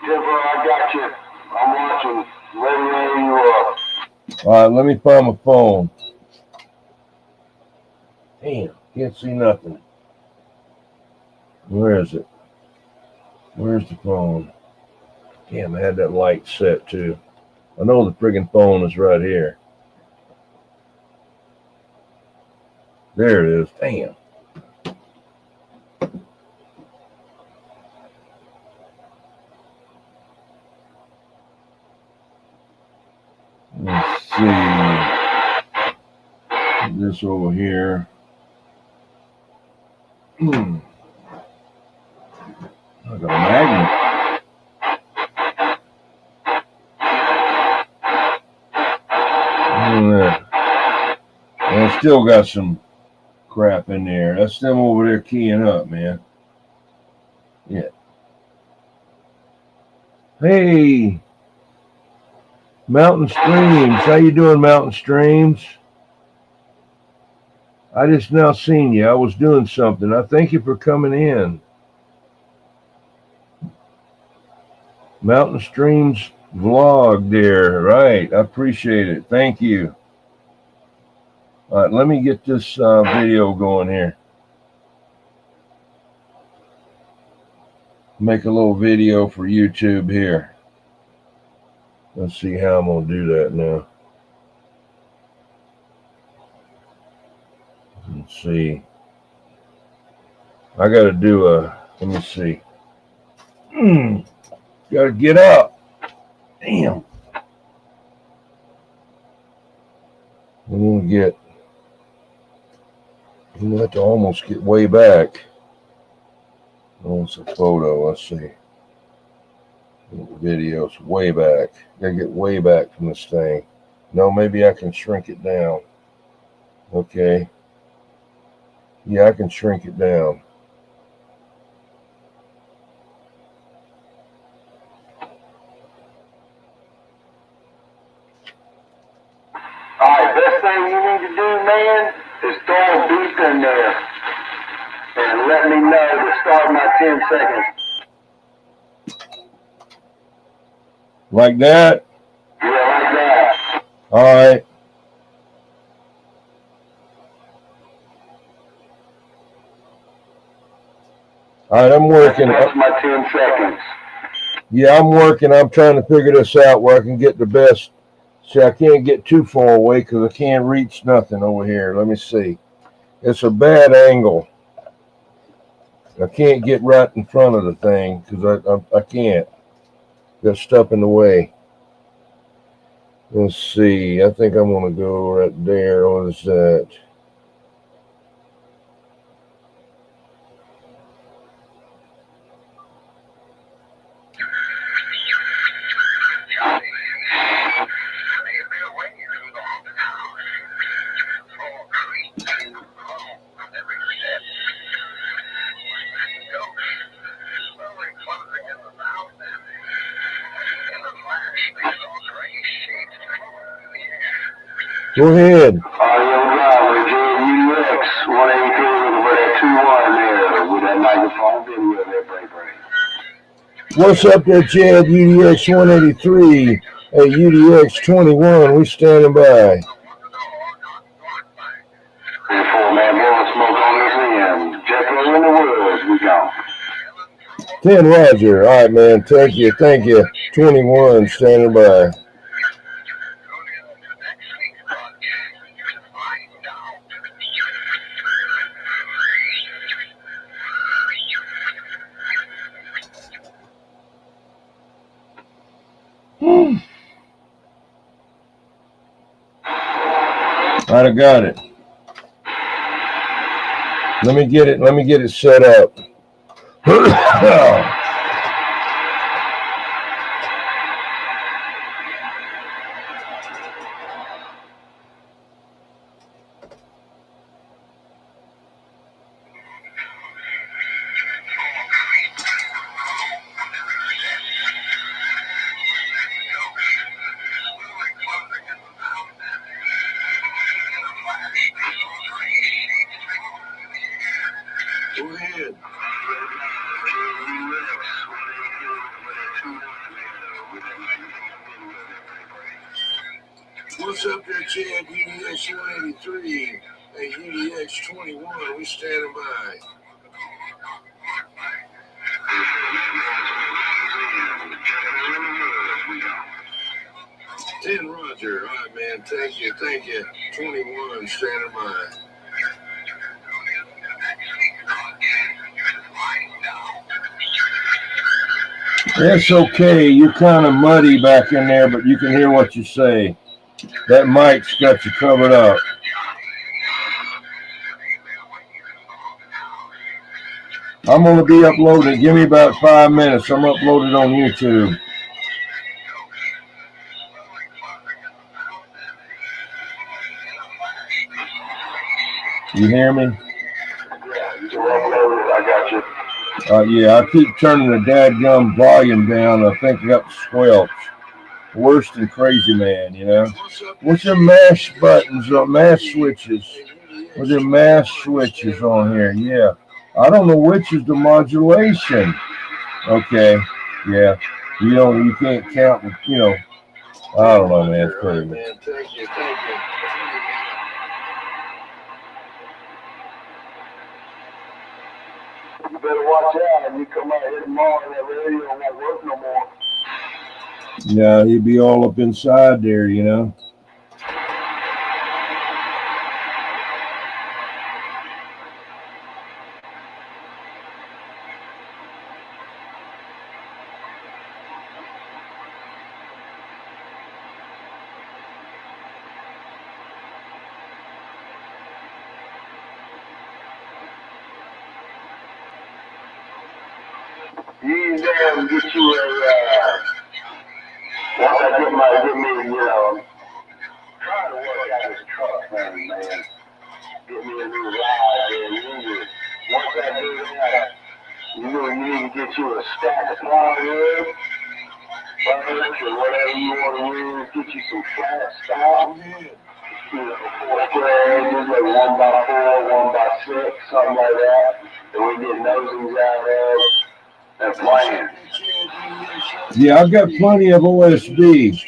Jennifer, I got you. I'm watching. Ready you are. All right, let me find my phone. Damn, can't see nothing. Where is it? Where's the phone? Damn, I had that light set too. I know the friggin' phone is right here. There it is. Damn. Let's see. Put this over here. I got a magnet. And it's still got some crap in there. That's them over there keying up, man. Yeah. Hey, Mountain Streams. How you doing, Mountain Streams? I just now seen you. I was doing something. I thank you for coming in. Mountain Streams vlog there. Right. I appreciate it. Thank you. All right, let me get this video going here. Make a little video for YouTube here. Let's see how I'm going to do that now. Let's see. I got to do let me see. Got to get up. Damn. I'm going to have to almost get way back. Oh, it's a photo. Let's see. The video's way back. Gotta get way back from this thing. No, maybe I can shrink it down. Okay. Yeah, I can shrink it down. Alright, best thing you need to do, man, is throw a beep in there. let me know to start my 10 seconds. Like that? Yeah, like that. All right. All right, I'm working. That's my 10 seconds. Yeah, I'm working. I'm trying to figure this out where I can get the best. See, I can't get too far away because I can't reach nothing over here. Let me see. It's a bad angle. I can't get right in front of the thing because I can't. Got stuff in the way. Let's see. I think I'm going to go right there. What is that? Go ahead. UX 183 with that 2-1 there with that microphone video there, Bray. What's up there, Chad? UDX 183. Hey, UDX 21. We standing by. 4-man blowing smoke on this end. Jetro in the woods. We gone. 10 Roger. All right, man. Thank you. Thank you. 21 standing by. All right, I got it. Let me get it set up. Go ahead. What's up there, Chad? UDX 183 and UDX 21. We standing by. Ten Roger. All right, man. Thank you. 21 standing by. That's okay. You're kind of muddy back in there, but you can hear what you say. That mic's got you covered up. I'm going to be uploading. Give me about 5 minutes. I'm uploaded on YouTube. You hear me? I got you. Yeah, I keep turning the dadgum volume down. I think I got squelch. Worse than Crazy Man, you know. What's your mash buttons or mash switches? What's your mash switches on here? Yeah. I don't know which is the modulation. Okay. Yeah. You can't count, you know. I don't know, man. It's crazy. Thank you. You better watch out. You come out here tomorrow and that radio won't work no more. Yeah, he'd be all up inside there, you know. You damn get you a, once I get me, you know, trying to work out this truck thing, man. Get me a new ride there. Once I do that, you need to get you a stack of plywood, birch, or whatever you want to use. Get you some flat stock. You know, 4 square inches, like 1x4, 1x6, 6, something like that we did nosings out of and playing. Yeah, I've got plenty of OSB.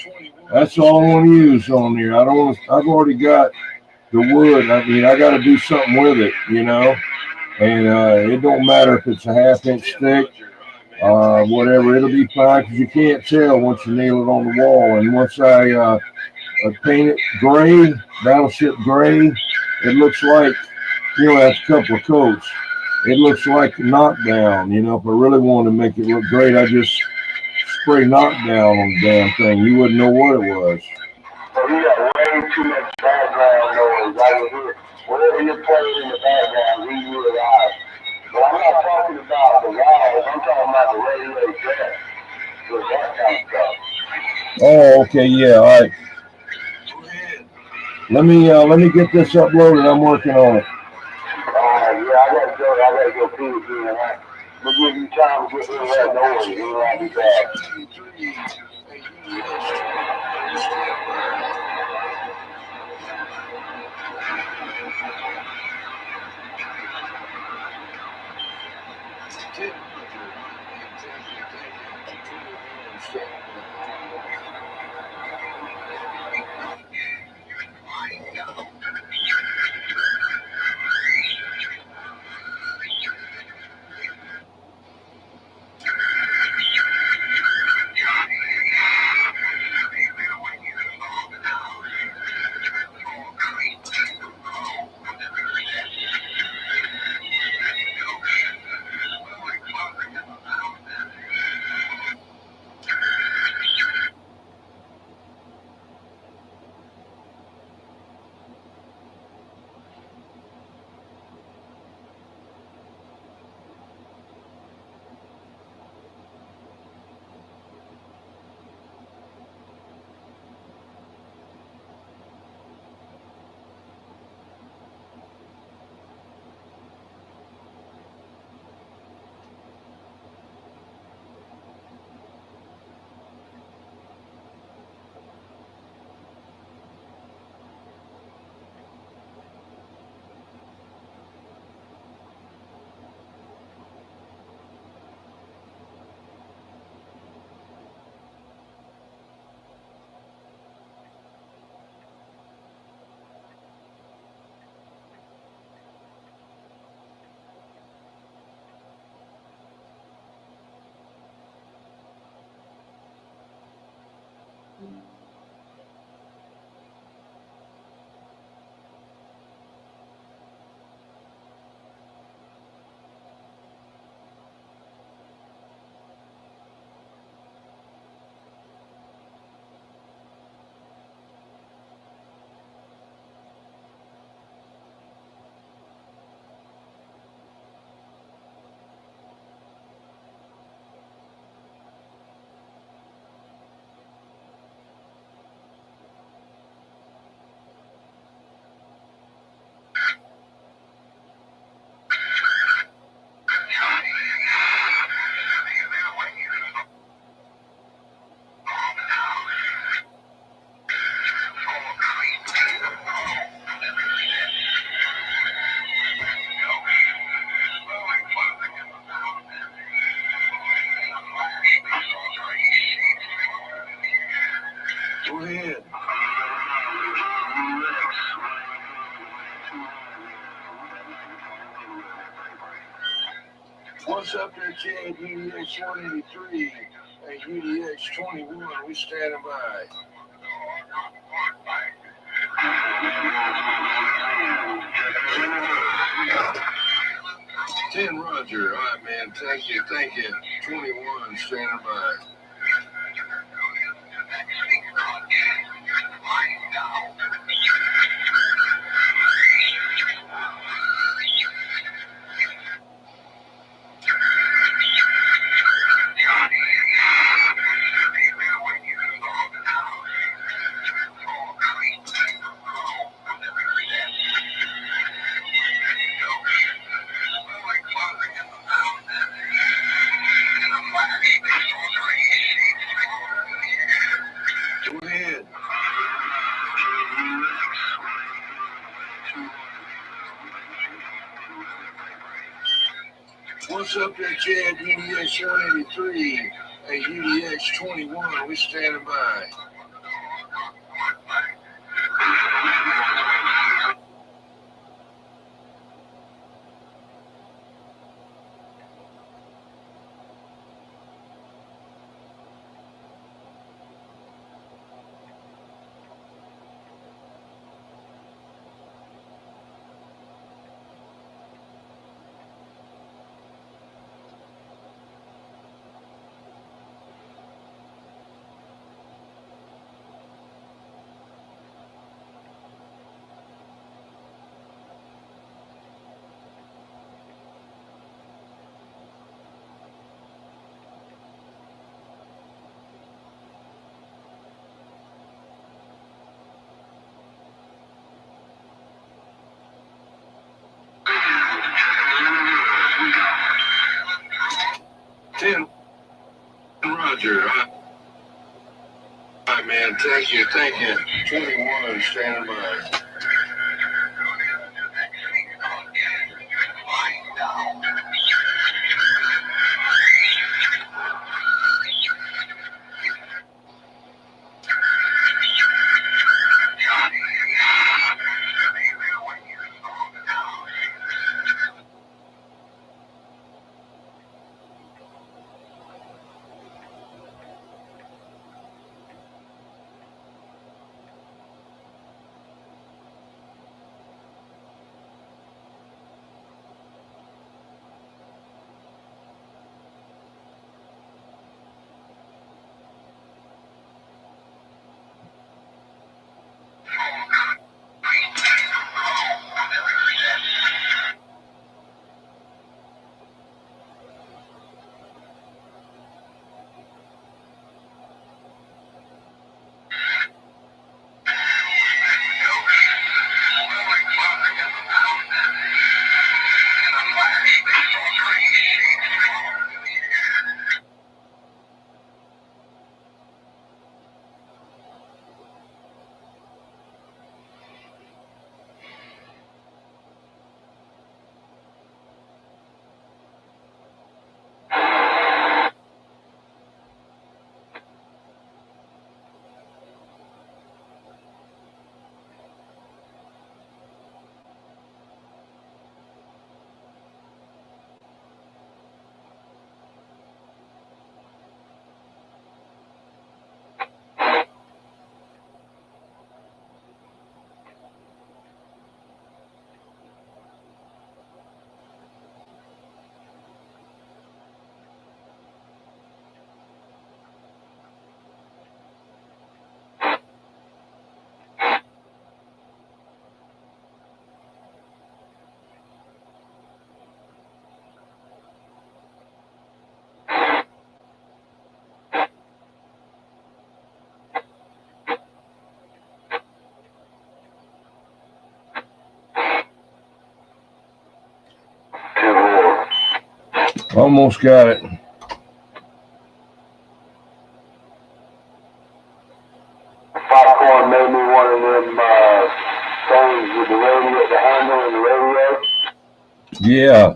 That's all I want to use on there. I don't want. I've already got the wood. I mean, I got to do something with it, you know. And it don't matter if it's a half-inch thick, whatever. It'll be fine because you can't tell once you nail it on the wall. And once I paint it gray, battleship gray, it looks like, you know, that's a couple of coats. It looks like knockdown. You know, if I really wanted to make it look great, I just spray knockdown on the damn thing. You wouldn't know what it was. But we got way too much background noise. I can hear whatever you're playing in the background, we hear it out. But I'm not talking about the walls. I'm talking about the radio set. So that kind of stuff. Oh, okay, yeah, all right. Let me get this uploaded. I'm working on it. Yeah, I gotta go pee again. We'll give you time to get rid of that noise. We'll be back. What's up there, Chad? UDX 183 and UDX 21. We standing by. 10 Roger. All right, man. Thank you. 21 standing by. What's up there, Chad? UDX 183 and UDX 21. We standing by. Roger. All right, man. Thank you. 21 standing by. Almost got it. Popcorn made me one of them things with the radio, the handle and the radio. Yeah.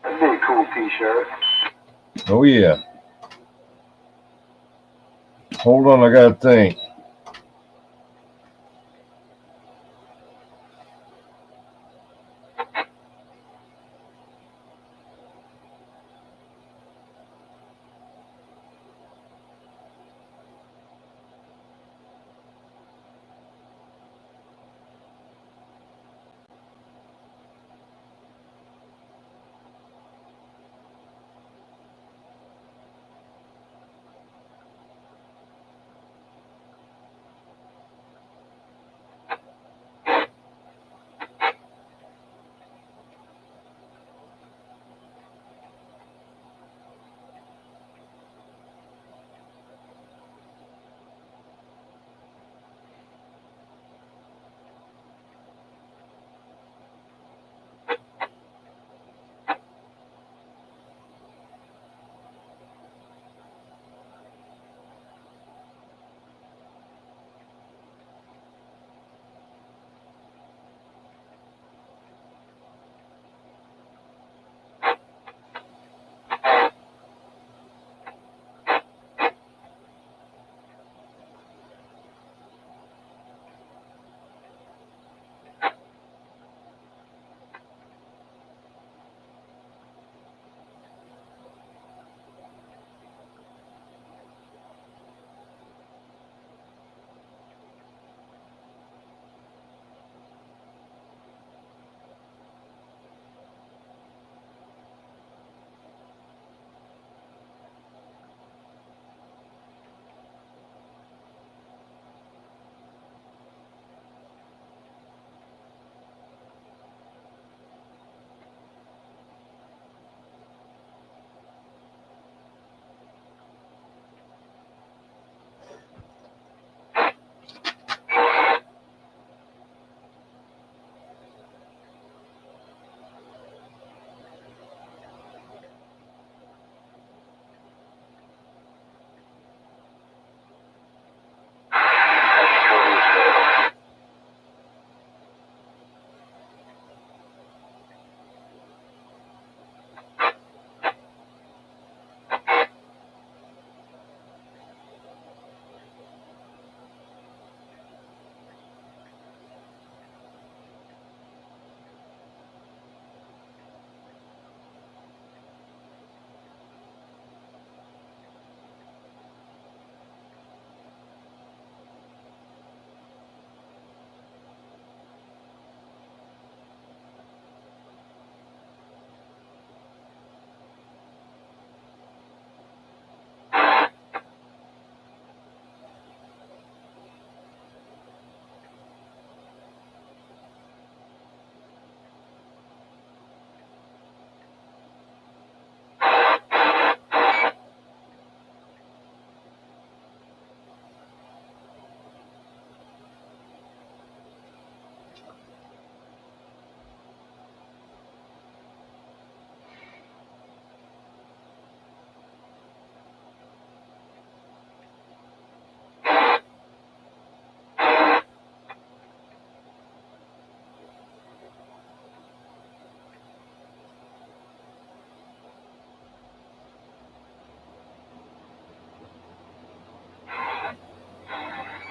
That'd be a cool t-shirt. Oh, yeah. Hold on, I got to think.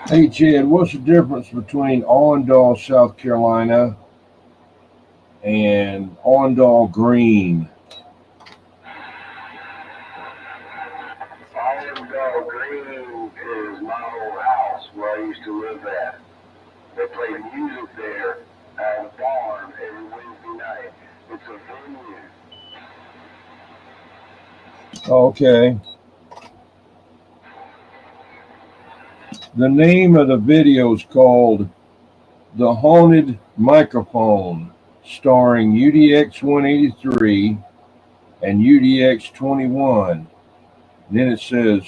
Hey, Chad, what's the difference between Allendale, South Carolina and Allendale Green? Allendale Green is my old house where I used to live at. They play music there at a barn every Wednesday night. It's a venue. Okay. The name of the video is called The Haunted Microphone, starring UDX 183 and UDX 21. Then it says,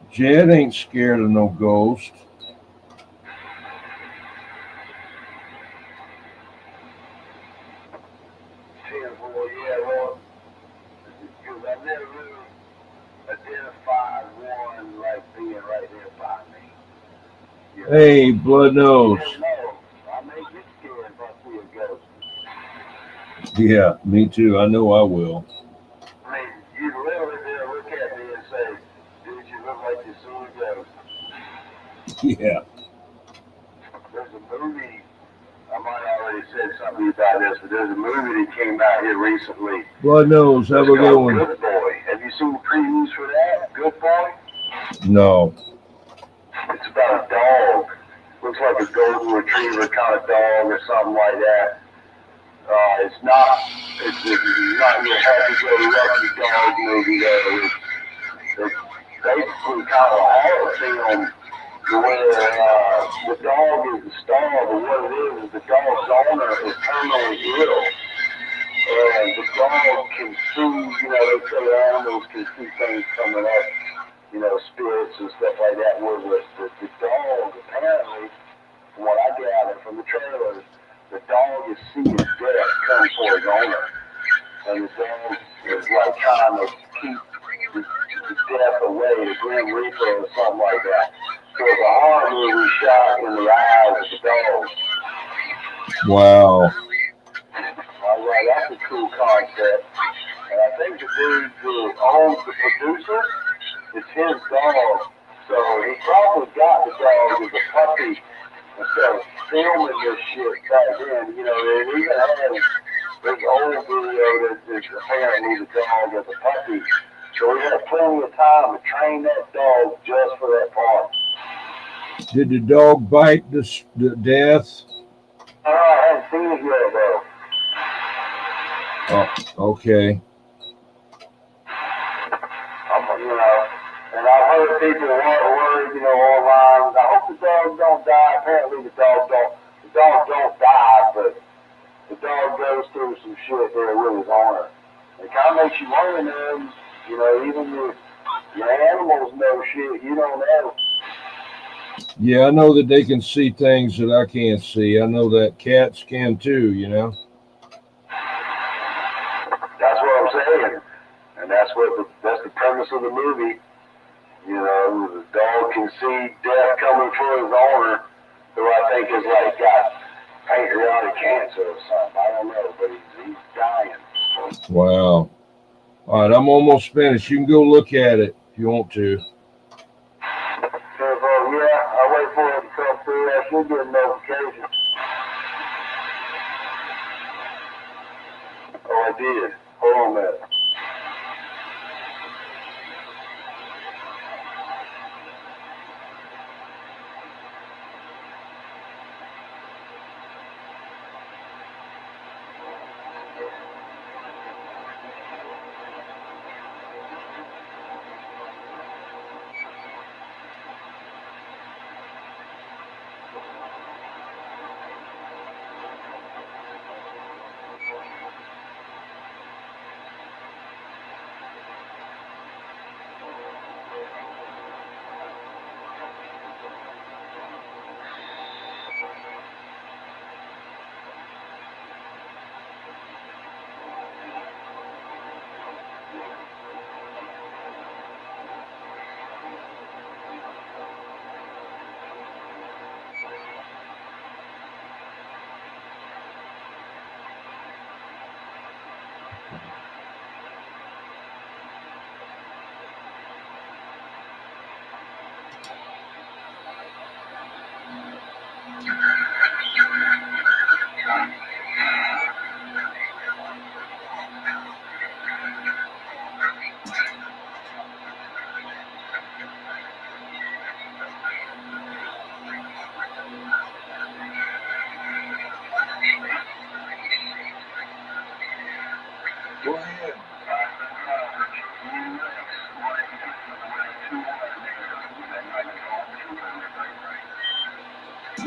Jed ain't scared of no ghost. Well, yeah, well, because I never really identified one like being right there by me. You know? Hey, Blood Nose. You know, I may get scared if I see a ghost. Yeah, me too. I know I will. I mean, you literally did look at me and say, dude, you look like you saw a ghost. Yeah. There's a movie, I might have already said something about this, but there's a movie that came out here recently. Blood Nose, have a good one. Good Boy. Have you seen the previews for that? Good Boy? No. It's about a dog. Looks like a golden retriever kind of dog or something like that. It's not your happy-go-lucky dog movie though. It's basically kind of a horror film where the dog is the star, but what it is the dog's owner is terminally ill. And the dog can see, they say animals can see things coming up, spirits and stuff like that. Where the dog, apparently, from what I gather from the trailers, the dog is seeing death come for his owner. And the dog is like trying to keep the death away, the Grim Reaper or something like that. So it's a horror movie shot in the eyes of the dog. Wow. That's a cool concept. And I think the dude who owns the producer, it's his dog. So he probably got the dog as a puppy instead of filming this shit back then. They even had this old video that is apparently the dog as a puppy. So we had plenty of time to train that dog just for that part. Did the dog bite the death? I haven't seen it yet, though. Oh, okay. And I've heard people worried, online. I hope the dog don't die. Apparently the dog don't die, but the dog goes through some shit there with his owner. It kind of makes you wonder, even your animals know shit you don't know. Yeah, I know that they can see things that I can't see. I know that cats can too, That's what I'm saying. And that's the premise of the movie. The dog can see death coming for his owner, who I think is like got pancreatic cancer or something. I don't know, but he's dying. Wow. All right, I'm almost finished. You can go look at it if you want to. I'll wait for it to come through. I should get a notification. Oh, I did. Hold on a minute.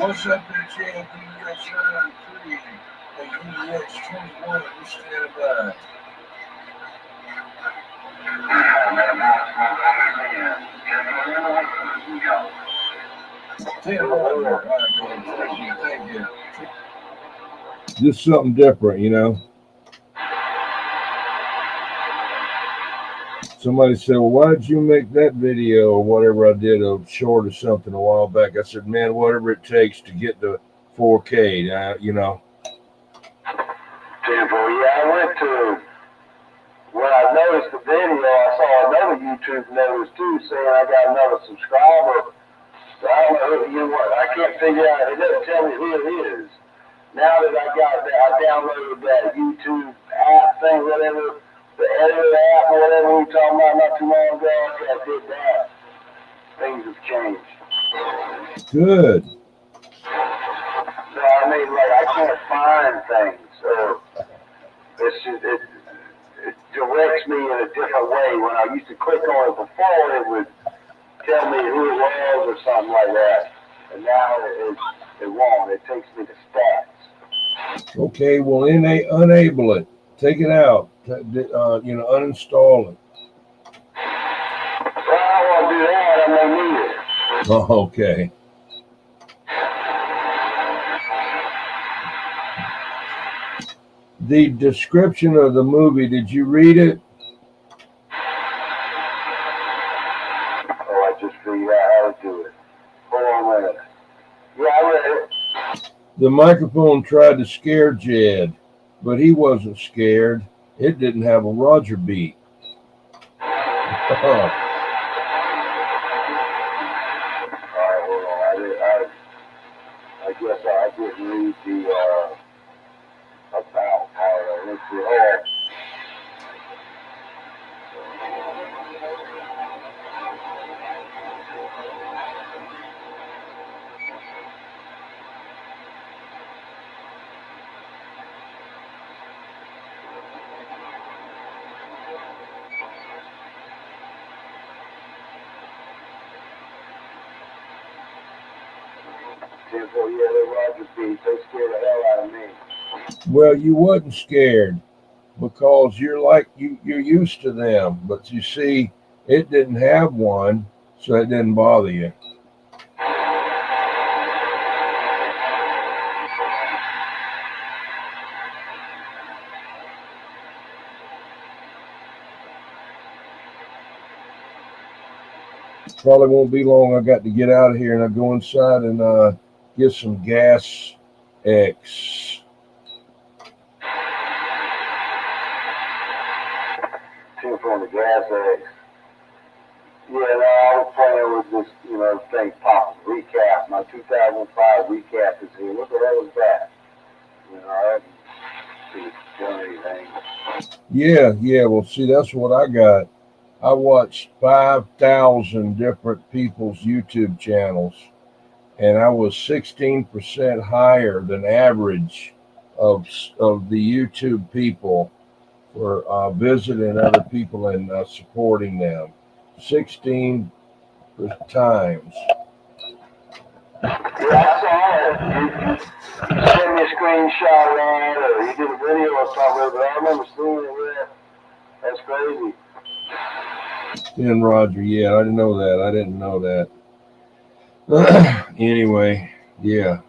What's up there, champ? EX 103 and EX 21. We're standing by. Thank you. Just something different, you know. Somebody said, well, why did you make that video or whatever I did of short or something a while back? I said, man, whatever it takes to get to 4K, you know. Temple, yeah, I went to, when I noticed the video, I saw another YouTube notice too saying I got another subscriber. So I don't know who, you know what, I can't figure out, it doesn't tell me who it is. Now that I got that, I downloaded that YouTube app thing, whatever, the editor app or whatever we were talking about not too long ago, I did that. Things have changed. Good. So I mean, like, I can't find things, so it's just, it directs me in a different way. When I used to click on it before, it would tell me who it was or something like that. And now it won't. It takes me to stats. Okay, well, enable it. Take it out. You know, uninstall it. Well, I want to do that. I may need it. Oh, okay. The description of the movie, did you read it? Oh, I just figured out how to do it. Hold on a minute. Yeah, I read it. The microphone tried to scare Jed, but he wasn't scared. It didn't have a Roger beat. Alright, hold on. I guess I didn't read the about part of it. Let's see. Oh. Temple, yeah, the Roger beat. They scared the hell out of me. Well, you wasn't scared because you're used to them, but you see, it didn't have one, so it didn't bother you. Probably won't be long. I got to get out of here and I go inside and get some gas X. On the gas eggs. Yeah, no, I was playing with this, you know, thing pop recap. My 2005 recap is here. What the hell is that? You know, I haven't done anything. Yeah. Well, see, that's what I got. I watched 5,000 different people's YouTube channels, and I was 16% higher than average of the YouTube people for visiting other people and supporting them. 16 times. Yeah, I saw it. You sent me a screenshot of that, or you did a video or something, but I remember seeing it. Yeah. That's crazy. And Roger, yeah, I didn't know that. Anyway, yeah.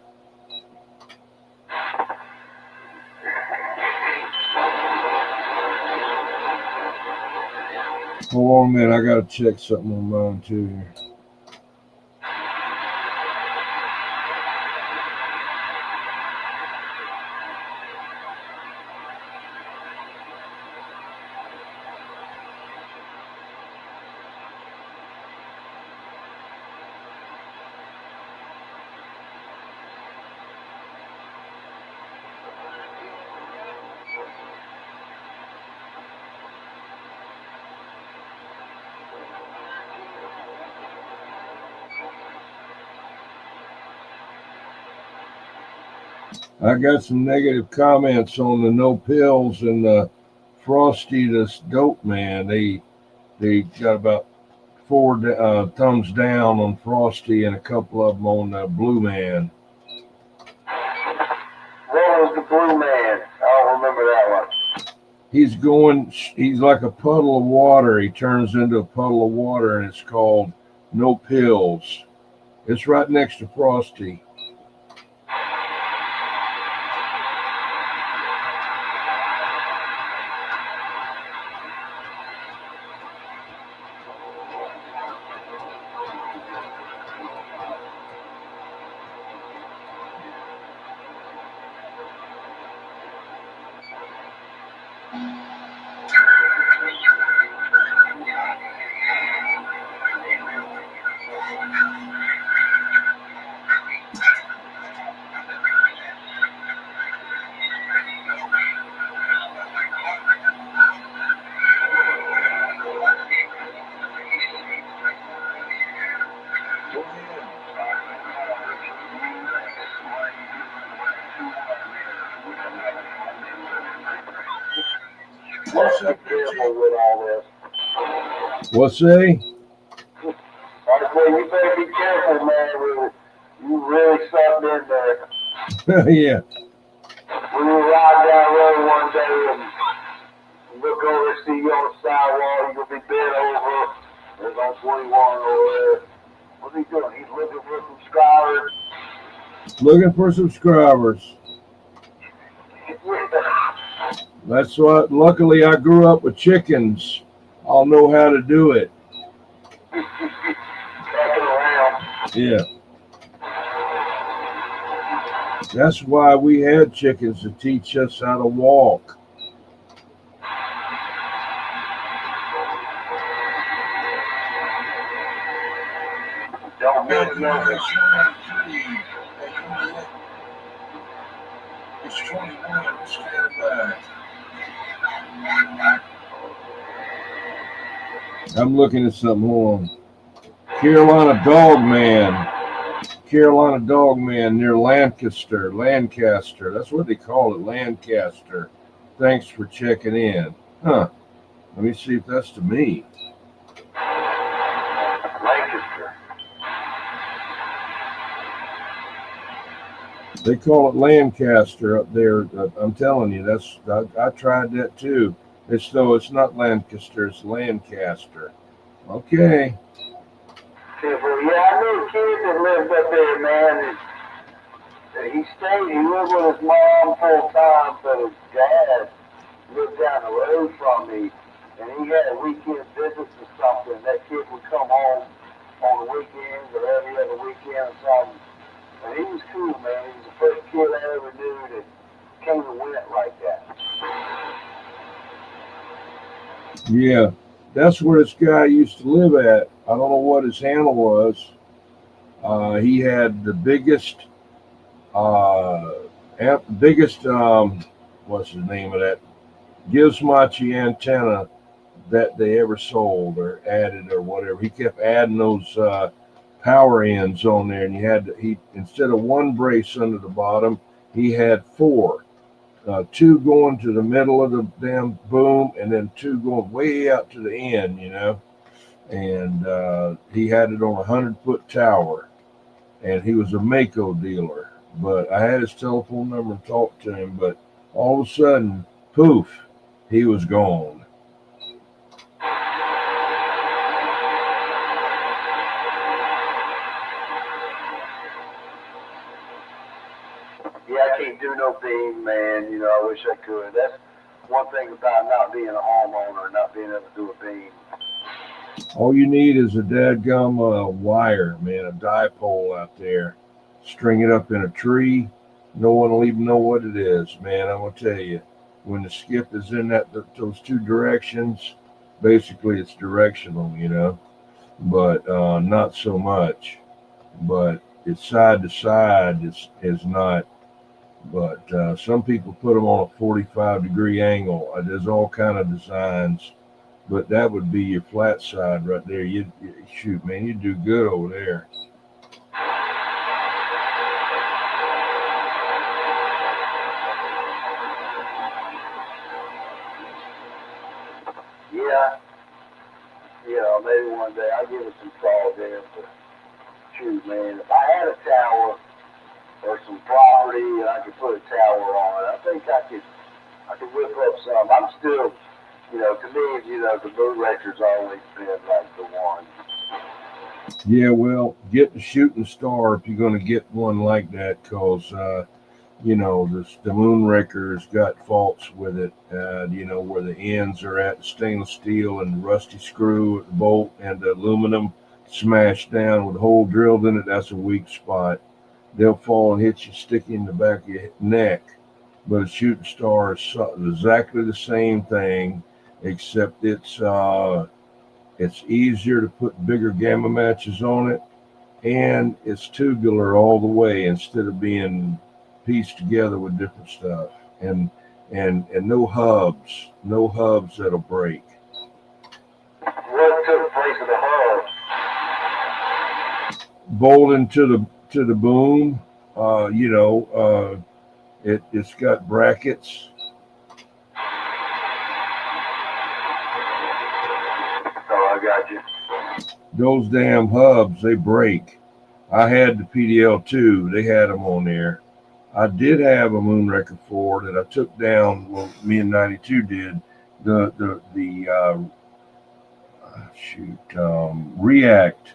Hold on a minute, I gotta check something on mine too here. I got some negative comments on the no pills and the Frosty this dope man. They got about 4 thumbs down on Frosty and a couple of them on Blue Man. Blue Man. I don't remember that one. He's like a puddle of water. He turns into a puddle of water, and it's called No Pills. It's right next to Frosty. What's up, careful with all this. What's say? I say you better be careful, man. You really sucked in there. Yeah. We were riding down the road one day and look over, see you on the sidewalk. You'll be bent over. There's on 21 over there. What's he doing? He's looking for subscribers. Looking for subscribers. That's what. Luckily, I grew up with chickens. I'll know how to do it. Yeah. That's why we had chickens, to teach us how to walk. Don't get nervous. It's 21. Stand by. I'm looking at something. Hold on. Carolina Dogman near Lancaster. That's what they call it, Lancaster. Thanks for checking in. Huh. Let me see if that's to me. Lancaster. They call it Lancaster up there. I'm telling you, I tried that too. It's not Lancaster, it's Lancaster. Okay. Yeah, I knew a kid that lived up there, man. He lived with his mom full time, but his dad lived down the road from me, and he had a weekend visit or something. That kid would come home on the weekends or every other weekend or something. And he was cool, man. He was the first kid I ever knew that came and went like that. Yeah, that's where this guy used to live at. I don't know what his handle was. He had the biggest, what's the name of that? Gizmochi antenna that they ever sold or added or whatever. He kept adding those power ends on there, and he instead of one brace under the bottom, he had four. Two going to the middle of the damn boom, and then two going way out to the end, and he had it on a 100-foot tower, and he was a Mako dealer. But I had his telephone number and talked to him, but all of a sudden, poof, he was gone. Yeah, I can't do no beam, man. I wish I could. That's one thing about not being a homeowner, not being able to do a beam. All you need is a dadgum wire, man, a dipole out there. String it up in a tree. No one will even know what it is, man. I'm going to tell you, when the skip is in those two directions, basically it's directional, but not so much. But it's side to side is not. But some people put them on a 45-degree angle. There's all kind of designs, but that would be your flat side right there. Shoot, man, you do good over there. Yeah, maybe one day I'll give it some thought there. But shoot, man, if I had a tower or some property, and I could put a tower on it. I think I could whip up some. I'm still, to me, the moon wrecker's always been like the one. Yeah, well, get the shooting star if you're going to get one like that, because the Moonraker's got faults with it. Where the ends are at, the stainless steel and the rusty screw at the bolt and the aluminum smashed down with a hole drilled in it. That's a weak spot. They'll fall and hit you, stick you in the back of your neck. But a shooting star is exactly the same thing, except it's easier to put bigger gamma matches on it, and it's tubular all the way instead of being pieced together with different stuff. And no hubs that'll break. What took place of the hub? Bolting to the boom, it's got brackets. Oh, I got you. Those damn hubs, they break. I had the PDL2, they had them on there. I did have a Moonraker 4 that I took down. Well, me and 92 did the React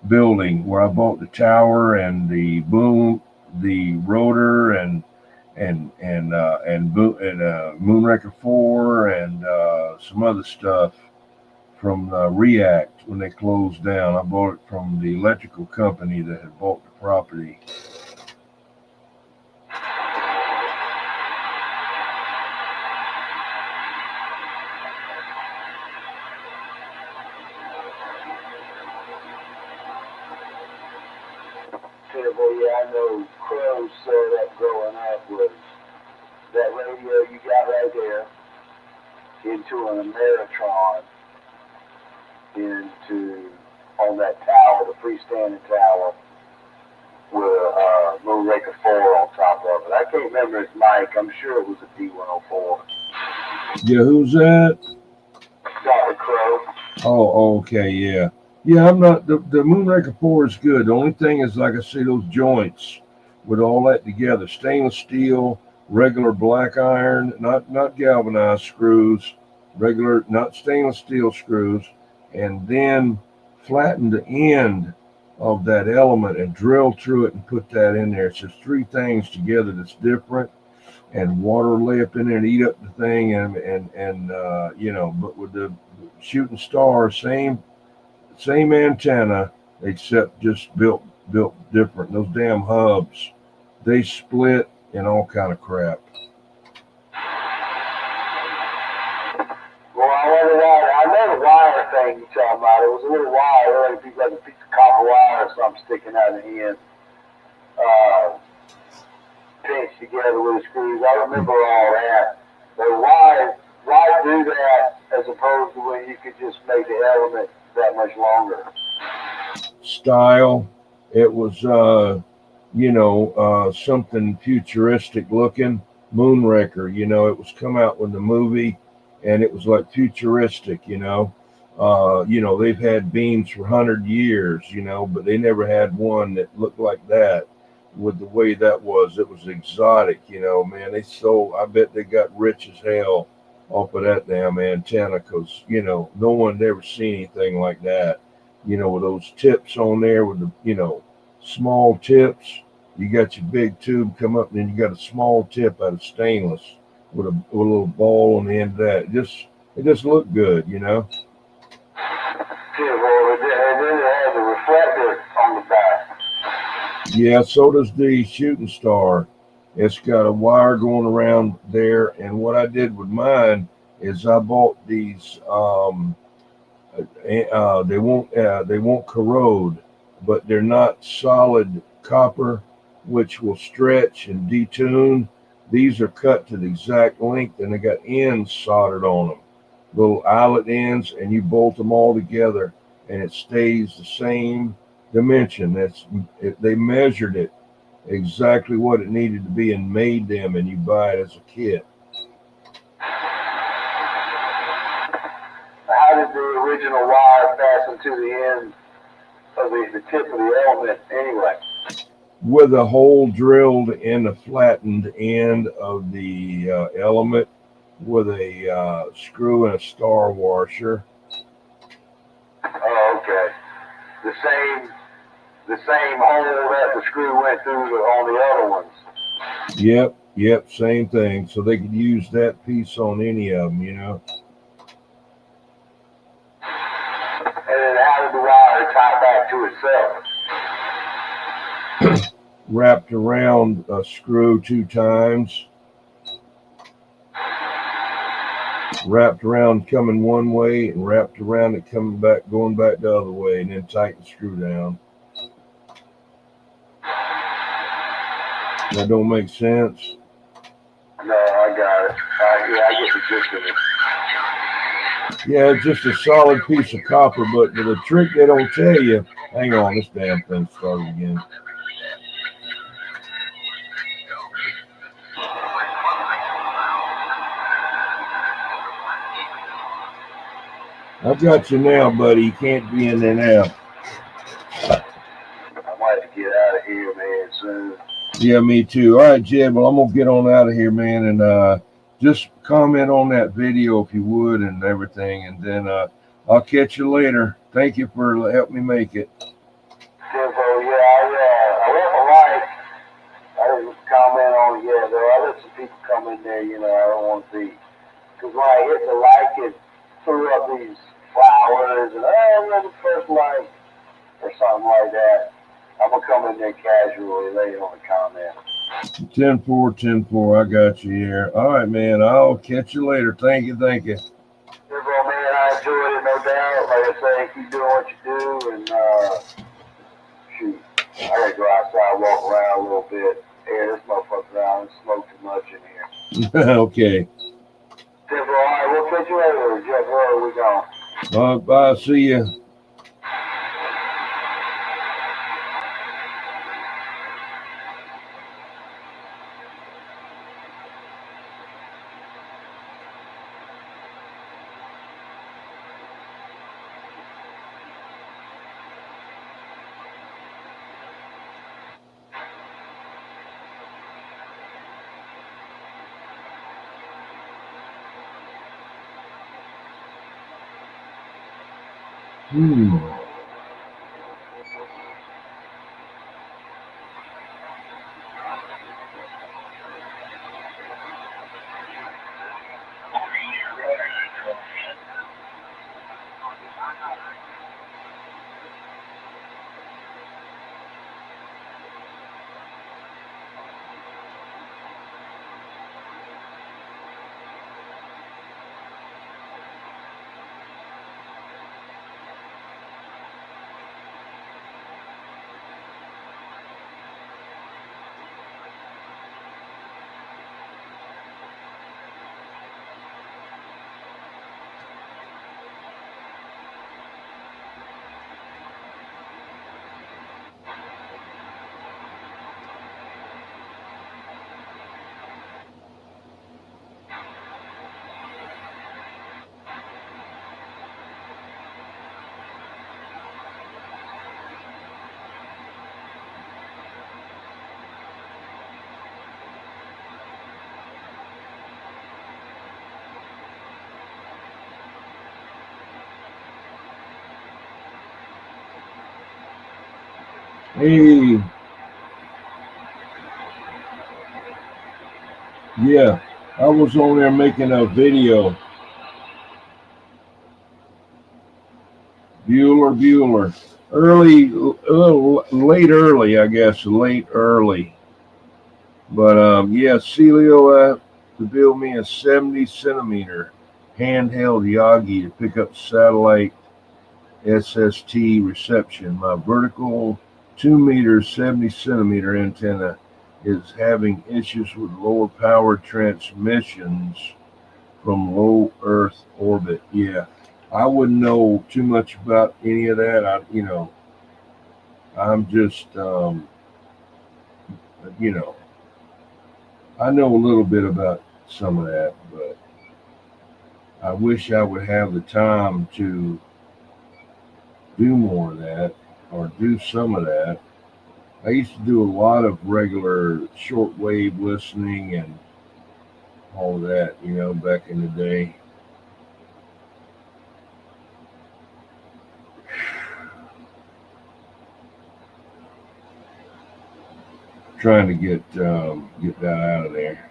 building where I bought the tower and the boom, the rotor, and Moonraker 4 and some other stuff from React when they closed down. I bought it from the electrical company that had bought the property. I know Crow's setup growing up was that radio you got right there into an Ameritron on that tower, the freestanding tower, with a Moonraker 4 on top of it. I can't remember his mic. I'm sure it was a D104. Yeah, who's that? Dr. Crow. Oh, okay, yeah. Yeah, I'm not, the Moonraker 4 is good. The only thing is, like I say, those joints with all that together, stainless steel, regular black iron, not galvanized screws, regular, not stainless steel screws, and then flatten the end of that element and drill through it and put that in there. It's just three things together that's different, and water lay up in there and eat up the thing, but with the shooting star, same antenna, except just built different. Those damn hubs, they split and all kind of crap. Well, I wonder why. I know the wire thing you're talking about. It was a little wire, like a piece of copper wire or something sticking out of the end, pinched together with the screws. I remember all that. But why do that as opposed to when you could just make the element that much longer? Style. It was something futuristic looking. Moonraker, it was come out with the movie, and it was like futuristic. They've had beams for 100 years, but they never had one that looked like that. With the way that was, it was exotic. Man, I bet they got rich as hell off of that damn antenna, because no one ever seen anything like that. With those tips on there, with the small tips. You got your big tube come up, and then you got a small tip out of stainless with a little ball on the end of that. It just looked good. Yeah, well, and then it has a reflector on the back. Yeah, so does the shooting star. It's got a wire going around there, and what I did with mine is I bought these. They won't corrode, but they're not solid copper, which will stretch and detune. These are cut to the exact length, and they got ends soldered on them, little eyelet ends, and you bolt them all together, and it stays the same dimension. They measured it exactly what it needed to be and made them, and you buy it as a kit. How did the original wire fasten to the end of the tip of the element anyway? with a hole drilled in the flattened end of the element with a screw and a star washer. Oh, okay. The same hole that the screw went through on the other ones. Yep, same thing. So they could use that piece on any of them, you know. And then how did the wire tie back to itself? Wrapped around a screw 2 times. Wrapped around coming one way and wrapped around it coming back, going back the other way, and then tighten the screw down. That don't make sense? No, I got it. Yeah, I get the gist of it. Yeah, it's just a solid piece of copper, but the trick they don't tell you. Hang on, this damn thing started again. I've got you now, buddy. You can't be in there now. I might have to get out of here, man, soon. Yeah, me too. All right, Jed. Well, I'm gonna get on out of here, man, and just comment on that video if you would and everything, and then I'll catch you later. Thank you for helping me make it. I left a like. I didn't comment on it yet, though. I let some people come in there, you know, I don't want to see. Because when I hit the like, it threw up these flowers, and I'm the first like, or something like that. I'm going to come in there casually later on the comment. 10-4, 10-4. I got you here. All right, man. I'll catch you later. Thank you. Man, I enjoyed it, no doubt. Like I say, keep doing what you do, and shoot, I gotta go outside, walk around a little bit. Air this motherfucker out and smoke too much in here. Okay. All right, we'll catch you later, Jeff. Where we going? All right, bye. See you. Hey. Yeah, I was on there making a video. Bueller. Early, late early, I guess. Late early. But yeah, Celio to build me a 70 centimeter handheld Yagi to pick up satellite SST reception. My vertical 2 meter 70 centimeter antenna is having issues with lower power transmissions from low Earth orbit. Yeah, I wouldn't know too much about any of that. I'm just, I know a little bit about some of that, but I wish I would have the time to do more of that or do some of that. I used to do a lot of regular shortwave listening and all that, back in the day. Trying to get that out of there.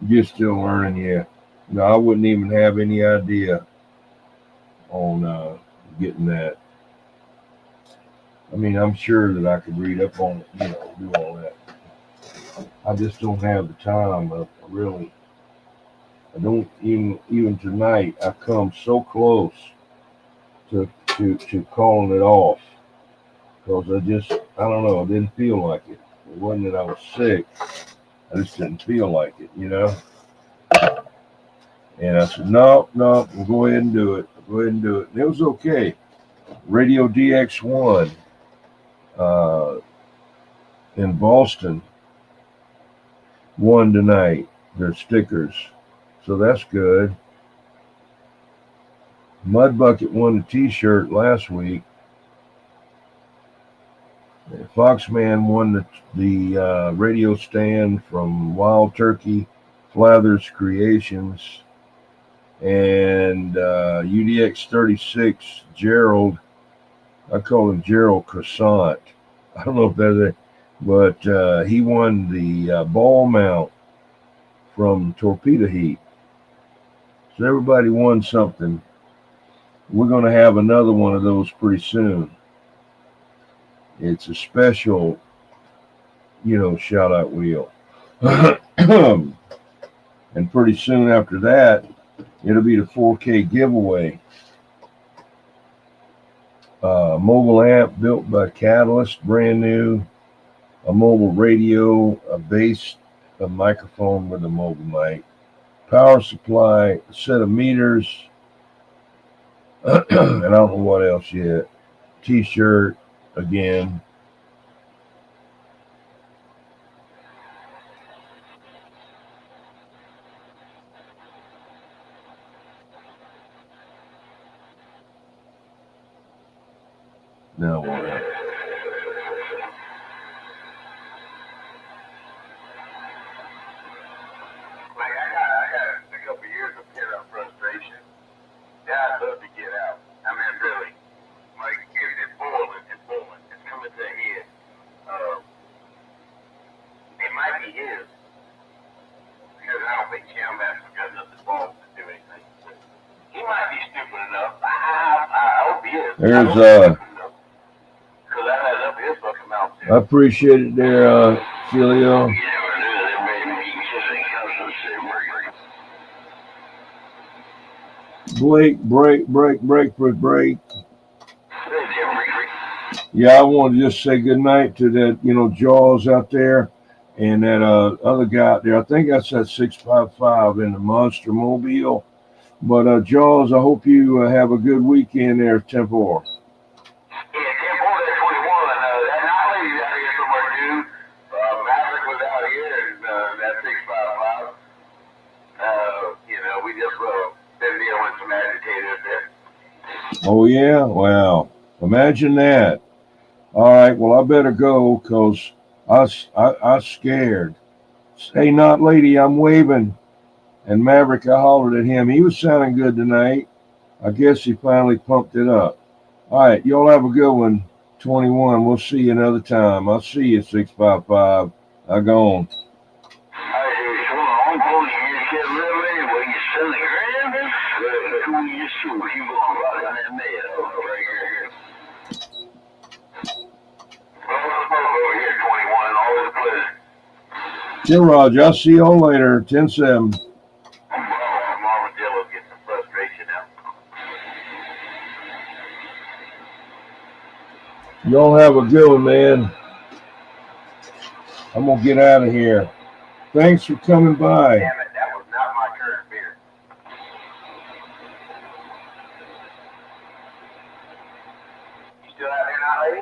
Just still learning, yeah. No, I wouldn't even have any idea on getting that. I mean, I'm sure that I could read up on it, do all that. I just don't have the time. Really, I don't even tonight. I come so close to calling it off because I don't know. I didn't feel like it. It wasn't that I was sick. I just didn't feel like it. And I said, no, we'll go ahead and do it. Go ahead and do it. And it was okay. Radio DX1 uh, in Boston won tonight. Their stickers. So that's good. Mudbucket won the T-shirt last week. Foxman won the radio stand from Wild Turkey Flathers Creations. And UDX 36, Gerald, I call him Gerald Croissant. I don't know if that's it, but he won the ball mount from Torpedo Heat. So everybody won something. We're going to have another one of those pretty soon. It's a special, shout out wheel. And pretty soon after that, it'll be the 4K giveaway. Mobile amp built by Catalyst, brand new. A mobile radio, a bass, a microphone with a mobile mic. Power supply, a set of meters, and I don't know what else yet. T-shirt, again. Now what? I got a couple of years of pent-up frustration. Yeah, I'd love to get out. I mean, really. Like, it's boiling. It's coming to a head. It might be his. Because I don't think Jam Master's got nothing wrong to do anything. He might be stupid enough. I hope he is. There's Because I had up his fucking mouth too. I appreciate it there, Celio. Blake, break. Yeah, I want to just say good night to that, Jaws out there and that other guy out there. I think that's that 655 in the Monster Mobile. But Jaws, I hope you have a good weekend there, Tempor. Yeah, 10-4, 21. That night lady out here somewhere, dude. Maverick was out here, and that 655. We just been dealing with some agitators there. Oh, yeah? Wow. Imagine that. All right, well, I better go because I scared. Hey, not lady, I'm waving. And Maverick, I hollered at him. He was sounding good tonight. I guess he finally pumped it up. All right, y'all have a good one. 21. We'll see you another time. I'll see you, 655. I gone. Jim Roger, I'll see y'all later. 10-7. Y'all have a good one, man. I'm going to get out of here. Thanks for coming by. Damn it, that was not my current beer. You still out there now, lady?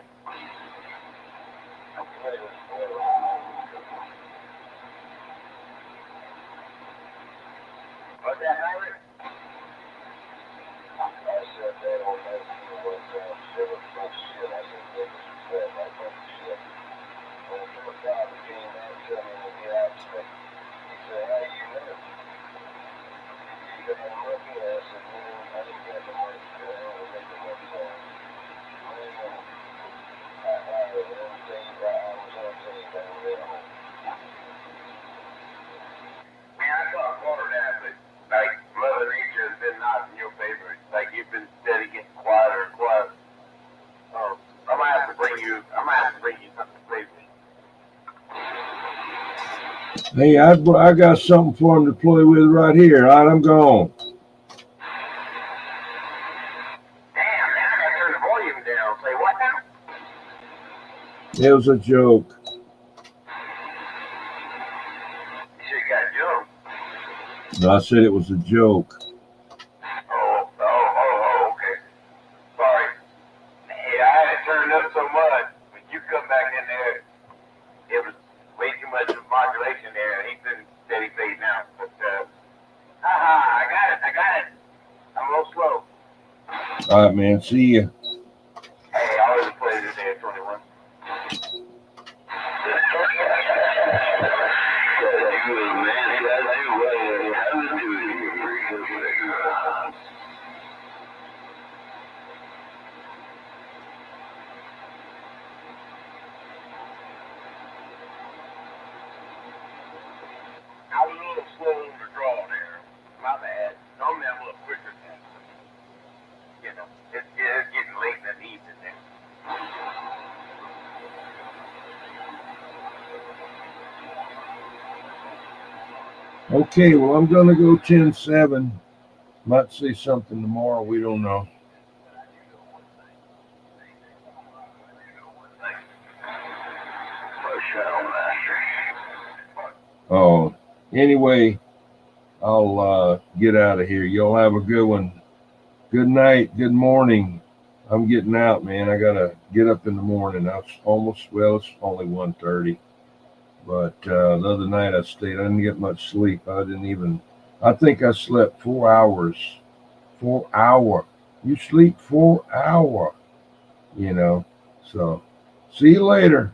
What's that, Howard? Man, I thought more of that, but like Mother Nature has been not in your favor. Like you've been steady getting quieter and quieter. I'm gonna have to bring you. I'm gonna have to bring you something to play with. Hey, I got something for him to play with right here. All right, I'm gone. Damn, man, I gotta turn the volume down. Say what now? It was a joke. You sure you got a joke? No, I said it was a joke. Okay. Sorry. Yeah, I had it turned up so much. When you come back in there, it was way too much modulation there, and he's been steady fading out. But, I got it. I'm a little slow. All right, man. See ya. Hey, I always play this day at 21. I was a little slow on the draw there. My bad. Normally I'm a little quicker than that. You know, it's getting late in the evening there. Okay, well, I'm going to go 10-7. Might say something tomorrow. We don't know. Oh, anyway, I'll get out of here. Y'all have a good one. Good night. Good morning. I'm getting out, man. I got to get up in the morning. It's only 1:30. But the other night I didn't get much sleep. I think I slept 4 hours. 4 hour. You sleep 4 hour, So see you later.